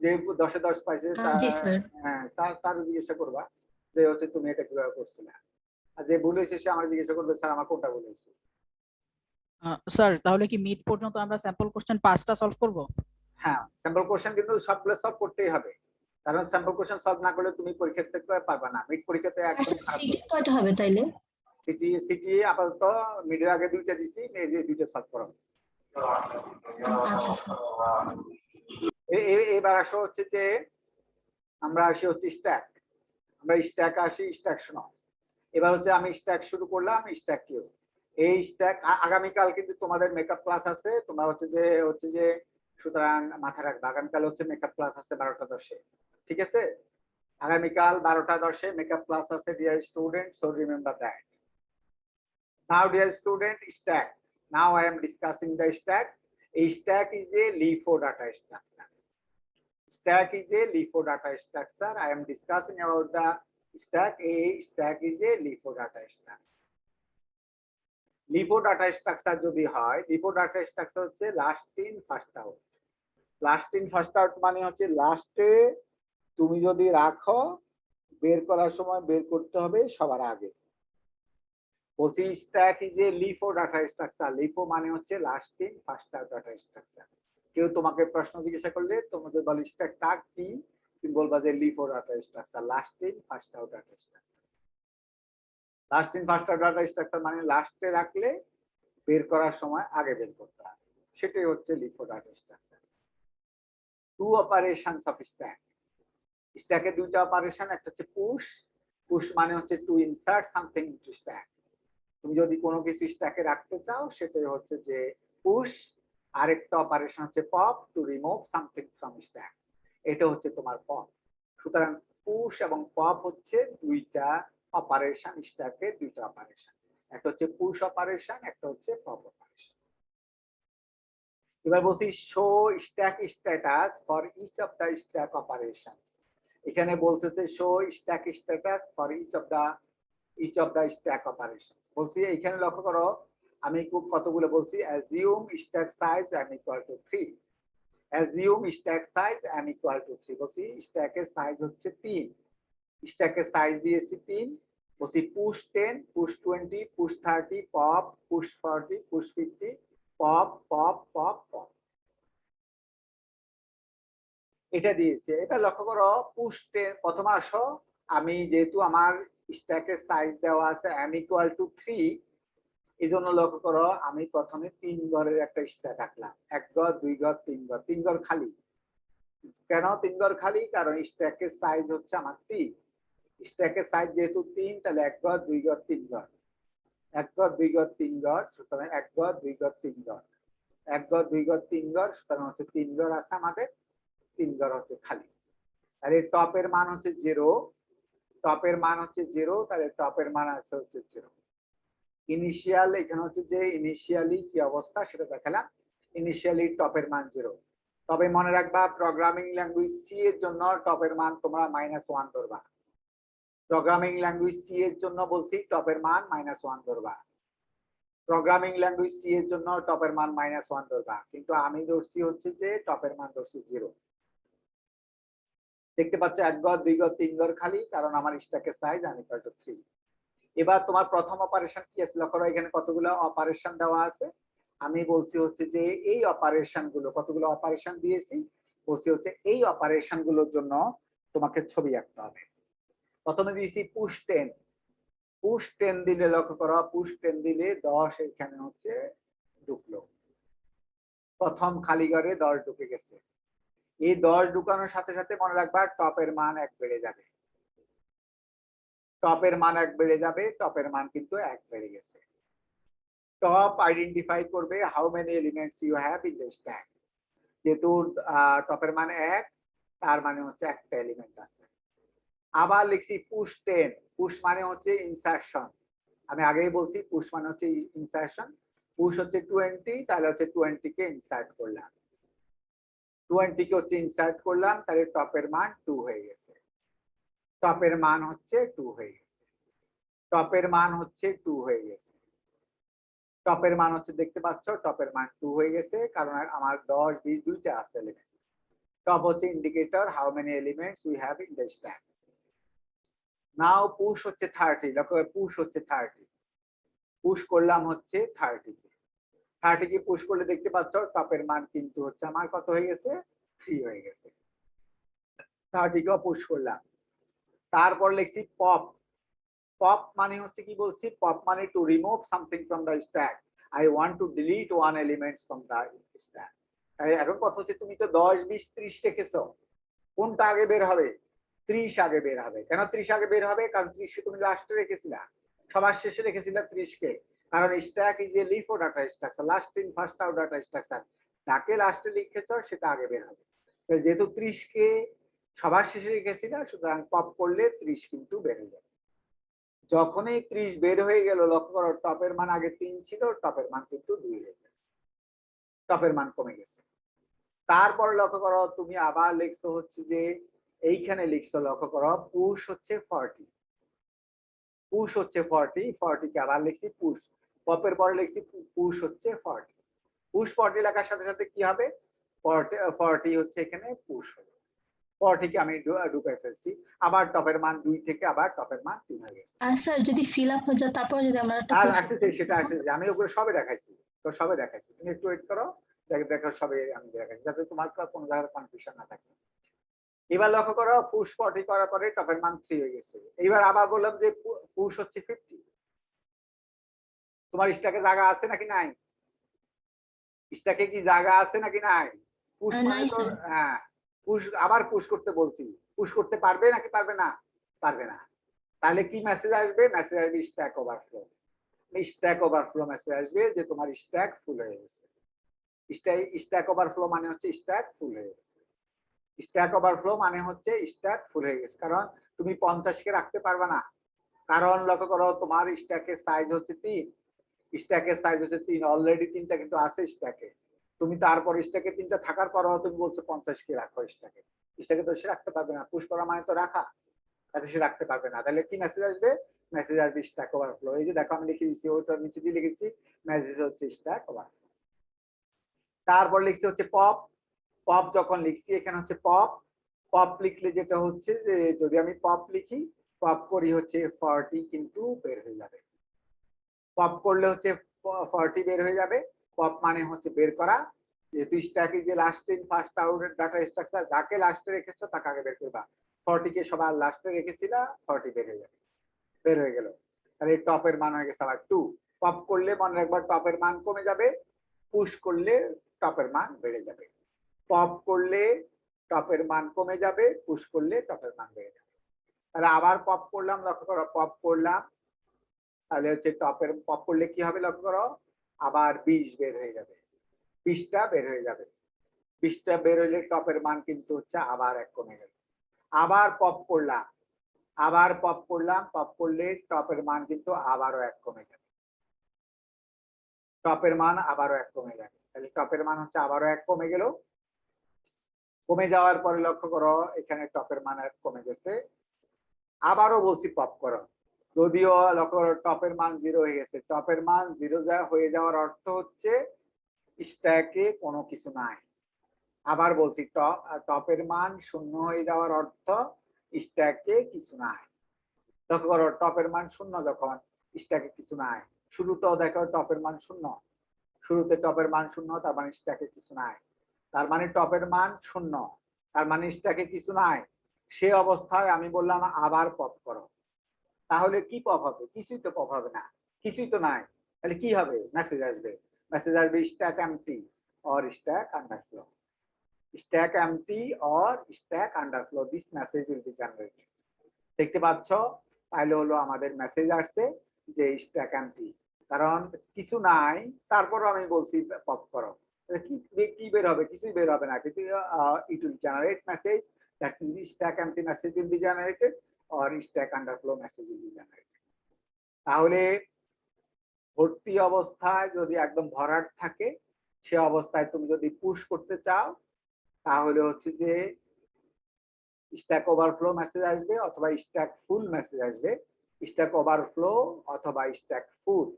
যে 10-এ 10 পাইছে জি স্যার। হ্যাঁ তার জিজ্ঞাসা করবা যে হচ্ছে তুমি এটা কিভাবে করছিলে। আর যে ভুল হয়েছে সে আমার জিজ্ঞাসা করবে স্যার আমার কোনটা ভুল হয়েছে। স্যার তাহলে কি মিড পর্যন্ত আমরা স্যাম্পল কোশ্চেন 5টা সলভ করব? হ্যাঁ, স্যাম্পল কোশ্চেন কিন্তু সবগুলো সলভ করতেই হবে, কারণ স্যাম্পল কোশ্চেন সলভ না করলে তুমি পরীক্ষাতে পারবা না। মিড পরীক্ষাতে একদম খারাপ। সিটি কয়টা হবে তাইলে? সিটি আপাতত মিডের আগে 2টা দিছি, মিডে 2টা সলভ করো। আচ্ছা স্যার। এবার আসো হচ্ছে যে আমরা আসি হচ্ছে স্ট্যাক। আমরা স্ট্যাক আসি, স্ট্যাক শোনো। এবার হচ্ছে আমি স্ট্যাক শুরু করলাম। স্ট্যাক কি? এই স্ট্যাক আগামীকাল কিন্তু তোমাদের মেকআপ ক্লাস আছে। তোমরা হচ্ছে যে সুতরাং মাথায় রাখবা আগামীকাল হচ্ছে মেকআপ ক্লাস আছে 12টা 10-এ। ঠিক আছে, আগামীকাল 12টা 10-এ মেকআপ ক্লাস আছে dear student, so remember that. Now dear student, stack, now I am discussing the stack. A stack is a LIFO data structure. Stack is a LIFO data structure. I am discussing about the stack. A stack is a LIFO data structure. LIFO data structure যদি হয়, LIFO data structure হচ্ছে last in first out. Last in first out মানে হচ্ছে লাস্টে তুমি যদি রাখো, বের করার সময় বের করতে হবে সবার আগে। বলছি stack is a LIFO data structure. LIFO মানে হচ্ছে last in first out data structure. কেউ তোমাকে প্রশ্ন জিজ্ঞাসা করলে তোমাদের বলে স্ট্যাক কাক কি, তুমি বলবা যে LIFO data structure, last in first out data structure. Last in first out data structure মানে লাস্টে রাখলে বের করার সময় আগে বের করতে হবে, সেটাই হচ্ছে LIFO data structure. Two operations of stack. স্ট্যাকে 2টা অপারেশন, একটা হচ্ছে পুশ। পুশ মানে হচ্ছে to insert something into stack. তুমি যদি কোনো কিছু স্ট্যাকে রাখতে চাও সেটাই হচ্ছে যে পুশ। আরেকটা অপারেশন হচ্ছে pop, to remove something from stack. এটা হচ্ছে তোমার পপ। সুতরাং পুশ এবং পপ হচ্ছে 2টা অপারেশন, স্ট্যাকে 2টা অপারেশন। একটা হচ্ছে পুশ অপারেশন, একটা হচ্ছে পপ অপারেশন। এবার বলছি show stack status for each of the stack operations. এখানে বলছে যে show stack status for each of the stack operations. বলছি এখানে লক্ষ্য করো, আমি কতগুলো বলছি। Assume stack size m equal to 3। Assume stack size m equal to 3। বলছি স্ট্যাকের সাইজ হচ্ছে 3। স্ট্যাকের সাইজ দিয়েছি 3। বলছি push 10, push 20, push 30, pop, push 40, push 50, pop pop pop pop. এটা দিয়েছে। এটা লক্ষ্য করো, পুশ 10 প্রথমে আসো। আমি যেহেতু আমার স্ট্যাকের সাইজ দেওয়া আছে m equal to 3, এই জন্য লক্ষ্য করো আমি প্রথমে 3 ঘরের একটা স্ট্যাক আঁকলাম। 1 ঘর, 2 ঘর, 3 ঘর। 3 ঘর খালি। কেন 3 ঘর খালি? কারণ স্ট্যাকের সাইজ হচ্ছে আমার 3। স্ট্যাকের সাইজ যেহেতু 3, তাহলে 1 ঘর, 2 ঘর, 3 ঘর। 1 ঘর, 2 ঘর, 3 ঘর। সুতরাং 1 ঘর, 2 ঘর, 3 ঘর। 1 ঘর, 2 ঘর, 3 ঘর। সুতরাং হচ্ছে 3 ঘর আছে আমাদের, 3 ঘর হচ্ছে খালি। তাহলে টপের মান হচ্ছে 0। টপের মান হচ্ছে 0, তাহলে টপের মান আছে হচ্ছে 0। ইনিশিয়াল এখানে হচ্ছে যে ইনিশিয়ালি কি অবস্থা সেটা দেখালাম। ইনিশিয়ালি টপের মান 0। তবে মনে রাখবা প্রোগ্রামিং ল্যাঙ্গুয়েজ সি এর জন্য টপের মান তোমরা -1 ধরবা। প্রোগ্রামিং ল্যাঙ্গুয়েজ সি এর জন্য বলছি টপের মান -1 ধরবা। প্রোগ্রামিং ল্যাঙ্গুয়েজ সি এর জন্য টপের মান -1 ধরবা, কিন্তু আমি ধরছি হচ্ছে যে টপের মান ধরছি 0। দেখতে পাচ্ছ 1 ঘর, 2 ঘর, 3 ঘর খালি, কারণ আমার স্ট্যাকের সাইজ আমি 3। এবার তোমার প্রথম অপারেশন কি আছে লক্ষ্য করো, এখানে কতগুলো অপারেশন দেওয়া আছে। আমি বলছি হচ্ছে যে এই অপারেশন গুলো, কতগুলো অপারেশন দিয়েছি বলছি হচ্ছে এই অপারেশন গুলোর জন্য তোমাকে ছবি আঁকতে হবে। প্রথমে দিয়েছি পুশ 10। পুশ 10 দিলে লক্ষ্য করো, পুশ 10 দিলে 10 এখানে হচ্ছে ঢুকলো। প্রথম খালি ঘরে 10 ঢুকে গেছে। এই 10 ঢুকানোর সাথে সাথে মনে রাখবা টপের মান 1 বেড়ে যাবে। টপের মান 1 বেড়ে যাবে। টপের মান কিন্তু 1 বেড়ে গেছে। টপ আইডেন্টিফাই করবে how many elements you have in the stack. যেহেতু টপের মান 1, তার মানে হচ্ছে একটা এলিমেন্ট আছে। আবার লিখছি পুশ 10, পুশ মানে হচ্ছে ইনসারশন। আমি আগেই বলছি পুশ মানে হচ্ছে ইনসারশন। পুশ হচ্ছে 20, তাহলে হচ্ছে 20 কে ইনসার্ট করলাম, 20 কে হচ্ছে ইনসার্ট করলাম, তাহলে টপের মান 2 হয়ে গেছে। টপের মান হচ্ছে 2 হয়ে গেছে। টপের মান হচ্ছে 2 হয়ে গেছে। টপের মান হচ্ছে দেখতে পাচ্ছ টপের মান 2 হয়ে গেছে, কারণ আমার 10, 20 দুইটা আছে এলিমেন্ট। টপ হচ্ছে indicator how many elements we have in the stack. Now push হচ্ছে 30, দেখো পুশ হচ্ছে 30, পুশ করলাম হচ্ছে 30 কে। 30 কে পুশ করলে দেখতে পাচ্ছ টপের মান কিন্তু হচ্ছে আমার কত হয়ে গেছে, 3 হয়ে গেছে। 30 কেও পুশ করলাম। তারপর লিখছি পপ। পপ মানে হচ্ছে কি বলছি, পপ মানে to remove something from the stack. I want to delete one elements from the stack. এখন কথা হচ্ছে তুমি তো 10, 20, 30 রেখেছো, কোনটা আগে বের হবে? 30 আগে বের হবে। কেন 30 আগে বের হবে? কারণ 30 কে তুমি লাস্টে রেখেছিলা, সবার শেষে রেখেছিলা 30 কে। কারণ stack is a LIFO data structure, last in first out data structure. যাকে লাস্টে লিখেছো সেটা আগে বের হবে। তো যেহেতু 30 কে সবার শেষে রেখেছিলা, সুতরাং পপ করলে 30 কিন্তু বের হয়ে যাবে। যখনই 30 বের হয়ে গেল, লক্ষ্য করো টপের মান আগে 3 ছিল, টপের মান কিন্তু 2 হয়ে গেল, টপের মান কমে গেছে। তারপর লক্ষ্য করো তুমি আবার লিখছো হচ্ছে যে এইখানে লিখছো, লক্ষ্য করো পুশ হচ্ছে 40, পুশ হচ্ছে 40, 40 কে আবার লিখছি পুশ। পপের পরে লিখছি পুশ হচ্ছে 40, পুশ 40 লেখার সাথে সাথে কি হবে, 40 হচ্ছে এখানে পুশ হলো, 40 কে আমি ঢুকাই ফেলছি। আবার টপের মান 2 থেকে আবার টপের মান 3 হয়ে গেছে। স্যার যদি ফিল আপ হয়ে যায় তারপর যদি আমরা একটা আর প্রশ্ন আসছে সেটা আসছে, আমি ওগুলো সবে দেখাইছি, তো সবে দেখাইছি, তুমি একটু ওয়েট করো, দেখো সবে আমি দেখাইছি, যাতে তোমার কোনো জায়গায় কনফিউশন না থাকে। এবার লক্ষ্য করো পুশ 40 করার পরে টপের মান 3 হয়ে গেছে। এইবার আবার বললাম যে পুশ হচ্ছে 50, তোমার স্ট্যাকে জায়গা আছে নাকি নাই? স্ট্যাকে কি জায়গা আছে নাকি নাই? পুশ মানে নাই তো স্যার। হ্যাঁ, পুশ আবার পুশ করতে বলছি, পুশ করতে পারবে নাকি পারবে না? পারবে না। তাহলে কি মেসেজ আসবে? মেসেজ আসবে stack overflow. Stack overflow message আসবে যে তোমার স্ট্যাক ফুল হয়ে গেছে। স্ট্যাক ওভারফ্লো মানে হচ্ছে স্ট্যাক ফুল হয়ে গেছে। স্ট্যাক ওভারফ্লো মানে হচ্ছে স্ট্যাক ফুল হয়ে গেছে, কারণ তুমি 50 কে রাখতে পারবে না। কারণ লক্ষ্য করো তোমার স্ট্যাকের সাইজ হচ্ছে 3, স্ট্যাকের সাইজ হচ্ছে 3, অলরেডি 3টা কিন্তু আছে স্ট্যাকে। তুমি তারপর স্ট্যাকে 3টা থাকার পরও তুমি বলছো 50 কে রাখো স্ট্যাকে, স্ট্যাকে তো সে রাখতে পারবে না, পুশ করা মানে তো রাখা, তাতে সে রাখতে পারবে না। তাহলে কি মেসেজ আসবে? মেসেজ আসবে স্ট্যাক ওভারফ্লো। এই যে দেখো আমি লিখে দিচ্ছি, ওটার নিচে দিয়ে লিখেছি মেসেজ হচ্ছে স্ট্যাক ওভারফ্লো। তারপর লিখছি হচ্ছে পপ। পপ যখন লিখছি এখানে হচ্ছে পপ, পপ লিখলে যেটা হচ্ছে যে যদি আমি পপ লিখি, পপ করি হচ্ছে 40 কিন্তু বের হয়ে যাবে। পপ করলে হচ্ছে 40 বের হয়ে যাবে। পপ মানে হচ্ছে বের করা, যেহেতু stack is a last in first out data structure, যাকে লাস্টে রেখেছো তাকে আগে বের করবা। 40 কে সবার লাস্টে রেখেছিলা, 40 বের হয়ে যাবে, বের হয়ে গেল। তাহলে টপের মান হয়ে গেছে আবার 2। পপ করলে মনে রাখবা টপের মান কমে যাবে, পুশ করলে টপের মান বেড়ে যাবে। পপ করলে টপের মান কমে যাবে, পুশ করলে টপের মান বেড়ে যাবে। তাহলে আবার পপ করলাম, লক্ষ্য করো পপ করলাম, তাহলে হচ্ছে টপের পপ করলে কি হবে লক্ষ্য করো, আবার 20 বের হয়ে যাবে, 20টা বের হয়ে যাবে। 20টা বের হলে টপের মান কিন্তু হচ্ছে আবার 1 কমে গেল। আবার পপ করলাম, আবার পপ করলাম, পপ করলে টপের মান কিন্তু আবারও 1 কমে যাবে, টপের মান আবারও 1 কমে যাবে। তাহলে টপের মান হচ্ছে আবারও 1 কমে গেল। কমে যাওয়ার পরে লক্ষ্য করো এখানে টপের মান কমে গেছে। আবারও বলছি পপ করো, যদিও লক্ষ্য করো টপের মান 0 হয়ে গেছে। টপের মান 0 হয়ে যাওয়ার অর্থ হচ্ছে স্ট্যাকে কোনো কিছু নাই। আবার বলছি টপের মান 0 হয়ে যাওয়ার অর্থ স্ট্যাকে কিছু নাই। লক্ষ্য করো টপের মান 0 যখন, স্ট্যাকে কিছু নাই। শুরুতেও দেখো টপের মান 0, শুরুতে টপের মান 0, তার মানে স্ট্যাকে কিছু নাই। তার মানে টপের মান 0, তার মানে স্ট্যাকে কিছু নাই। সে অবস্থায় আমি বললাম আবার পপ করো, তাহলে কি পপ হবে? কিছুই তো পপ হবে না, কিছুই তো নাই। তাহলে কি হবে? মেসেজ আসবে, মেসেজ আসবে stack empty or stack underflow, stack empty or stack underflow, this message will be generated. দেখতে পাচ্ছ, তাহলে হলো আমাদের মেসেজ আসছে যে স্ট্যাক এমটি। কারণ কিছু নাই, তারপরও আমি বলছি পপ করো। কি কি বের হবে? কিছুই বের হবে না, কিন্তু it will generate message, that means stack empty message will be generated or stack underflow message will be generated. তাহলে ভর্তি অবস্থায় যদি একদম ভরাট থাকে, সে অবস্থায় তুমি যদি পুশ করতে চাও, তাহলে হচ্ছে যে স্ট্যাক ওভারফ্লো মেসেজ আসবে অথবা স্ট্যাক ফুল মেসেজ আসবে। স্ট্যাক ওভারফ্লো অথবা স্ট্যাক ফুল,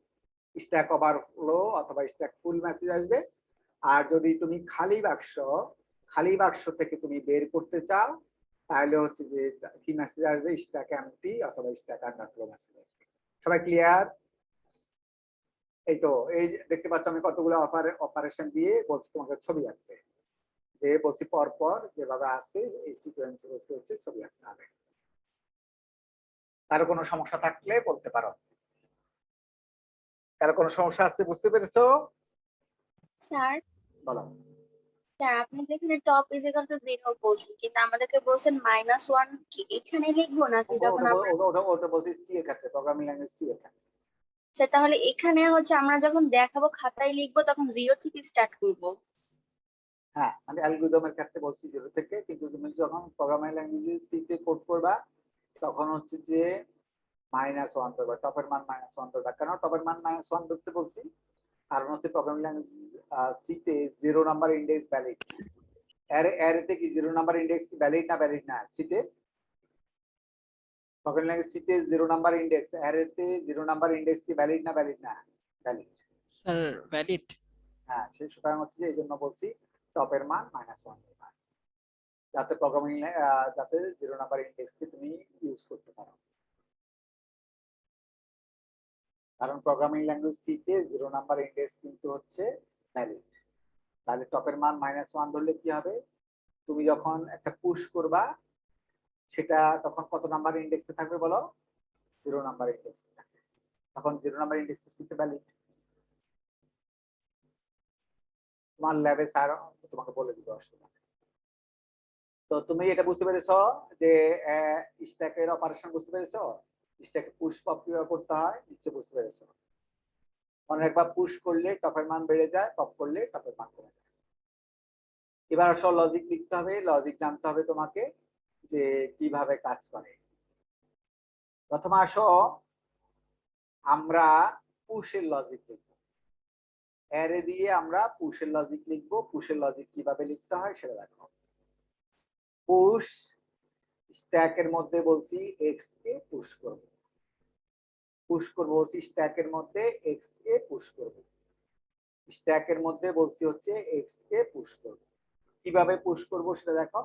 স্ট্যাক ওভারফ্লো অথবা স্ট্যাক ফুল মেসেজ আসবে। আর যদি তুমি খালি বাক্স থেকে তুমি বের করতে চাও, তাহলে হচ্ছে যে কি মেসেজ আসবে? স্ট্যাক এমটি অথবা স্ট্যাক আন্ডারফ্লো মেসেজ আসবে। সবাই ক্লিয়ার? এই তো, এই যে দেখতে পাচ্ছ আমি কতগুলো অপারেশন দিয়ে বলছি তোমাকে ছবি আঁকতে, যে বলছি পরপর যেভাবে আছে এই সিকোয়েন্সে বলছি হচ্ছে ছবি আঁকতে হবে। কারো কোনো সমস্যা থাকলে বলতে পারো। কারো কোনো সমস্যা আছে, বুঝতে পেরেছো? স্যার বলো। স্যার আপনি যেখানে টপ ইজ ইকুয়াল টু 0 বলছেন, কিন্তু আমাদেরকে বলছেন -1 কি এখানে লিখবো নাকি যখন আমরা ওটা বলছি সি এর ক্ষেত্রে, প্রোগ্রামিং ল্যাঙ্গুয়েজ সি এর ক্ষেত্রে। স্যার তাহলে এখানে হচ্ছে আমরা যখন দেখাবো খাতায় লিখবো তখন 0 থেকে স্টার্ট করব? হ্যাঁ, আমি অ্যালগরিদমের ক্ষেত্রে বলছি 0 থেকে, কিন্তু তুমি যখন প্রোগ্রামিং ল্যাঙ্গুয়েজ সি তে কোড করবা তখন হচ্ছে যে -1 ধরবা, টপের মান -1 ধরবা। কেন টপের মান -1 ধরতে বলছি? কারণ হচ্ছে প্রোগ্রামিং ল্যাঙ্গুয়েজ সি তে 0 নাম্বার ইন্ডেক্স ভ্যালিড। অ্যারেতে কি 0 নাম্বার ইন্ডেক্স কি ভ্যালিড না সি তে? প্রোগ্রামিং ল্যাঙ্গুয়েজ সি তে 0 নাম্বার ইন্ডেক্স, অ্যারেতে 0 নাম্বার ইন্ডেক্স কি ভ্যালিড না? ভ্যালিড। Sir valid. হ্যাঁ, সেই সুতরাং হচ্ছে যে এই জন্য বলছি টপের মান -1 ধরবা, যাতে প্রোগ্রামিং যাতে 0 নাম্বার ইন্ডেক্সকে তুমি ইউজ করতে পারো। কারণ প্রোগ্রামিং ল্যাঙ্গুয়েজ সি তে 0 নাম্বার ইন্ডেক্স কিন্তু হচ্ছে ভ্যালিড। তাহলে টপের মান -1 ধরলে কি হবে? তুমি যখন একটা পুশ করবা সেটা তখন কত নাম্বার ইন্ডেক্সে থাকবে বলো? 0 নাম্বার ইন্ডেক্সে থাকবে। তখন 0 নাম্বার ইন্ডেক্সে সি তে ভ্যালিড। তোমার ল্যাবে স্যার তোমাকে বলে দিবে, অসুবিধা নেই। তো তুমি এটা বুঝতে পেরেছো যে স্ট্যাকের অপারেশন বুঝতে পেরেছো? স্ট্যাকে পুশ পপ কিভাবে করতে হয় নিশ্চয় বুঝতে পেরেছো। অনেকবার পুশ করলে টপের মান বেড়ে যায়, পপ করলে টপের মান কমে যায়। এবার আসলে লজিক লিখতে হবে, লজিক জানতে হবে তোমাকে যে কিভাবে কাজ করে। প্রথমে আসো আমরা পুশের লজিক লিখবো। অ্যারে দিয়ে আমরা পুশের লজিক লিখবো। পুশের লজিক কিভাবে লিখতে হয় সেটা দেখো। পুশ স্ট্যাকের মধ্যে বলছি এক্স কে পুশ করব, বলছি স্ট্যাকের মধ্যে এক্স কে পুশ করব, স্ট্যাকের মধ্যে বলছি হচ্ছে এক্স কে পুশ করব। কিভাবে পুশ করব সেটা দেখো।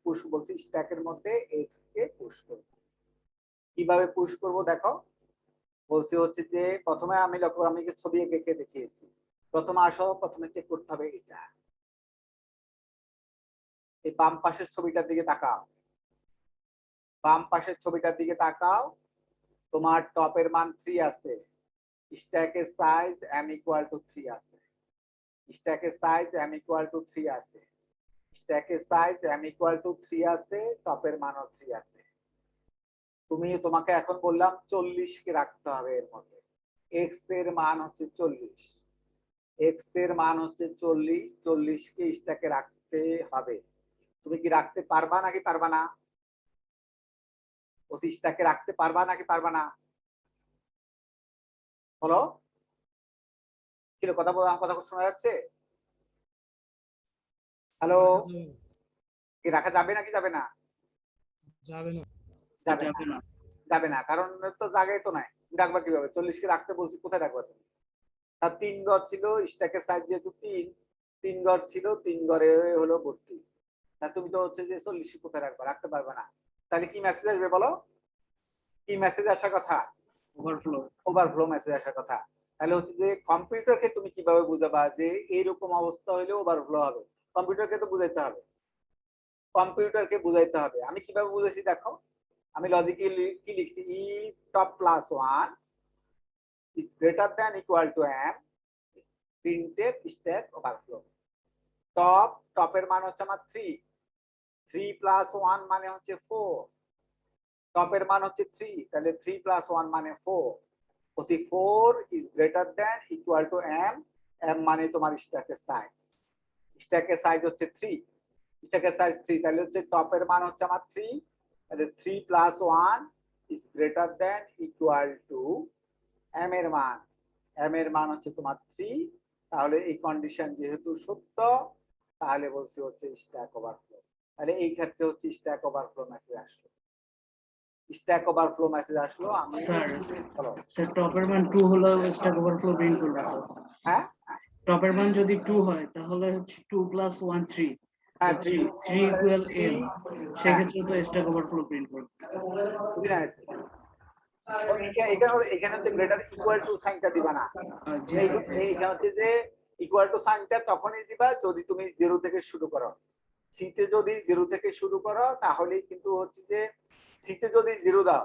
পুশ বলছি স্ট্যাকের মধ্যে এক্স কে পুশ করব। কিভাবে পুশ করব দেখো, বলছি হচ্ছে যে প্রথমে আমি ছবি এঁকে দেখিয়েছি। প্রথমে আসো, প্রথমে চেক করতে হবে এটা। এই বাম পাশের ছবিটার দিকে তাকাও, বাম পাশের ছবিটার দিকে তাকাও। তোমার টপের মান 3 আছে, স্ট্যাকের সাইজ m = 3 আছে, স্ট্যাকের সাইজ m = 3 আছে, স্ট্যাকের সাইজ m = 3 আছে, টপের মানও 3 আছে। তোমাকে এখন বললাম 40 কে রাখতে হবে এর মধ্যে। x এর মান হচ্ছে 40, x এর মান হচ্ছে 40, 40 কে স্ট্যাকে রাখতে হবে। তুমি কি রাখতে পারবা নাকি পারবা না? ওই স্ট্যাকে রাখতে পারবা নাকি পারবা না? বলো, কি কথা বলো, আমার কথা শোনা যাচ্ছে? হ্যালো, কি রাখা যাবে নাকি যাবে না? যাবে না, কারণ তো জায়গায় তো নাই। রাখবা কিভাবে? 40 কে রাখতে বলছি, কোথায় রাখবা তুমি? তার 3 ঘর ছিল, স্ট্যাকের সাইজ যেহেতু 3 ঘর ছিল, 3 ঘরে হলো ভর্তি। তা তুমি তো হচ্ছে যে 40 কোথায় রাখবা? রাখতে পারবে না। তাহলে কি মেসেজ আসবে বলো? কি মেসেজ আসার কথা? ওভারফ্লো মেসেজ আসার কথা। তাহলে হচ্ছে যে কম্পিউটারকে তুমি কিভাবে বুঝাবা যে এইরকম অবস্থা হলে ওভারফ্লো হবে? কম্পিউটারকে তো বুঝাইতে হবে, কম্পিউটারকে বুঝাইতে হবে। আমি কিভাবে বুঝাইছি দেখো, আমি লজিকে কি লিখছি, ই top +1 is greater than equal to m printf stack overflow। টপের মান হচ্ছে আমার 3, 3 + 1 মানে হচ্ছে 4, টপের মান হচ্ছে 3, তাহলে 3 + 1 মানে 4, বলছি 4 is greater than equal to m, m মানে তোমার স্ট্যাকের সাইজ, স্ট্যাকের সাইজ হচ্ছে 3, স্ট্যাকের সাইজ 3, তাহলে হচ্ছে টপের মান হচ্ছে আমার 3, তাহলে 3 plus 1 is greater than equal to m এর মান, m এর মান হচ্ছে তোমার 3, তাহলে এই কন্ডিশন যেহেতু সত্য তাহলে বলছি হচ্ছে স্ট্যাক ওভারফ্লো। তাহলে এই ক্ষেত্রে হচ্ছে স্ট্যাক ওভারফ্লো মেসেজ আসলো, স্ট্যাক ওভারফ্লো মেসেজ আসলো। আমি স্যার টপের মান 2 হলে স্ট্যাক ওভারফ্লো প্রিন্ট করবে তো? হ্যাঁ টপের মান যদি 2 হয় তাহলে হচ্ছে 2 প্লাস 1 3, হ্যাঁ 3 ইকুয়াল m, সেক্ষেত্রে তো স্ট্যাক ওভারফ্লো প্রিন্ট করবে। এখানে হচ্ছে গ্রেটার ইকুয়াল টু সাইনটা দিবা না, জি স্যার। এইখানে হচ্ছে যে ইকুয়াল টু সাইনটা তখনই দিবা যদি তুমি 0 থেকে শুরু করো। সিতে যদি 0 থেকে শুরু করো তাহলে কিন্তু হচ্ছে যে সিতে যদি 0 দাও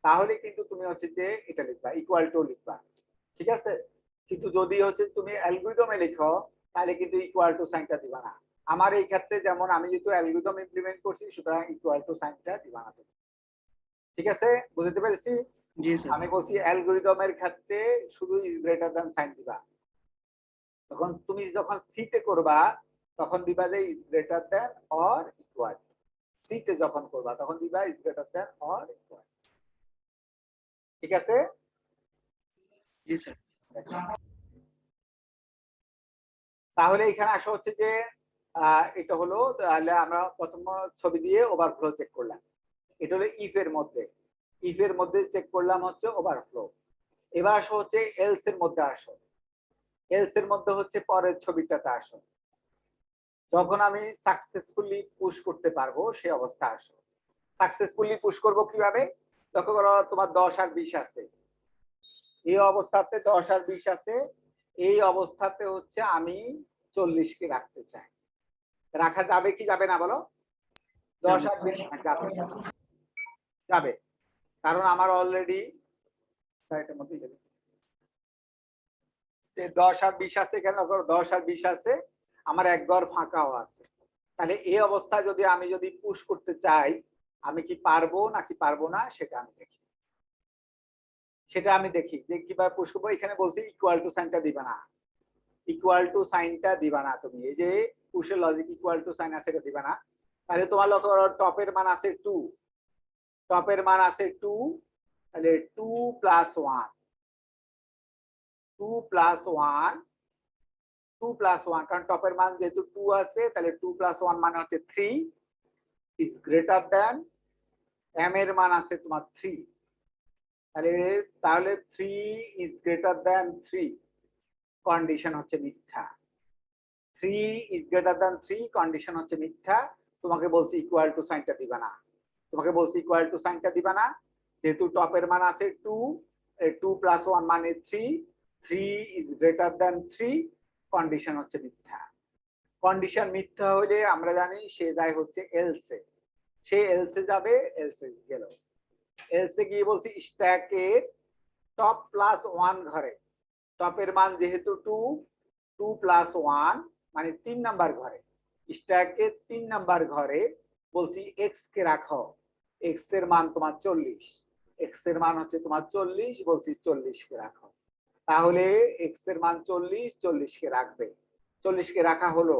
তাহলে কিন্তু তুমি হচ্ছে যে এটা লিখবা ইকুয়াল টু লিখবা, ঠিক আছে? কিন্তু যদি হচ্ছে তুমি অ্যালগরিদমে লিখো তাহলে কিন্তু ইকুয়াল টু সাইনটা দিবা না। আমার এই ক্ষেত্রে যেমন আমি যেহেতু অ্যালগরিদম ইমপ্লিমেন্ট করছি সুতরাং ইকুয়াল টু সাইনটা দিবা না, ঠিক আছে? বুঝতে পেরেছি? জি স্যার। আমি বলছি অ্যালগরিদমের ক্ষেত্রে শুধু ইজ গ্রেটার দ্যান সাইন দিবা, তখন তুমি যখন সিতে করবা তখন দিবা যে is greater than or equal, সিতে যখন করবা তখন দিবা is greater than or equal, ঠিক আছে? জি স্যার। তাহলে এখানে আসা হচ্ছে যে এটা হলো, তাহলে আমরা প্রথম ছবি দিয়ে ওভারফ্লো চেক করলাম, এটা হলো ইফ এর মধ্যে, ইফ এর মধ্যে চেক করলাম হচ্ছে ওভারফ্লো। এবার আসো হচ্ছে এলস এর মধ্যে আসো, এলস এর মধ্যে হচ্ছে পরের ছবিটাতে আসো, যখন আমি সাকসেসফুলি পুশ করতে পারবো সেই অবস্থা আসো। সাকসেসফুলি পুশ করব কিভাবে? লক্ষ্য করো তোমার 10 আর 20 আছে, এই অবস্থাতে 10 আর 20 আছে, এই অবস্থাতে হচ্ছে আমি 40 কে রাখতে চাই, রাখা যাবে কি যাবে না বলো? 10 আর 20 যাবে, যাবে, কারণ আমার অলরেডি 10 আর 20 আছে, কেন 10 আর 20 আছে, আমার এক ঘর ফাঁকাও আছে। তাহলে এই অবস্থায় যদি আমি যদি পুশ করতে চাই আমি কি পারবো নাকি পারবো না সেটা আমি দেখি, সেটা আমি দেখি যে কিভাবে পুশ করবো। এখানে বলছি ইকুয়াল টু সাইনটা দিবা না, ইকুয়াল টু সাইনটা দিবা না, তুমি এই যে পুশের লজিক ইকুয়াল টু সাইন আছে এটা দিবা না। তাহলে তোমার লক্ষ্য করো টপের মান আছে 2, টপের মান আছে 2, তাহলে 2 প্লাস 1, 2 প্লাস 1, 2 প্লাস 1, কারণ টপের মান যেহেতু 2 আছে তাহলে 2 প্লাস 1 মানে হচ্ছে 3 ইজ গ্রেটার দ্যান m এর মান আছে তোমার 3, তাহলে 3 ইজ গ্রেটার দ্যান 3 কন্ডিশন হচ্ছে মিথ্যা, 3 ইজ গ্রেটার দ্যান 3 কন্ডিশন হচ্ছে মিথ্যা। তোমাকে বলছি ইকুয়াল টু সাইনটা দিবা না, তোমাকে বলছি ইকুয়াল টু সাইনটা দিবা না, যেহেতু টপের মান আছে 2, 2 প্লাস 1 মানে 3, 3 ইজ গ্রেটার দ্যান 3 কন্ডিশন হচ্ছে মিথ্যা। কন্ডিশন মিথ্যা হলে আমরা জানি সে যায় হচ্ছে এলসে, সে এলসে যাবে, এলসে গেল, এলসে গিয়ে বলছি স্ট্যাকের টপ প্লাস 1 ঘরে, টপের মান যেহেতু 2, 2 প্লাস 1 মানে 3 নাম্বার ঘরে, স্ট্যাকের 3 নাম্বার ঘরে বলছি এক্স কে রাখো, এক্স এর মান তোমার 40, এক্স এর মান হচ্ছে তোমার 40, বলছি 40 কে রাখো, তাহলে এক্স এর মান 40, 40 কে রাখবে, 40 কে রাখা হলো।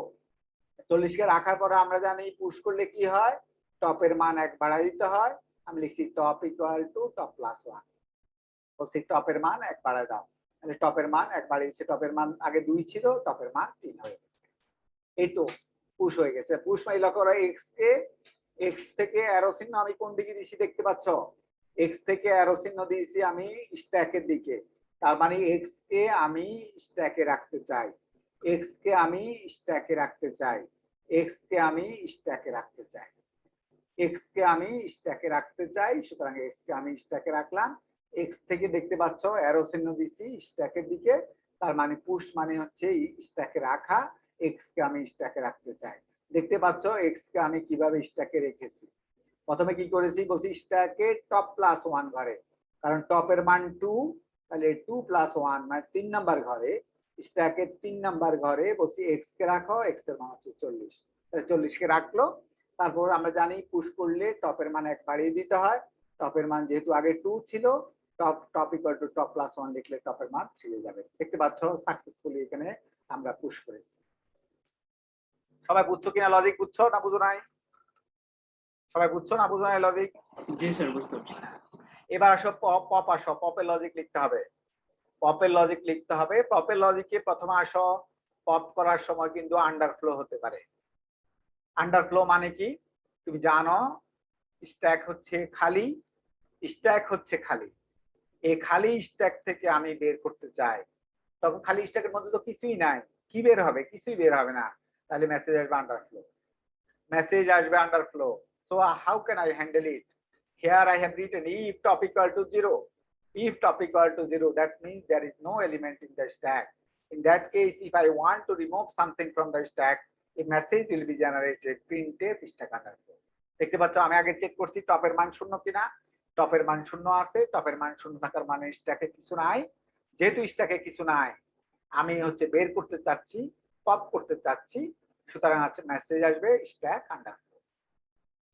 40 কে রাখার পরে আমরা জানি পুশ করলে কি হয়, টপের মান 1 বাড়াই দিতে হয়, আমি লিখছি top equal to top plus 1, বলছি টপের মান 1 বাড়াই দাও, তাহলে টপের মান 1 বাড়িয়েছে, টপের মান আগে 2 ছিল, টপের মান 3 হয়ে গেছে, এই তো পুশ হয়ে গেছে। পুশ মাইলা করো এক্স কে, এক্স থেকে অ্যারো চিহ্ন আমি কোন দিকে দিছি দেখতে পাচ্ছ, এক্স থেকে অ্যারো চিহ্ন দিয়েছি আমি স্ট্যাকের দিকে, তার মানে এক্স কে আমি স্ট্যাকে রাখতে চাই, এক্স কে আমি স্ট্যাকে রাখতে চাই, এক্স কে আমি স্ট্যাকে রাখতে চাই, এক্স কে আমি স্ট্যাকে রাখতে চাই, সুতরাং এক্স কে আমি স্ট্যাকে রাখলাম। এক্স থেকে দেখতে পাচ্ছ অ্যারো চিহ্ন দিছি স্ট্যাকের দিকে, তার মানে পুশ মানে হচ্ছে স্ট্যাকে রাখা, এক্স কে আমি স্ট্যাকে রাখতে চাই। দেখতে পাচ্ছ এক্স কে আমি কিভাবে স্ট্যাকে রেখেছি, প্রথমে কি করেছি বলছি স্ট্যাকে টপ প্লাস 1 ঘরে, কারণ টপের মান 2, তাহলে 2 প্লাস 1 মানে 3 নাম্বার ঘরে, স্ট্যাকের 3 নাম্বার ঘরে বলছি এক্স কে রাখো, এক্স এর মান হচ্ছে 40, তাহলে 40 কে রাখলো। তারপর আমরা জানি পুশ করলে টপের মান 1 বাড়িয়ে দিতে হয়, টপের মান যেহেতু আগে 2 ছিল top equal to top plus 1 লিখলে টপের মান 3 হয়ে যাবে। দেখতে পাচ্ছ সাকসেসফুলি এখানে আমরা পুশ করেছি। সবাই বুঝছো কিনা লজিক, বুঝছো না বুঝো নাই? সবাই বুঝছো না বুঝো নাই লজিক? জি স্যার বুঝতে পারছি। এবার আসো পপ আসো, পপের লজিক লিখতে হবে। পপের লজিক লিখতে হবে। পপের লজিকে প্রথমে আসো, পপ করার সময় কিন্তু আন্ডারফ্লো হতে পারে। আন্ডারফ্লো মানে কি তুমি জানো, স্ট্যাক হচ্ছে খালি, স্ট্যাক হচ্ছে খালি। এই খালি স্ট্যাক থেকে আমি বের করতে চাই, তখন খালি স্ট্যাকের মধ্যে তো কিছুই নাই, কি বের হবে? কিছুই বের হবে না, তাহলে মেসেজ আসবে আন্ডারফ্লো, মেসেজ আসবে underflow. So how can I handle it? Here I have written if top equal to 0. If top equal to 0, that means there is no element in the stack. In that case, if I want to remove something from the stack, a message will be generated, printf stack underscore. দেখতে পাচ্ছ আমি আগে check করছি টপের মান শূন্য কিনা, টপের মান শূন্য আছে। টপের মান শূন্য থাকার মানে স্ট্যাকে কিছু নাই। যেহেতু স্ট্যাকে কিছু নাই, আমি হচ্ছে বের করতে চাচ্ছি, পপ করতে চাচ্ছি, সুতরাং আছে মেসেজ আসবে স্ট্যাক আন্ডারস্কোর।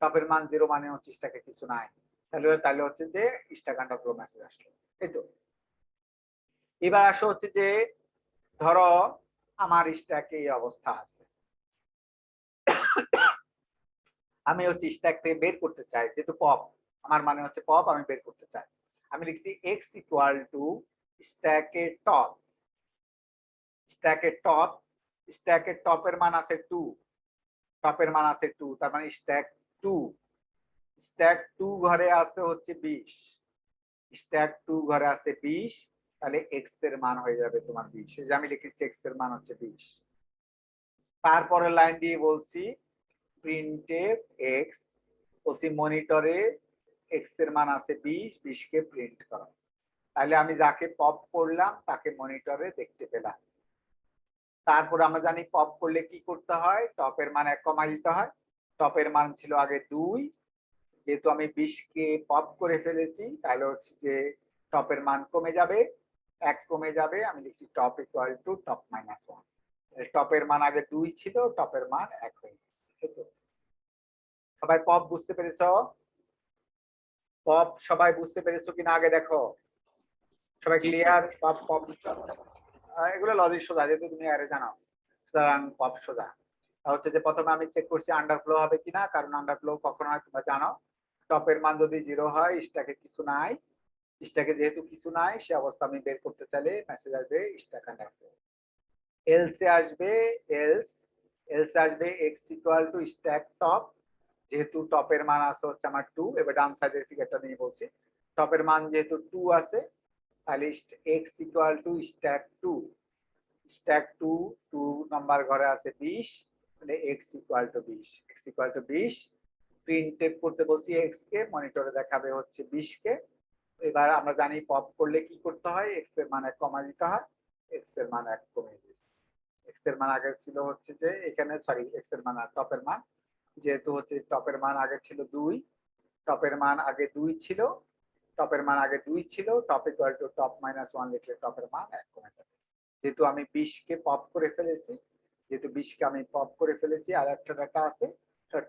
টপের মান 0 মানে হচ্ছে স্ট্যাকে কিছু নাই, তাহলে হচ্ছে যে স্ট্যাক আন্ডারস্কোর মেসেজ আসলো। এই তো। এবার আসো হচ্ছে যে ধরো আমার স্ট্যাকে এই অবস্থা আছে, আমি হচ্ছে স্ট্যাক থেকে বের করতে চাই, যেহেতু পপ আমার মানে হচ্ছে পপ, আমি বের করতে চাই। আমি লিখছি x ইকুয়াল টু স্ট্যাকের টপ, স্ট্যাকের টপ, স্ট্যাকের টপের মান আছে 2, টপের মান আছে 2, তার মানে স্ট্যাক 2, স্ট্যাক 2 ঘরে আছে হচ্ছে 20, স্ট্যাক 2 ঘরে আছে 20, তাহলে x এর মান হয়ে যাবে তোমার 20। এই যে আমি লিখেছি x এর মান হচ্ছে 20। তারপরের লাইন দিয়ে বলছি প্রিন্টএফ x, ওসি মনিটরে x এর মান আছে 20, 20 কে প্রিন্ট করো। তাহলে আমি যাকে পপ করলাম তাকে মনিটরে দেখতে পেলাম। তারপর আমরা জানি পপ করলে কি করতে হয়, টপের মান 1 কমা দিতে হয়। টপের মান ছিল আগে 2, যেহেতু আমি 20 কে পপ করে ফেলেছি, তাহলে হচ্ছে যে টপের মান কমে যাবে, 1 কমে যাবে। আমি লিখছি top equal to top minus 1। টপের মান আগে 2 ছিল, টপের মান 1 হয়ে গেছে। সবাই পপ বুঝতে পেরেছো? পপ সবাই বুঝতে পেরেছো কিনা আগে দেখো, সবাই ক্লিয়ার? পপ পপ এগুলো লজিক সোজা, যেহেতু তুমি আরে জানো, সুতরাং পপ সোজা। হচ্ছে যে প্রথমে আমি চেক করছি আন্ডারফ্লো হবে কিনা, কারণ আন্ডারফ্লো কখন হয় তোমরা জানো, টপের মান যদি 0 হয়, স্ট্যাকে কিছু নাই, স্ট্যাকে যেহেতু কিছু নাই সে অবস্থা আমি বের করতে চাইলে মেসেজ আসবে স্ট্যাক আন্ডারফ্লো। এলসে আসবে এলসে আসবে x equal to stack top, যেহেতু টপের মান আছে হচ্ছে আমার 2। এবার ডান সাইডের ফিগারটা নিয়ে বলছি, টপের মান যেহেতু 2 আছে, তাহলে x equal to stack 2, stack 2 number ঘরে আছে 20, তাহলে x equal to 20, x equal to 20 printf করতে বলছি x কে, মনিটরে দেখাবে হচ্ছে 20 কে। এবার আমরা জানি পপ করলে কি করতে হয়, x এর মান 1 কমা দিতে হয়, x এর মান 1 কমে দিয়েছে। x এর মান আগে ছিল হচ্ছে যে এখানে, সরি x এর মান আর টপের মান, যেহেতু হচ্ছে টপের মান আগে ছিল 2, টপের মান আগে 2 ছিল, টপের মান আগে 2 ছিল, top equal to top minus 1 লিখলে টপের মান 1 কমে যাবে। যেহেতু আমি 20 কে পপ করে ফেলেছি, যেহেতু 20 কে আমি পপ করে ফেলেছি, আর একটা ডাটা আছে,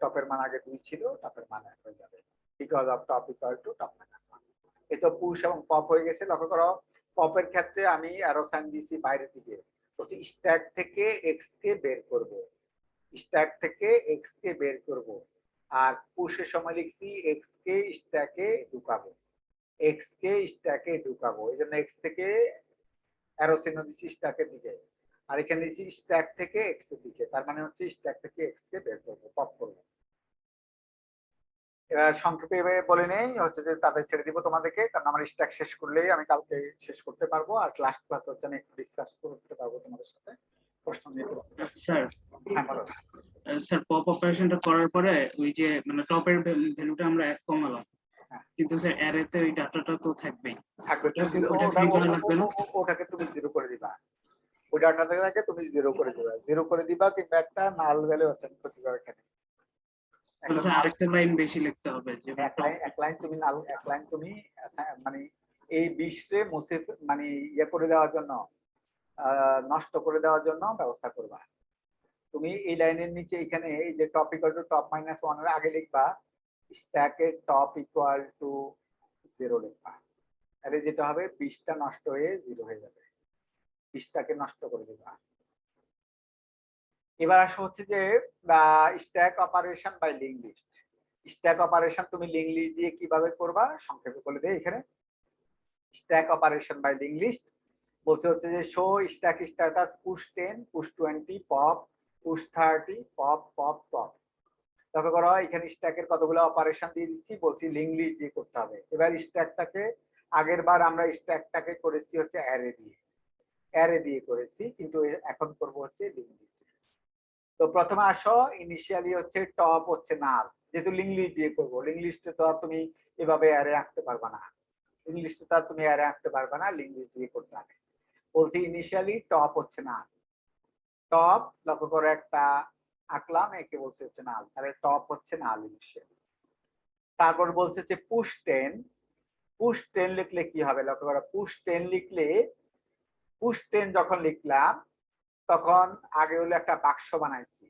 টপের মান আগে 2 ছিল, টপের মান 1 হয়ে যাবে, because of top equal to top minus 1। এই তো পুশ এবং পপ হয়ে গেছে। লক্ষ্য করো পপের ক্ষেত্রে আমি অ্যারো সাইন দিয়েছি বাইরের দিকে, বলছি স্ট্যাক থেকে x কে বের করব, স্ট্যাক থেকে x কে বের করব। আর পুশের সময় লিখছি x কে স্ট্যাকে ঢুকাবো, x কে স্ট্যাকে ঢুকাবো, এইজন্য x থেকে অ্যারো চিহ্ন দিছি স্ট্যাকের দিকে, আর এখানে দিছি স্ট্যাক থেকে x এর দিকে, তার মানে হচ্ছে স্ট্যাক থেকে x কে বের করব, পপ করব। এবার সংক্ষেপে বলে নেই হচ্ছে যে তাদের ছেড়ে দিব তোমাদেরকে, কারণ আমার স্ট্যাক শেষ করলেই আমি কালকে শেষ করতে পারবো, আর লাস্ট ক্লাস হচ্ছে আমি একটু ডিসকাস করতে পারবো তোমাদের সাথে, প্রশ্ন নিয়ে। স্যার হ্যাঁ বলো। স্যার পপ অপারেশনটা করার পরে ওই যে মানে টপের ভ্যালুটা আমরা 1 কমালাম, কিন্তু স্যার অ্যারেতে ওই ডাটাটা তো থাকবেই, থাকবে, ওটা ফ্রি করা লাগবে না? ওটাকে তুমি 0 করে দিবা, ওই ডাটাটাকে তুমি 0 করে দিবা, 0 করে দিবা, কিংবা একটা নাল ভ্যালু অ্যাসাইন করতে পারো এখানে। তাহলে স্যার আরেকটা লাইন বেশি লিখতে হবে, যে এক লাইন তুমি নাল, এক লাইন তুমি মানে এই 20 রে মুছে মানে ইয়ে করে দেওয়ার জন্য, নষ্ট করে দেওয়ার জন্য ব্যবস্থা করবা। তুমি এই লাইনের নিচে এখানে এই যে top equal to top minus 1 এর আগে লিখবা স্ট্যাকের টপ ইকুয়াল টু 0 লিখবা, অ্যারে যেটা হবে 20টা নষ্ট হয়ে 0 হয়ে যাবে, 20টাকে নষ্ট করে দেবা। এবার আসো হচ্ছে যে stack operation by link list. Stack operation তুমি লিঙ্ক লিস্ট দিয়ে কিভাবে করবা সংক্ষেপে বলে দেই এখানে। Stack operation by link list বলছে হচ্ছে যে show stack status push 10 push 20 pop push 30 pop pop pop. লক্ষ্য করো এখানে স্ট্যাকের কতগুলো অপারেশন দিয়ে দিচ্ছি, বলছি লিঙ্ক লিস্ট দিয়ে করতে হবে। এবার স্ট্যাকটাকে আগের বার আমরা স্ট্যাকটাকে করেছি হচ্ছে অ্যারে দিয়ে করেছি, কিন্তু এখন করব হচ্ছে লিঙ্ক লিস্ট। তো প্রথমে আসো ইনিশিয়ালি হচ্ছে টপ হচ্ছে নাল, যেহেতু লিঙ্ক লিস্ট দিয়ে করবো। লিঙ্ক লিস্টে তো আর তুমি এভাবে অ্যারে আঁকতে পারবা না, লিঙ্ক লিস্টে তো আর তুমি অ্যারে আঁকতে পারবা না, লিঙ্ক লিস্ট দিয়ে করতে হবে। বলছি ইনিশিয়ালি টপ হচ্ছে নাল, টপ লক্ষ্য করে একটা আঁকলাম, একে বলছে হচ্ছে নাল, তাহলে টপ হচ্ছে নাল ইনিশিয়ালি। তারপর বলছে যে পুশ 10, পুশ 10 লিখলে কি হবে লক্ষ্য করো, পুশ 10 লিখলে পুশ 10 যখন লিখলাম তখন আগে হলো একটা বাক্স বানাইছি।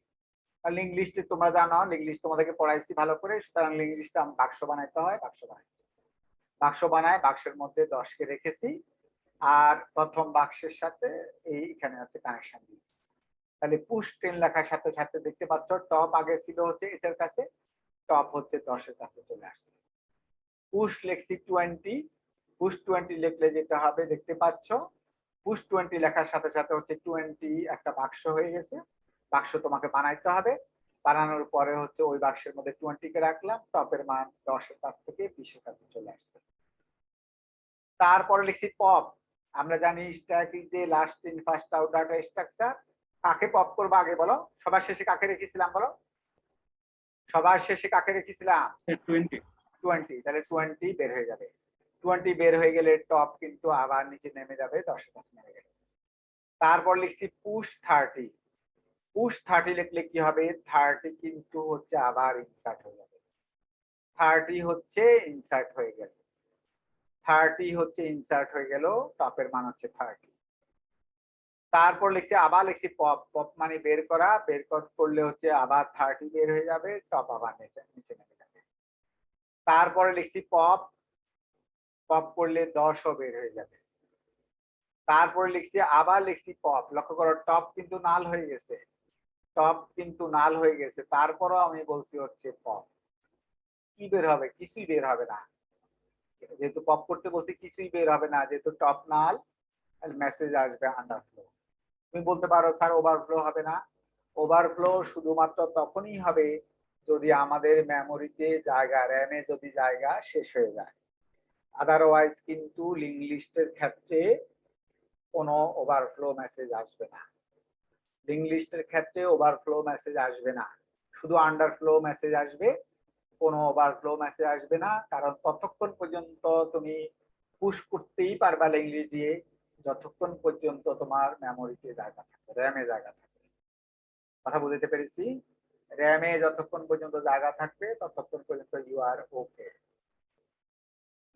লিঙ্ক লিস্টে তোমরা জানো, লিঙ্ক লিস্ট তোমাদেরকে পড়াইছি ভালো করে, সুতরাং লিঙ্ক লিস্টে বাক্স বানাইতে হয়, বাক্স বানাইছি। বাক্স বানায় বাক্সের মধ্যে 10কে রেখেছি, আর প্রথম বাক্সের সাথে এইখানে হচ্ছে কানেকশন দিয়েছি। তাহলে পুশ 10 লেখার সাথে সাথে দেখতে পাচ্ছ টপ আগে ছিল হচ্ছে এটার কাছে, টপ হচ্ছে 10-এর কাছে চলে আসছে। পুশ লেখছি 20, পুশ 20 লিখলে যেটা হবে দেখতে পাচ্ছ পুশ 20 লেখার সাথে সাথে হচ্ছে 20 একটা বাক্স হয়ে গেছে। বাক্স তোমাকে বানাইতে হবে, বানানোর পরে হচ্ছে ওই বাক্সের মধ্যে 20 কে রাখলাম, টপের মান 10-এর কাছ থেকে 20-এর কাছে চলে আসছে। তারপরে লিখছি পপ। আমরা জানি stack is a last in first out data structure. কাকে পপ করবো আগে বলো, সবার শেষে কাকে রেখেছিলাম বলো, সবার শেষে কাকে রেখেছিলাম 20, তাহলে 20 বের হয়ে যাবে। 20 বের হয়ে গেলে টপ কিন্তু আবার নিচে নেমে যাবে, 10-এর কাছে নেমে গেল। তারপর লিখছি পুশ 30, পুশ 30 লিখলে কি হবে 30 কিন্তু হচ্ছে আবার ইনসার্ট হয়ে যাবে, 30 হচ্ছে ইনসার্ট হয়ে গেল, 30 হচ্ছে ইনসার্ট হয়ে গেল, টপের মান হচ্ছে 30। তারপর লিখছি আবার লিখছি পপ, পপ মানে বের করা, বের করলে হচ্ছে আবার 30 বের হয়ে যাবে, টপ আবার নিচে নেমে যাবে। তারপরে লিখছি পপ, পপ করলে 10ও বের হয়ে যাবে। তারপরে লিখছি আবার লিখছি পপ, লক্ষ্য করো টপ কিন্তু নাল হয়ে গেছে, টপ কিন্তু নাল হয়ে গেছে, তারপরও আমি বলছি হচ্ছে পপ। কি বের হবে, কিছুই বের হবে না, যেহেতু পপ করতে বলছি কিছুই বের হবে না, যেহেতু টপ নাল, মেসেজ আসবে আন্ডারফ্লো। তুমি বলতে পারো স্যার ওভারফ্লো হবে না, ওভারফ্লো শুধুমাত্র তখনই হবে যদি আমাদের মেমোরিতে জায়গা, র্যামে যদি জায়গা শেষ হয়ে যায়। আদারওয়াইজ কিন্তু লিঙ্ক লিস্টের ক্ষেত্রে কোনো ওভারফ্লো মেসেজ আসবে না, লিঙ্ক লিস্টের ক্ষেত্রে ওভারফ্লো মেসেজ আসবে না, শুধু আন্ডারফ্লো মেসেজ আসবে, কোনো ওভারফ্লো মেসেজ আসবে না। কারণ ততক্ষণ পর্যন্ত তুমি পুশ করতেই পারবা লিঙ্ক লিস্ট দিয়ে যতক্ষণ পর্যন্ত তোমার মেমোরিতে জায়গা থাকবে, র্যামে জায়গা থাকবে। কথা বুঝতে পেরেছি? র্যামে যতক্ষণ পর্যন্ত জায়গা থাকবে ততক্ষণ পর্যন্ত ইউ আর ওকে,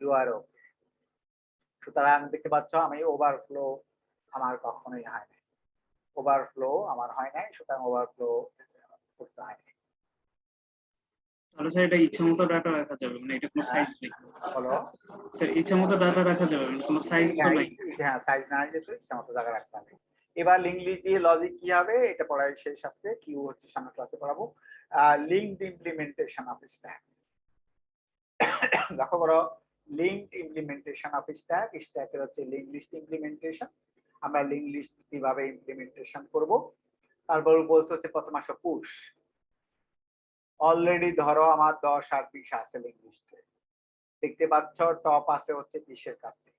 ইউ আর ওকে। সুতরাং দেখতে পাচ্ছ আমি ওভারফ্লো আমার কখনোই হয় না, ওভারফ্লো আমার হয় নাই, সুতরাং ওভারফ্লো করতে হয় না। তাহলে স্যার এটা ইচ্ছামতো ডাটা রাখা যাবে, মানে এটা কোনো সাইজ নেই বলো স্যার, ইচ্ছামতো ডাটা রাখা যাবে, মানে কোনো সাইজ তো নাই। হ্যাঁ সাইজ না যেত ইচ্ছা মতো জায়গা রাখতে হবে। এবার লিঙ্ক লিস্ট দিয়ে লজিক কি হবে এটা পড়াই শেষ আজকে, কিউ হচ্ছে সামনের ক্লাসে পড়াবো। Linked implementation of stack. দেখো বড় লিঙ্কড ইমপ্লিমেন্টেশন অফ স্ট্যাক, স্ট্যাকের হচ্ছে লিঙ্ক লিস্ট ইমপ্লিমেন্টেশন। আমরা লিঙ্ক লিস্ট কিভাবে ইমপ্লিমেন্টেশন করব, তারপর বলছে হচ্ছে প্রথম আসো পুশ। অলরেডি ধরো আমার 10 আর 20 আছে লিঙ্ক লিস্টে, দেখতে পাচ্ছ টপ আছে হচ্ছে 20-এর কাছে।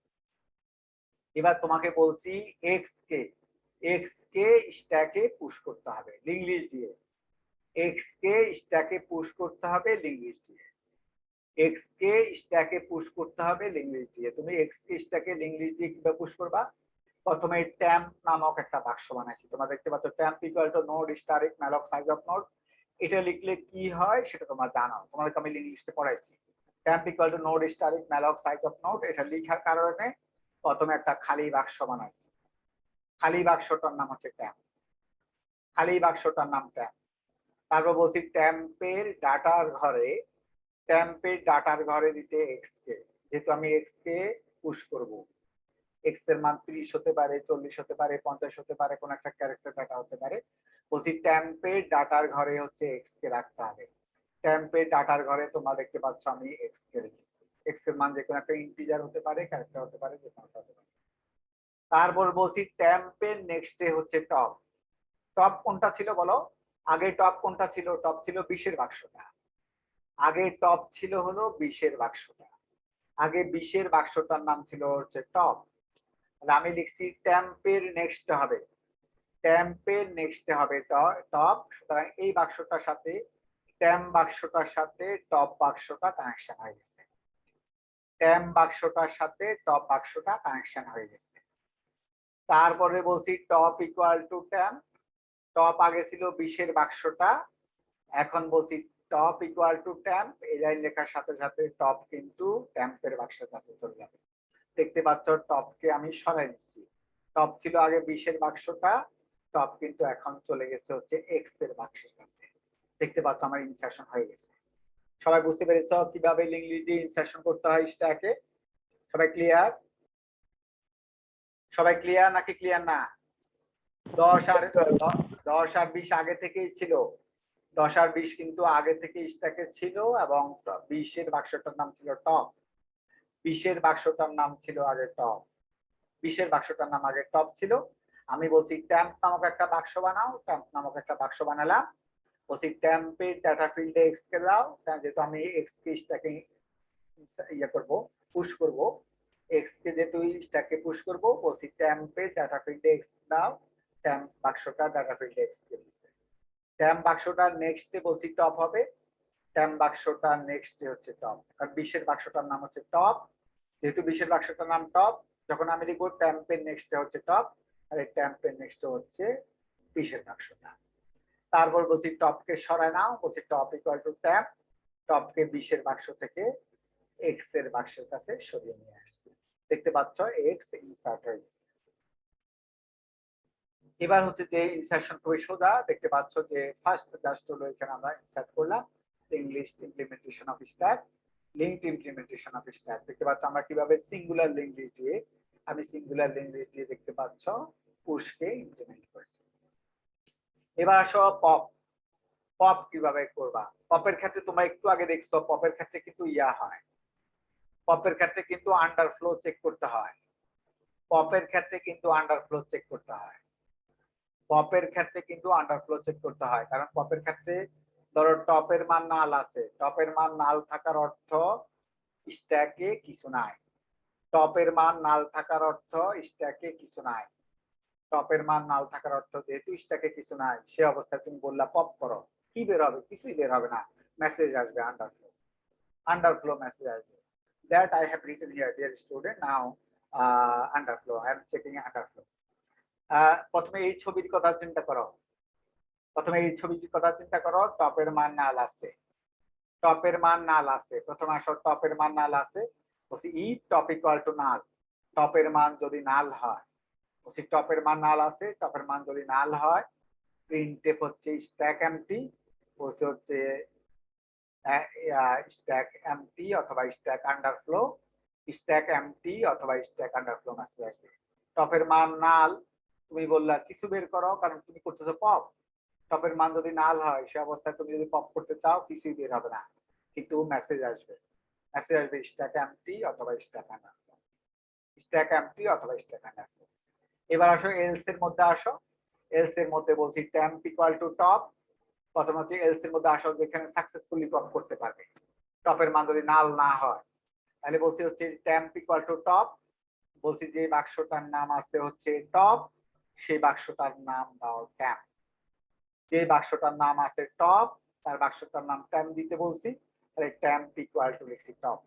এবার তোমাকে বলছি এক্স কে স্ট্যাকে পুশ করতে হবে লিঙ্ক লিস্ট দিয়ে, এক্স কে স্ট্যাকে পুশ করতে হবে লিঙ্ক লিস্ট দিয়ে, এক্স কে স্ট্যাকে পুশ করতে হবে লিঙ্ক লিস্ট দিয়ে। তুমি এক্স কে স্ট্যাকে লিঙ্ক লিস্ট দিয়ে কিভাবে পুশ করবা, প্রথমে ট্যাম্প নামক একটা বাক্স বানাইছি, তোমরা দেখতে পাচ্ছ temp equal to node asterisk malloc size of node. এটা লিখলে কি হয় সেটা তোমরা জানো, তোমাদেরকে আমি লিঙ্ক লিস্টে পড়াইছি। Temp equal to node asterisk malloc size of node, এটা লেখার কারণে প্রথমে একটা খালি বাক্স বানাইছি, খালি বাক্সটার নাম হচ্ছে ট্যাম্প, খালি বাক্সটার নাম ট্যাম্প। তারপর বলছি ট্যাম্পের ডাটার ঘরে, ট্যাম্পের ডাটার ঘরে দিতে এক্স কে, যেহেতু আমি এক্স কে পুশ করব। এক্স এর মান 30 হতে পারে, 40 হতে পারে, 50 হতে পারে, কোন একটা ক্যারেক্টার ডাটা হতে পারে। বলছি টেম্পের ডাটার ঘরে হচ্ছে এক্স কে রাখতে হবে। টেম্পের ডাটার ঘরে তোমরা দেখতে পাচ্ছ আমি এক্স কে রেখেছি। এক্স এর মান যে কোনো একটা ইন্টিজার হতে পারে, ক্যারেক্টার হতে পারে, যে কোনো একটা হতে পারে। তারপর বলছি টেম্পের নেক্সটে হচ্ছে টপ। টপ কোনটা ছিল বলো? আগে টপ কোনটা ছিল? টপ ছিল 20 এর বাক্সটা। আগে টপ ছিল হলো 20 এর বাক্সটা। আগে 20 এর বাক্সটার নাম ছিল হচ্ছে টপ। তাহলে আমি লিখছি টেম্পের নেক্সট হবে, টেম্পের নেক্সটে হবে টপ। সুতরাং এই বাক্সটার সাথে টেম্প বাক্সটার সাথে টপ বাক্সটা কানেকশন হয়ে গেছে। টেম্প বাক্সটার সাথে টপ বাক্সটা কানেকশন হয়ে গেছে। তারপরে বলছি top equal to temp. Top আগে ছিল 20 এর বাক্সটা, এখন বলছি টপ ইকুয়াল টু টেম্প। এই লাইন লেখার সাথে সাথে টপ কিন্তু টেম্পের বাক্সের কাছে চলে যাবে। দেখতে পাচ্ছ টপকে আমি সরাই নিচ্ছি। টপ ছিল আগে 20 এর বাক্সটা, টপ কিন্তু এখন চলে গেছে হচ্ছে এক্স এর বাক্সের কাছে। দেখতে পাচ্ছ আমার ইনসারশন হয়ে গেছে। সবাই বুঝতে পেরেছ কিভাবে লিঙ্কলি দিয়ে ইনসারশন করতে হয় স্ট্যাকে? সবাই ক্লিয়ার? সবাই ক্লিয়ার নাকি ক্লিয়ার না? 10 আর 20 আগে থেকেই ছিল। 10 আর 20 কিন্তু আগে থেকে স্ট্যাকে ছিল এবং 20 এর বাক্সটার নাম ছিল টপ। 20 এর বাক্সটার নাম ছিল আগে টপ। 20 এর বাক্সটার নাম আগে টপ ছিল। আমি বলছি টেম্প নামক একটা বাক্স বানাও। টেম্প নামক একটা বাক্স বানালাম। বলছি টেম্পের ডাটা ফিল্ডে এক্স কে দাও। যেহেতু আমি এক্স কে স্ট্যাকে ইয়ে করব, পুশ করব, এক্স কে যেহেতু স্ট্যাকে পুশ করব, বলছি টেম্পের ডাটা ফিল্ডে এক্স দাও। টেম্প বাক্সটা ডাটা ফিল্ডে এক্স কে দিছে। টেম্প বাক্সটার নেক্সটে বলছি টপ হবে। টেম্প বাক্সটার নেক্সটে হচ্ছে টপ, কারণ 20 এর বাক্সটার নাম হচ্ছে টপ। যেহেতু 20 এর বাক্সটার নাম টপ, যখন আমি লিখব টেম্পের নেক্সটে হচ্ছে টপ, আর এই টেম্পের নেক্সটে হচ্ছে 20 এর বাক্সটা। তারপর বলছি টপকে সরায় নাও। বলছি টপ ইকুয়াল টু টেম্প। টপকে 20 এর বাক্স থেকে এক্স এর বাক্সের কাছে সরিয়ে নিয়ে আসছি। দেখতে পাচ্ছ এক্স ইনসার্ট হয়ে গেছে। এবার হচ্ছে যে ইনসারশন খুবই সোজা। দেখতে পাচ্ছ যে ফার্স্ট জাস্ট হলো এখানে আমরা ইনসার্ট করলাম English implementation of stack, linked implementation of stack. দেখতে পাচ্ছ আমরা কিভাবে সিঙ্গুলার লিঙ্ক দিয়ে, আমি সিঙ্গুলার লিঙ্ক দিয়ে দেখতে পাচ্ছ পুশকে ইমপ্লিমেন্ট করেছি। এবার আসো পপ। পপ কিভাবে করবা? পপের ক্ষেত্রে তোমরা একটু আগে দেখছো, পপের ক্ষেত্রে কিন্তু ইয়া হয়, পপের ক্ষেত্রে কিন্তু আন্ডারফ্লো চেক করতে হয়। পপের ক্ষেত্রে কিন্তু আন্ডারফ্লো চেক করতে হয়। পপের ক্ষেত্রে কিন্তু আন্ডারফ্লো চেক করতে হয়, কারণ পপের ক্ষেত্রে ধরো টপের মান নাল আছে। টপের মান নাল থাকার অর্থ স্ট্যাকে কিছু নাই। টপের মান নাল থাকার অর্থ স্ট্যাকে কিছু নাই। টপের মান নাল থাকার অর্থ যেহেতু স্ট্যাকে কিছু নাই, সে অবস্থায় তুমি বললা পপ করো, কি বের হবে? কিছুই বের হবে না, মেসেজ আসবে আন্ডারফ্লো। আন্ডারফ্লো মেসেজ আসবে। That I have written here, dear student. Now underflow, I am checking underflow. প্রথমে এই ছবির কথা চিন্তা করো। প্রথমে এই ছবির কথা চিন্তা করো। টপের মান নাল আছে, টপের মান নাল আছে। প্রথমে আসো টপের মান নাল আছে। বলছি ইফ টপ ইকুয়াল টু নাল, টপের মান যদি নাল হয়, বলছি টপের মান নাল আছে, টপের মান যদি নাল হয়, প্রিন্টএফ হচ্ছে স্ট্যাক এমটি, বলছে হচ্ছে স্ট্যাক এমটি অথবা স্ট্যাক আন্ডারফ্লো। স্ট্যাক এমটি অথবা স্ট্যাক আন্ডারফ্লো মেসেজ আসবে। টপের মান নাল, তুমি বললা কিছু বের করো, কারণ তুমি করতেছো পপ। টপের মান যদি নাল হয়, সে অবস্থায় তুমি যদি পপ করতে চাও, কিছুই বের হবে না, কিন্তু মেসেজ আসবে। মেসেজ আসবে স্ট্যাক এমটি অথবা স্ট্যাক আন্ডারফ্লো, স্ট্যাক এমটি অথবা স্ট্যাক আন্ডারফ্লো। এবার আসো এলস এর মধ্যে আসো। এলস এর মধ্যে বলছি টেম্প ইকুয়াল টু টপ। প্রথম হচ্ছে এলস এর মধ্যে আসো যেখানে সাকসেসফুলি পপ করতে পারবে। টপের মান যদি নাল না হয়, তাহলে বলছি হচ্ছে টেম্প ইকুয়াল টু টপ। বলছি যে বাক্সটার নাম আছে হচ্ছে টপ, সেই বাক্সটার নাম দাও টেম্প। যে বাক্সটার নাম আছে টপ, তার বাক্সটার নাম টেম্প দিতে বলছি, তাহলে টেম্প ইকুয়াল টু লিখছি টপ।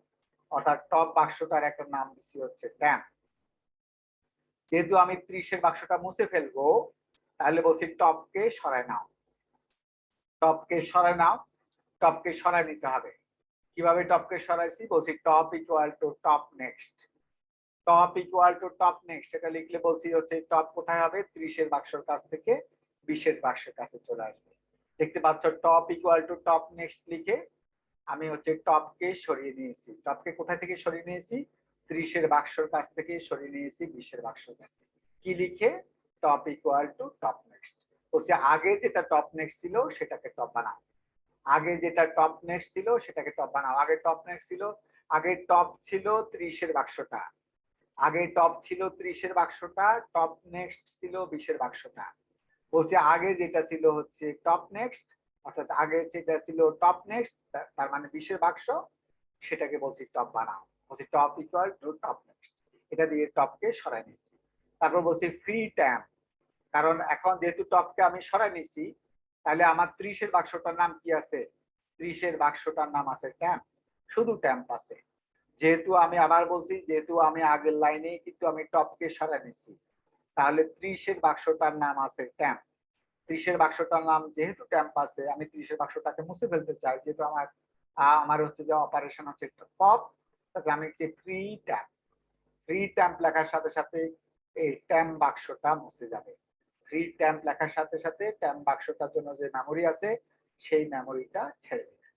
অর্থাৎ টপ বাক্সটার একটা নাম দিছি হচ্ছে টেম্প। যেহেতু আমি 30 এর বাক্সটা মুছে ফেলবো, তাহলে বলছি টপকে সরায় নাও। টপকে সরায় নাও। টপকে সরায় নিতে হবে। কিভাবে টপকে সরাইছি? বলছি top equal to top next. Top equal to top next এটা লিখলে বলছি হচ্ছে টপ কোথায় হবে? 30 এর বাক্সের কাছ থেকে 20 এর বাক্সের কাছে চলে আসবে। দেখতে পাচ্ছ top equal to top next লিখে আমি হচ্ছে টপকে সরিয়ে নিয়েছি। টপকে কোথায় থেকে সরিয়ে নিয়েছি? 30-এর বাক্সর কাছ থেকে সরিয়ে নিয়েছি 20-এর বাক্সর কাছে। কি লিখে? Top equal to top next. বলছি আগে যেটা টপ নেক্সট ছিল সেটাকে টপ বানাও। আগে যেটা টপ নেক্সট ছিল সেটাকে টপ বানাও। আগে টপ নেক্সট ছিল, আগে টপ ছিল 30-এর বাক্সটা, আগে টপ ছিল 30-এর বাক্সটা, টপ নেক্সট ছিল 20-এর বাক্সটা। বলছি আগে যেটা ছিল হচ্ছে টপ নেক্সট, অর্থাৎ আগে যেটা ছিল টপ নেক্সট তার মানে 20-এর বাক্স, সেটাকে বলছি টপ বানাও। বলছি top equal to top next, এটা দিয়ে টপকে সরাই নিয়েছি। তারপর বলছি ফ্রি ট্যাম্প, কারণ এখন যেহেতু টপকে আমি সরাই নিয়েছি তাহলে আমার 30-এর বাক্সটার নাম কি আছে? 30-এর বাক্সটার নাম আছে ট্যাম্প, শুধু ট্যাম্প আছে। যেহেতু আমি আবার বলছি, যেহেতু আমি আগের লাইনে কিন্তু আমি টপকে সরাই নিয়েছি, তাহলে 30-এর বাক্সটার নাম আছে ট্যাম্প। 30-এর বাক্সটার নাম যেহেতু ট্যাম্প আছে, আমি 30-এর বাক্সটাকে মুছে ফেলতে চাই, যেহেতু আমার হচ্ছে যে অপারেশন হচ্ছে পপ, তাহলে আমি হচ্ছে ফ্রি ট্যাম্প। ফ্রি ট্যাম্প লেখার সাথে সাথে এই ট্যাম্প বাক্সটা মুছে যাবে। ফ্রি ট্যাম্প লেখার সাথে সাথে ট্যাম্প বাক্সটার জন্য যে মেমোরি আছে সেই মেমোরিটা ছেড়ে দিবে,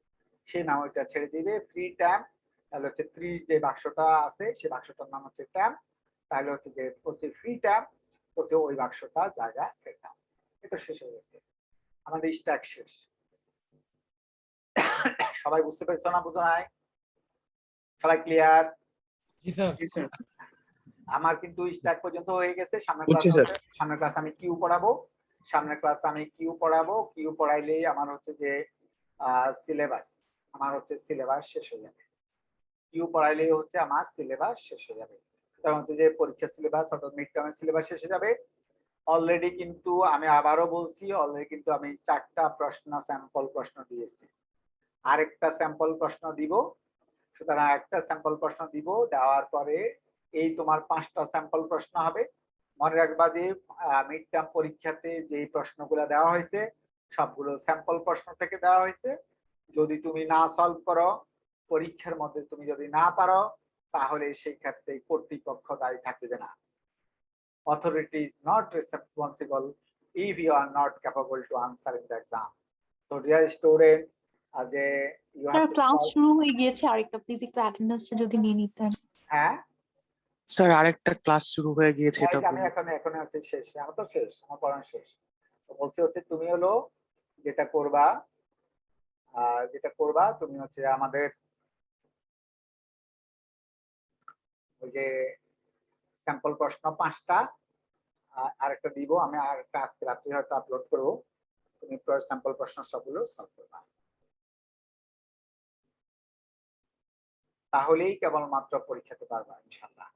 সেই মেমোরিটা ছেড়ে দিবে ফ্রি ট্যাম্প। তাহলে হচ্ছে 30 যে বাক্সটা আছে সেই বাক্সটার নাম হচ্ছে ট্যাম্প, তাহলে হচ্ছে যে হচ্ছে ফ্রি ট্যাম্প, হচ্ছে ওই বাক্সটা জায়গা সেট দাও। এটা শেষ হয়ে গেছে, আমাদের স্ট্যাক শেষ। সবাই বুঝতে পেরেছো না? বুঝো নাই? সবাই ক্লিয়ার? জি স্যার। আমার কিন্তু স্ট্যাক পর্যন্ত হয়ে গেছে। সামনের বুঝছি স্যার। ক্লাস আমি কিউ পড়াবো, সামনের ক্লাস আমি কিউ পড়াবো। কিউ পড়াইলেই আমার হচ্ছে যে সিলেবাস, আমার হচ্ছে সিলেবাস শেষ হয়ে যাবে। কিউ পড়াইলেই হচ্ছে আমার সিলেবাস শেষ হয়ে যাবে। কারণ হচ্ছে যে পরীক্ষা সিলেবাস অর্থাৎ মিড টার্মের সিলেবাস শেষ হয়ে যাবে। অলরেডি কিন্তু আমি আবারও বলছি, অলরেডি কিন্তু আমি 4টা প্রশ্ন স্যাম্পল প্রশ্ন দিয়েছি, আরেকটা স্যাম্পল প্রশ্ন দিব। সুতরাং একটা স্যাম্পল প্রশ্ন দিব, দেওয়ার পরে এই তোমার 5টা স্যাম্পল প্রশ্ন হবে। মনে রাখবা যে মিড টার্ম পরীক্ষাতে যে প্রশ্নগুলো দেওয়া হয়েছে সবগুলো স্যাম্পল প্রশ্ন থেকে দেওয়া হয়েছে। যদি তুমি না সলভ করো, পরীক্ষার মধ্যে তুমি যদি না পারো, তাহলে সেই ক্ষেত্রে কর্তৃপক্ষ দায়ী থাকবে না। Authority is not responsible if you are not capable to answer in the exam. So dear student, যে you have to class solve- শুরু হয়ে গিয়েছে, আরেকটা প্লিজ একটু অ্যাটেন্ডেন্সটা যদি নিয়ে নিতেন। হ্যাঁ স্যার আরেকটা ক্লাস শুরু হয়ে গিয়েছে, এটা আমি এখন হচ্ছে শেষ, আমার তো শেষ, আমার পড়ানো শেষ। তো বলছি হচ্ছে তুমি হলো যেটা করবা তুমি হচ্ছে আমাদের ওই যে স্যাম্পল প্রশ্ন 5টা আরেকটা দিব, আমি আরেকটা আজকে রাত্রে হয়তো আপলোড করবো। তুমি স্যাম্পল প্রশ্ন সবগুলো সলভ করবা, তাহলেই কেবলমাত্র পরীক্ষাতে পারবা ইনশাআল্লাহ।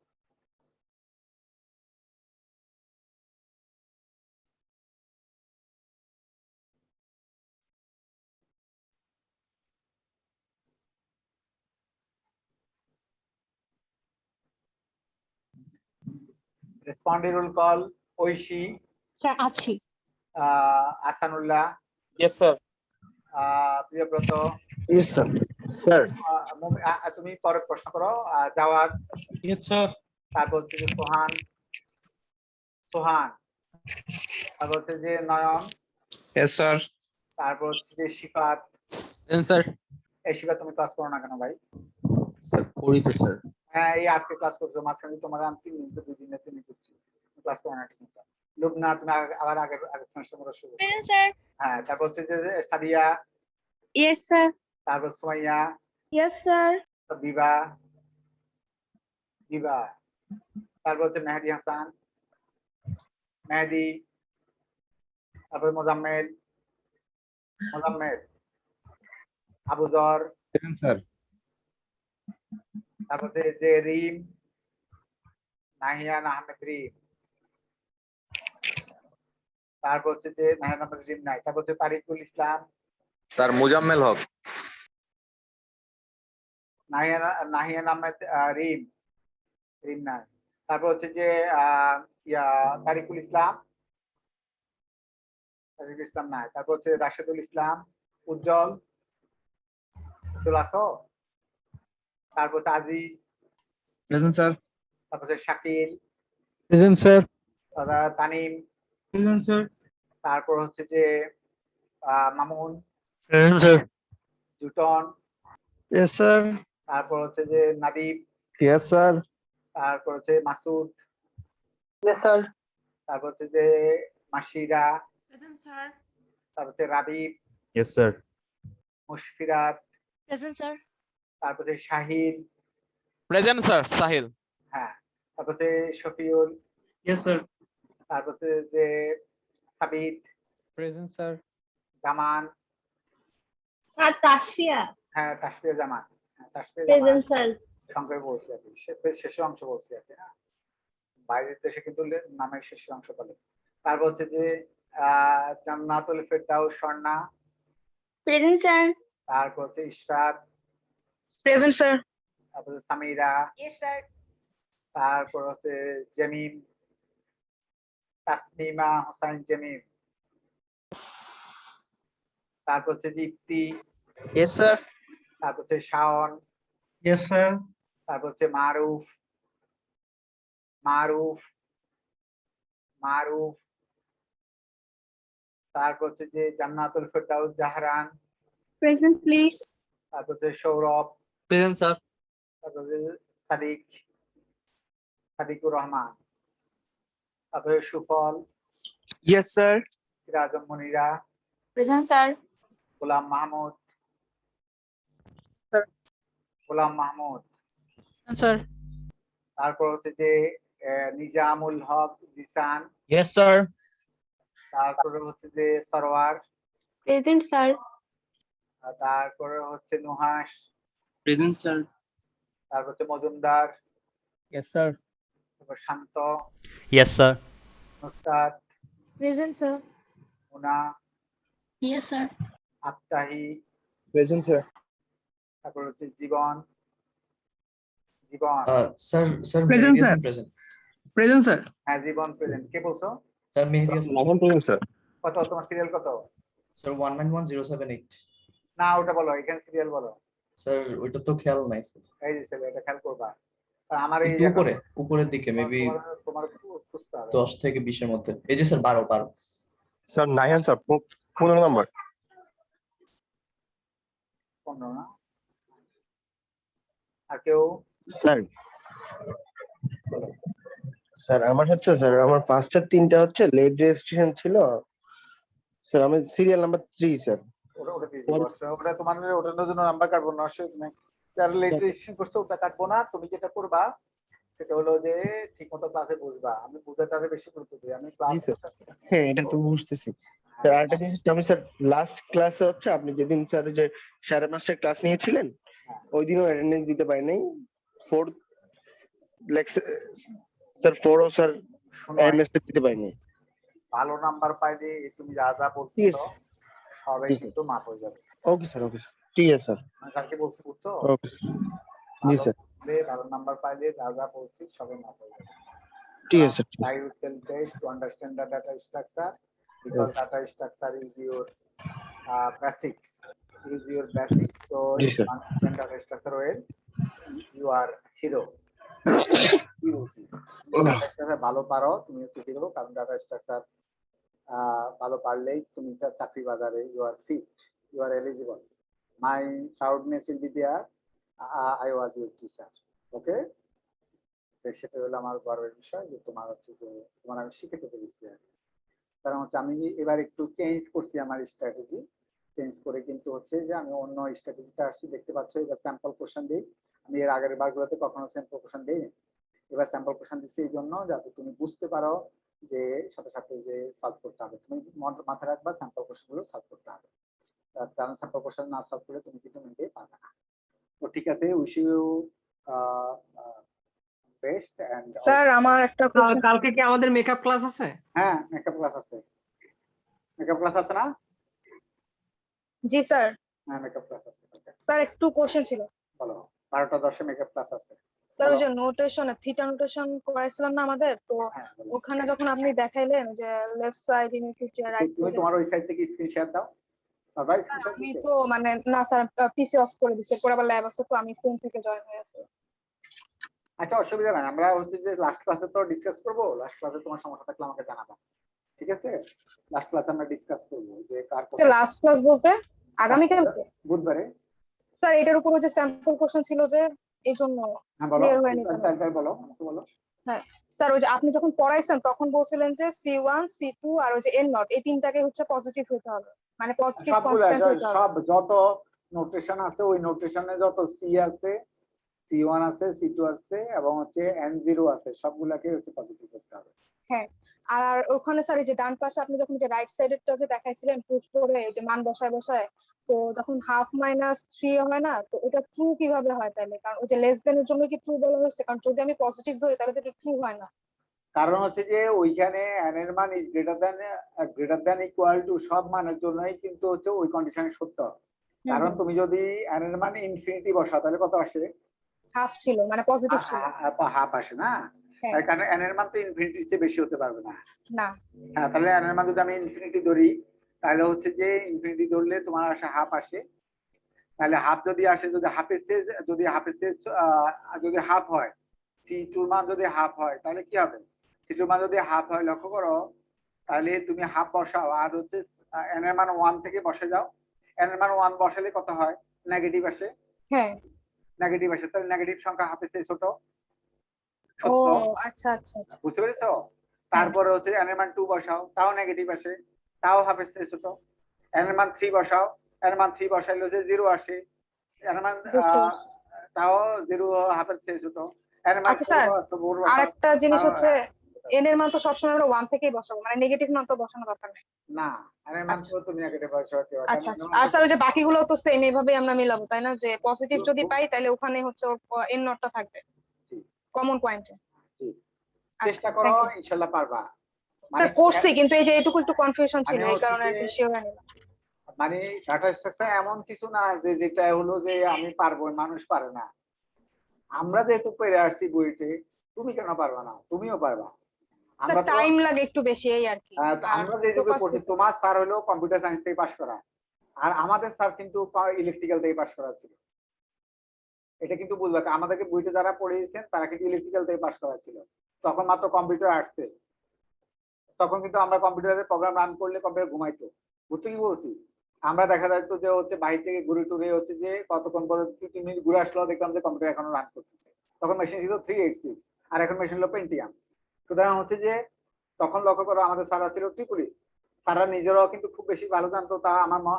রেসপন্ডেবল কল ঐশী, স্যার আছি। Ahsanullah, yes sir. Priyobroto, yes sir. Sir তুমি পরে প্রশ্ন করো। Jawad, yes sir. তারপর হচ্ছে যে সোহান, তারপর হচ্ছে যে নয়ন, यस सर। তারপর হচ্ছে যে শিফাত। স্যার। এই শিফাত তুমি ক্লাস করো না কেন ভাই? স্যার করি তো স্যার। হ্যাঁ এই আজকে ক্লাস করছো, মাঝখানে তোমার আমি 3 দিন 2 দিনে 3 করছি, ক্লাস করো না ঠিক মতো। লুবনা তুমি আবার আগের সেমিস্টার মতো শুরু। স্যার। হ্যাঁ তারপর হচ্ছে যে সাদিয়া, ইয়েস স্যার। তারপর সুমাইয়া, ইয়েস স্যার। বিভা, তারপর হচ্ছে মেহেদি হাসান, মেহেদি, তারপর মোজাম্মেল, আবুজর, স্যার। তারপর হচ্ছে যে রিম, নাহিয়ান আহমেদ রিম, তারপর হচ্ছে যে নাহিয়ান আহমেদ রিম নাই, তারপর হচ্ছে তারিকুল ইসলাম, सर मुजम्मिल हक। নাহিয়ান আহমেদ রিম নাই, তারপর হচ্ছে যে তারিকুল ইসলাম নাই, তারপর হচ্ছে রাশেদুল ইসলাম, উজ্জ্বল আছো, তারপর হচ্ছে আজিজ, प्रेजेंट सर। তারপর হচ্ছে Shakil, present sir. Tanim, present sir. তারপর হচ্ছে যে Mamun, present sir. জুটন, yes sir. তারপর হচ্ছে যে নাদিব, ইয়েস স্যার। তারপর হচ্ছে মাসুদ, স্যার তারপর হচ্ছে যে মাসিরা, প্রেজেন্ট স্যার। তারপর হচ্ছে Rabib, Yes, sir. Mushfirat, present sir. তারপর হচ্ছে শাহিন, প্রেজেন্ট স্যার সাহিল। হ্যাঁ, তারপর হচ্ছে শফিউল, ইয়েস স্যার। তারপর হচ্ছে যে সাবিত, প্রেজেন্ট স্যার জামান, স্যার তাসফিয়া। হ্যাঁ তাসফিয়া জামান, হ্যাঁ তাসফিয়া জামান প্রেজেন্ট স্যার। সংক্ষেপে বলছি আর কি, শেষের অংশ বলছি আর কি। হ্যাঁ, বাইরের দেশে কিন্তু নামের শেষের অংশ বলে। তারপর হচ্ছে যে জান্নাতুল ফেরদাউস স্বর্ণা, প্রেজেন্ট স্যার। তারপর হচ্ছে ইশরাত, প্রেজেন্ট স্যার। তারপর হচ্ছে সামিরা, ইয়েস স্যার। তারপর হচ্ছে জেমিম, তাসমিমা হোসাইন জেমিম, তারপর হচ্ছে দীপ্তি, ইয়েস স্যার তারপর হচ্ছে শাওন, ইয়েস স্যার। তারপর হচ্ছে মারুফ, মারুফ, মারুফ, তারপর হচ্ছে যে জান্নাতুল ফেরদাউস জাহরান, প্রেজেন্ট প্লিজ। তারপর হচ্ছে সৌরভ, প্রেজেন্ট স্যার। তারপর হচ্ছে সাদিক, সাদিকুর রহমান, তারপরে Sufal, yes sir. Sirajum Monira, present sir. Golam Mahmud, Golam Mahmud, sir. তারপর হচ্ছে যে নিজামুল হক জিসান, ইয়েস স্যার তারপরে হচ্ছে যে সরওয়ার, প্রেজেন্ট স্যার। তারপরে হচ্ছে নুহাস, প্রেজেন্ট স্যার। তারপর হচ্ছে মজুমদার, ইয়েস স্যার তারপর Shanto, yes sir. Nusrat, present sir. Muna, yes sir. Aftahi, present sir তারপর হচ্ছে Jiban, Jiban, sir sir Present, sir. Present. Present sir. হ্যাঁ জীবন প্রেজেন্ট। কে বলছো? Sir Mehedi Hasan. Naman present, sir. কত তোমার সিরিয়াল কত? স্যার 191078। না ওটা বলো, এখানে সিরিয়াল বলো। স্যার ওইটা তো খেয়াল নাই স্যার। এই যে ছেলে, এটা খেয়াল করবা। আর আমার এই একটু উপরে উপরের দিকে মেবি তোমার খুঁজতে হবে। 10 থেকে 20 এর মধ্যে। এই যে sir 12। Sir, Nayan, sir. Phone number. 15 না? আর কেউ? স্যার স্যার আমার হচ্ছে স্যার আমার পাঁচটা তিনটা হচ্ছে লেট রেজিস্ট্রেশন ছিল স্যার। আমি সিরিয়াল নাম্বার 3 স্যার। ওটা দিয়ে দিবো। ওটা তোমার ওটার জন্য নাম্বার কাটবো না, অবশ্যই তুমি যারা লেট রেজিস্ট্রেশন করছো ওটা কাটবো না। তুমি যেটা করবা সেটা হলো যে ঠিকমতো ক্লাসে বুঝবা। আমি বুঝাটারে বেশি গুরুত্ব দিই। আমি ক্লাস হ্যাঁ এটা তো বুঝতেছি স্যার। আরেকটা জিনিস আমি স্যার লাস্ট ক্লাসে হচ্ছে আপনি যেদিন স্যার যে 5:30 ক্লাস নিয়েছিলেন ওই দিনও অ্যাটেন্ডেন্স দিতে পারি নাই। 4 স্যার 4 ও স্যার এমএস দিতে পারি নাই। ভালো নাম্বার পাইলে তুমি যা যা বলছো ঠিক আছে। সবাই কিন্তু মাপ হয়ে যাবে। ওকে স্যার ওকে স্যার ঠিক আছে স্যার। আমি স্যারকে বলছি বুঝছো? ওকে জি স্যার ভালো নাম্বার পাইলে যা যা বলছি সবাই মাপ হয়ে যাবে। ঠিক আছে sir. I will self test to understand the data structure because data structure is your basics. Is your basics. So Yes, if sir. you understand data structure well, you are hero. You will see. Data structure ভালো পারো তুমি হচ্ছে hero, কারণ data structure ভালো পারলেই তুমি চাকরি বাজারে you are fit, you are eligible. My proudness will be there. I was your teacher. Okay? সেটা হলো আমার গর্বের বিষয় যে তোমার হচ্ছে যে তোমার আমি শিখাতে পেরেছি। কারণ হচ্ছে আমি এবার একটু চেঞ্জ করছি আমার স্ট্র্যাটেজি। চেঞ্জ করে কিন্তু হচ্ছে যে আমি অন্য স্ট্র্যাটেজিতে আসছি, দেখতে পাচ্ছ। এবার স্যাম্পল কোশ্চেন দিই। আমি এর আগের বারগুলোতে কখনো স্যাম্পল কোশ্চেন দিইনি। এবার স্যাম্পল কোশ্চেন দিচ্ছি এই জন্য যাতে তুমি বুঝতে পারো যে সাথে সাথে যে সলভ করতে হবে। তুমি মাথায় রাখবা স্যাম্পল কোশ্চেন গুলো সলভ করতে হবে। কারণ স্যাম্পল কোশ্চেন না সলভ করলে তুমি কিন্তু মেনতে পারবে না। তো ঠিক আছে, wish you best and sir আমার একটা কোশ্চেন। কালকে কি আমাদের মেকআপ ক্লাস আছে? হ্যাঁ মেকআপ ক্লাস আছে। মেকআপ ক্লাস আছে না? জি স্যার। হ্যাঁ মেকআপ ক্লাস আছে। স্যার একটু কোশ্চেন ছিল। বলো। 12টা 10 মেকআপ ক্লাস আছে। স্যার ওই যে নোটেশন থিটা নোটেশন করাইছিলাম না আমাদের, তো ওখানে যখন আপনি দেখাইলেন যে লেফট সাইড ইনফিনিটি রাইট তুমি সাইড, তোমার ওই সাইড থেকে স্ক্রিন শেয়ার দাও। ভাই স্ক্রিন আমি তো মানে না স্যার পিসি অফ করে দিছি, পরে আবার ল্যাব আছে তো আমি ফোন থেকে জয়েন হয়ে আছি। আচ্ছা অসুবিধা নাই, আমরা হচ্ছে যে লাস্ট ক্লাসে তো ডিসকাস করব। লাস্ট ক্লাসে তোমার সমস্যা থাকলে আমাকে জানাবা, ঠিক আছে? লাস্ট ক্লাসে আমরা ডিসকাস করব যে কার স্যার লাস্ট ক্লাস বলতে আগামী কালকে বুধবারে। স্যার এটার উপর যে স্যাম্পল কোশ্চেন ছিল যে এই জন্য হ্যাঁ বলো, ক্লিয়ার হয়ে নিতাম। তাই বলো, বলো। হ্যাঁ স্যার, ওই যে আপনি যখন পড়াইছেন তখন বলছিলেন যে C1 C2 আর ওই যে N নট এই তিনটাকে হচ্ছে পজিটিভ হইতে হবে, মানে পজিটিভ সবগুলা কনস্ট্যান্ট হইতে হবে। সব যত নোটেশন আছে ওই নোটেশনে যত সি আছে, C1 আছে, C2 আছে এবং হচ্ছে N0 আছে, সবগুলাকে হচ্ছে পজিটিভ করতে হবে। হ্যাঁ, আর ওখানে স্যার এই যে ডান পাশে আপনি যখন যে রাইট সাইডেরটা যে দেখাইছিলেন প্রুফ করে এই যে মান বসায় বসায়, তো যখন ½ - 3 হয় না, তো এটা ট্রু কিভাবে হয় তাহলে? কারণ ওই যে লেস দেন এর জন্য কি ট্রু বলা হয়েছে? কারণ যদি আমি পজিটিভ ধরি তাহলে তো এটা ট্রু হয় না। কারণ হচ্ছে যে ওইখানে n এর মান is greater than equal to সব মানের জন্যই কিন্তু হচ্ছে ওই কন্ডিশনে সত্য। কারণ তুমি যদি n এর মান ইনফিনিটি বসাও তাহলে কত আসে? হাফ ছিল, মানে পজিটিভ ছিল। হাফ আসে না, হ্যাঁ। তার কারণে n এর মান তো ইনফিনিটির চেয়ে বেশি হতে পারবে না। না। হ্যাঁ, তাহলে n এর মান যদি আমি ইনফিনিটি ধরি তাহলে হচ্ছে যে ইনফিনিটি ধরলে তোমার আসে হাফ আসে। তাহলে হাফ যদি আসে, যদি হাফের চেয়ে যদি হাফ হয়, C2 এর মান যদি হাফ হয় তাহলে কি হবে? C2 এর মান যদি হাফ হয়, লক্ষ্য করো, তাহলে তুমি হাফ বসাও আর হচ্ছে n এর মান 1 থেকে বসে যাও। n এর মান 1 বসালে কত হয়? নেগেটিভ আসে। হ্যাঁ, নেগেটিভ আসে, তাহলে নেগেটিভ সংখ্যা হাফের চেয়ে ছোট। ও সত্য, আচ্ছা আচ্ছা আচ্ছা। বুঝতে পেরেছো? তারপরে হচ্ছে n এর মান 2 বসাও, তাও নেগেটিভ আসে, তাও হাফের চেয়ে ছোট। n এর মান 3 বসাও, n এর মান 3 বসাইলে যে 0 আসে, n এর মান বুঝতে পারছি। তাও 0 হাফের চেয়ে ছোট। n এর মান আচ্ছা স্যার, 4 বসাও। আরেকটা জিনিস হচ্ছে n এর মান তো সবসময় আমরা 1 থেকেই বসাবো, মানে নেগেটিভ মান তো বসানো দরকার নেই। না, n এর মান তো তুমি নেগেটিভ বসাও। আচ্ছা আচ্ছা। আর স্যার ওই যে বাকিগুলো তো সেম এইভাবে আমরা মিলাবো, তাই না? যে পজিটিভ যদি পাই তাহলে ওখানে হচ্ছে ওর n নটটা থাকবে কমন পয়েন্টে। চেষ্টা করো, ইনশাআল্লাহ পারবা। স্যার করছি, কিন্তু এই যে এটুকু একটু কনফিউশন ছিল, মানে এই কারণে আর হচ্ছে কি যে- শিওর হয়ে নিলাম। মানে ডাটা স্ট্রাকচার এমন কিছু না যে যেটা হলো যে আমি পারবো, মানুষ পারে না। আমরা যেহেতু পেরে আসছি বইতে, তুমি কেন পারবা না? তুমিও পারবা। স্যার আমরা তো টাইম লাগে একটু বেশি, এই আর কি। আমরা যে যুগে পড়ছি, তোমার স্যার হলো কম্পিউটার সায়েন্স থেকে পাশ করা, আর আমাদের স্যার কিন্তু ইলেকট্রিক্যাল থেকে পাশ করা ছিল। এটা কিন্তু বুঝবে, আমাদেরকে বইতে যারা পড়িয়েছেন তারা কিন্তু ইলেকট্রিক্যাল থেকে পাশ করা ছিল। তখন মাত্র কম্পিউটার আসছে, তখন কিন্তু আমরা কম্পিউটারের প্রোগ্রাম রান করলে কম্পিউটার ঘুমাইতো। বুঝতে কি বলছি? আমরা দেখা যাইতো যে হচ্ছে বাইরে থেকে ঘুরে টুরে হচ্ছে যে কতক্ষণ পরে 2-3 মিনিট ঘুরে আসলেও দেখলাম যে কম্পিউটার এখনো রান করতেছে। তখন মেশিন ছিল 386 আর এখন মেশিন হলো পেন্টিয়াম। সুতরাং হচ্ছে যে তখন লক্ষ্য করো আমাদের স্যাররা ছিল ট্রিপলি, স্যাররা নিজেরাও কিন্তু খুব বেশি ভালো জানতো, তা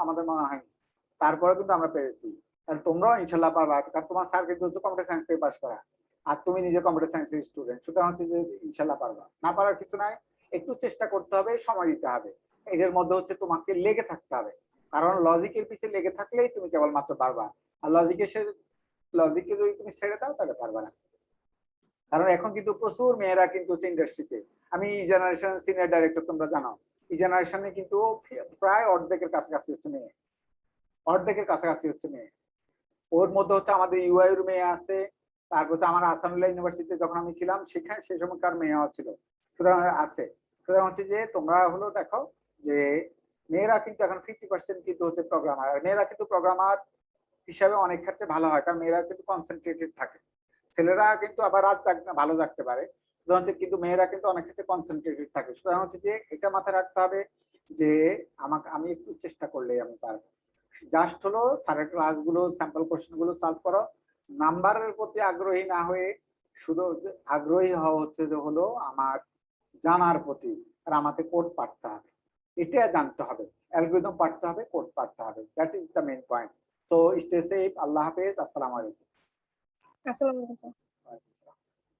আমাদের মনে হয়নি। তারপরে কিন্তু আমরা পেরেছি। তাহলে তোমরাও ইনশাল্লাহ পারবা, কারণ তোমার স্যার কিন্তু কম্পিউটার সায়েন্স থেকে পাস করা আর তুমি নিজে কম্পিউটার সায়েন্সের স্টুডেন্ট। সুতরাং হচ্ছে যে ইনশাল্লাহ পারবা। না পারার কিছু নাই, একটু চেষ্টা করতে হবে, সময় দিতে হবে। এদের মধ্যে হচ্ছে তোমাকে লেগে থাকতে হবে, কারণ লজিকের পিছনে লেগে থাকলেই তুমি কেবলমাত্র পারবা। আর লজিকে যদি তুমি ছেড়ে দাও তাহলে পারবা না। কারণ এখন কিন্তু প্রচুর মেয়েরা কিন্তু হচ্ছে ইন্ডাস্ট্রিতে। আমি এই জেনারেশন সিনিয়র ডাইরেক্টর, তোমরা জানো এই জেনারেশনে কিন্তু প্রায় অর্ধেকের কাছাকাছি হচ্ছে মেয়ে, অর্ধেকের কাছাকাছি হচ্ছে মেয়ে। ওর মধ্যে হচ্ছে আমাদের ইউআইউর মেয়ে আছে, তারপর হচ্ছে আমার আসানুল্লাহ ইউনিভার্সিটিতে যখন আমি ছিলাম সেখানে সে সময়কার মেয়েও ছিল। সুতরাং আছে। সুতরাং হচ্ছে যে তোমরা হলো দেখো যে মেয়েরা কিন্তু এখন 50% কিন্তু হচ্ছে প্রোগ্রামার। মেয়েরা কিন্তু প্রোগ্রামার হিসাবে অনেক ক্ষেত্রে ভালো হয়, কারণ মেয়েরা কিন্তু কনসেন্ট্রেটেড থাকে। ছেলেরা কিন্তু আবার রাত ভালো জাগতে পারে, কিন্তু মেয়েরা কিন্তু অনেক ক্ষেত্রে কনসেন্ট্রেটেড থাকে। সুতরাং হচ্ছে যে এটা মাথায় রাখতে হবে যে আমি একটু চেষ্টা করলেই আমি পারবো। জাস্ট হলো স্যারের ক্লাসগুলো, স্যাম্পল কোশ্চেন গুলো সলভ করো। নাম্বারের প্রতি আগ্রহী না হয়ে শুধু আগ্রহী হওয়া হচ্ছে যে হলো আমার জানার প্রতি, আর আমাকে কোড পাঠতে হবে, এটা জানতে হবে, অ্যালগরিদম পাঠতে হবে, কোড পাঠতে হবে। That is the main point. So stay safe. আল্লাহ হাফেজ। আসসালামু আলাইকুম। আসসালামু আলাইকুম।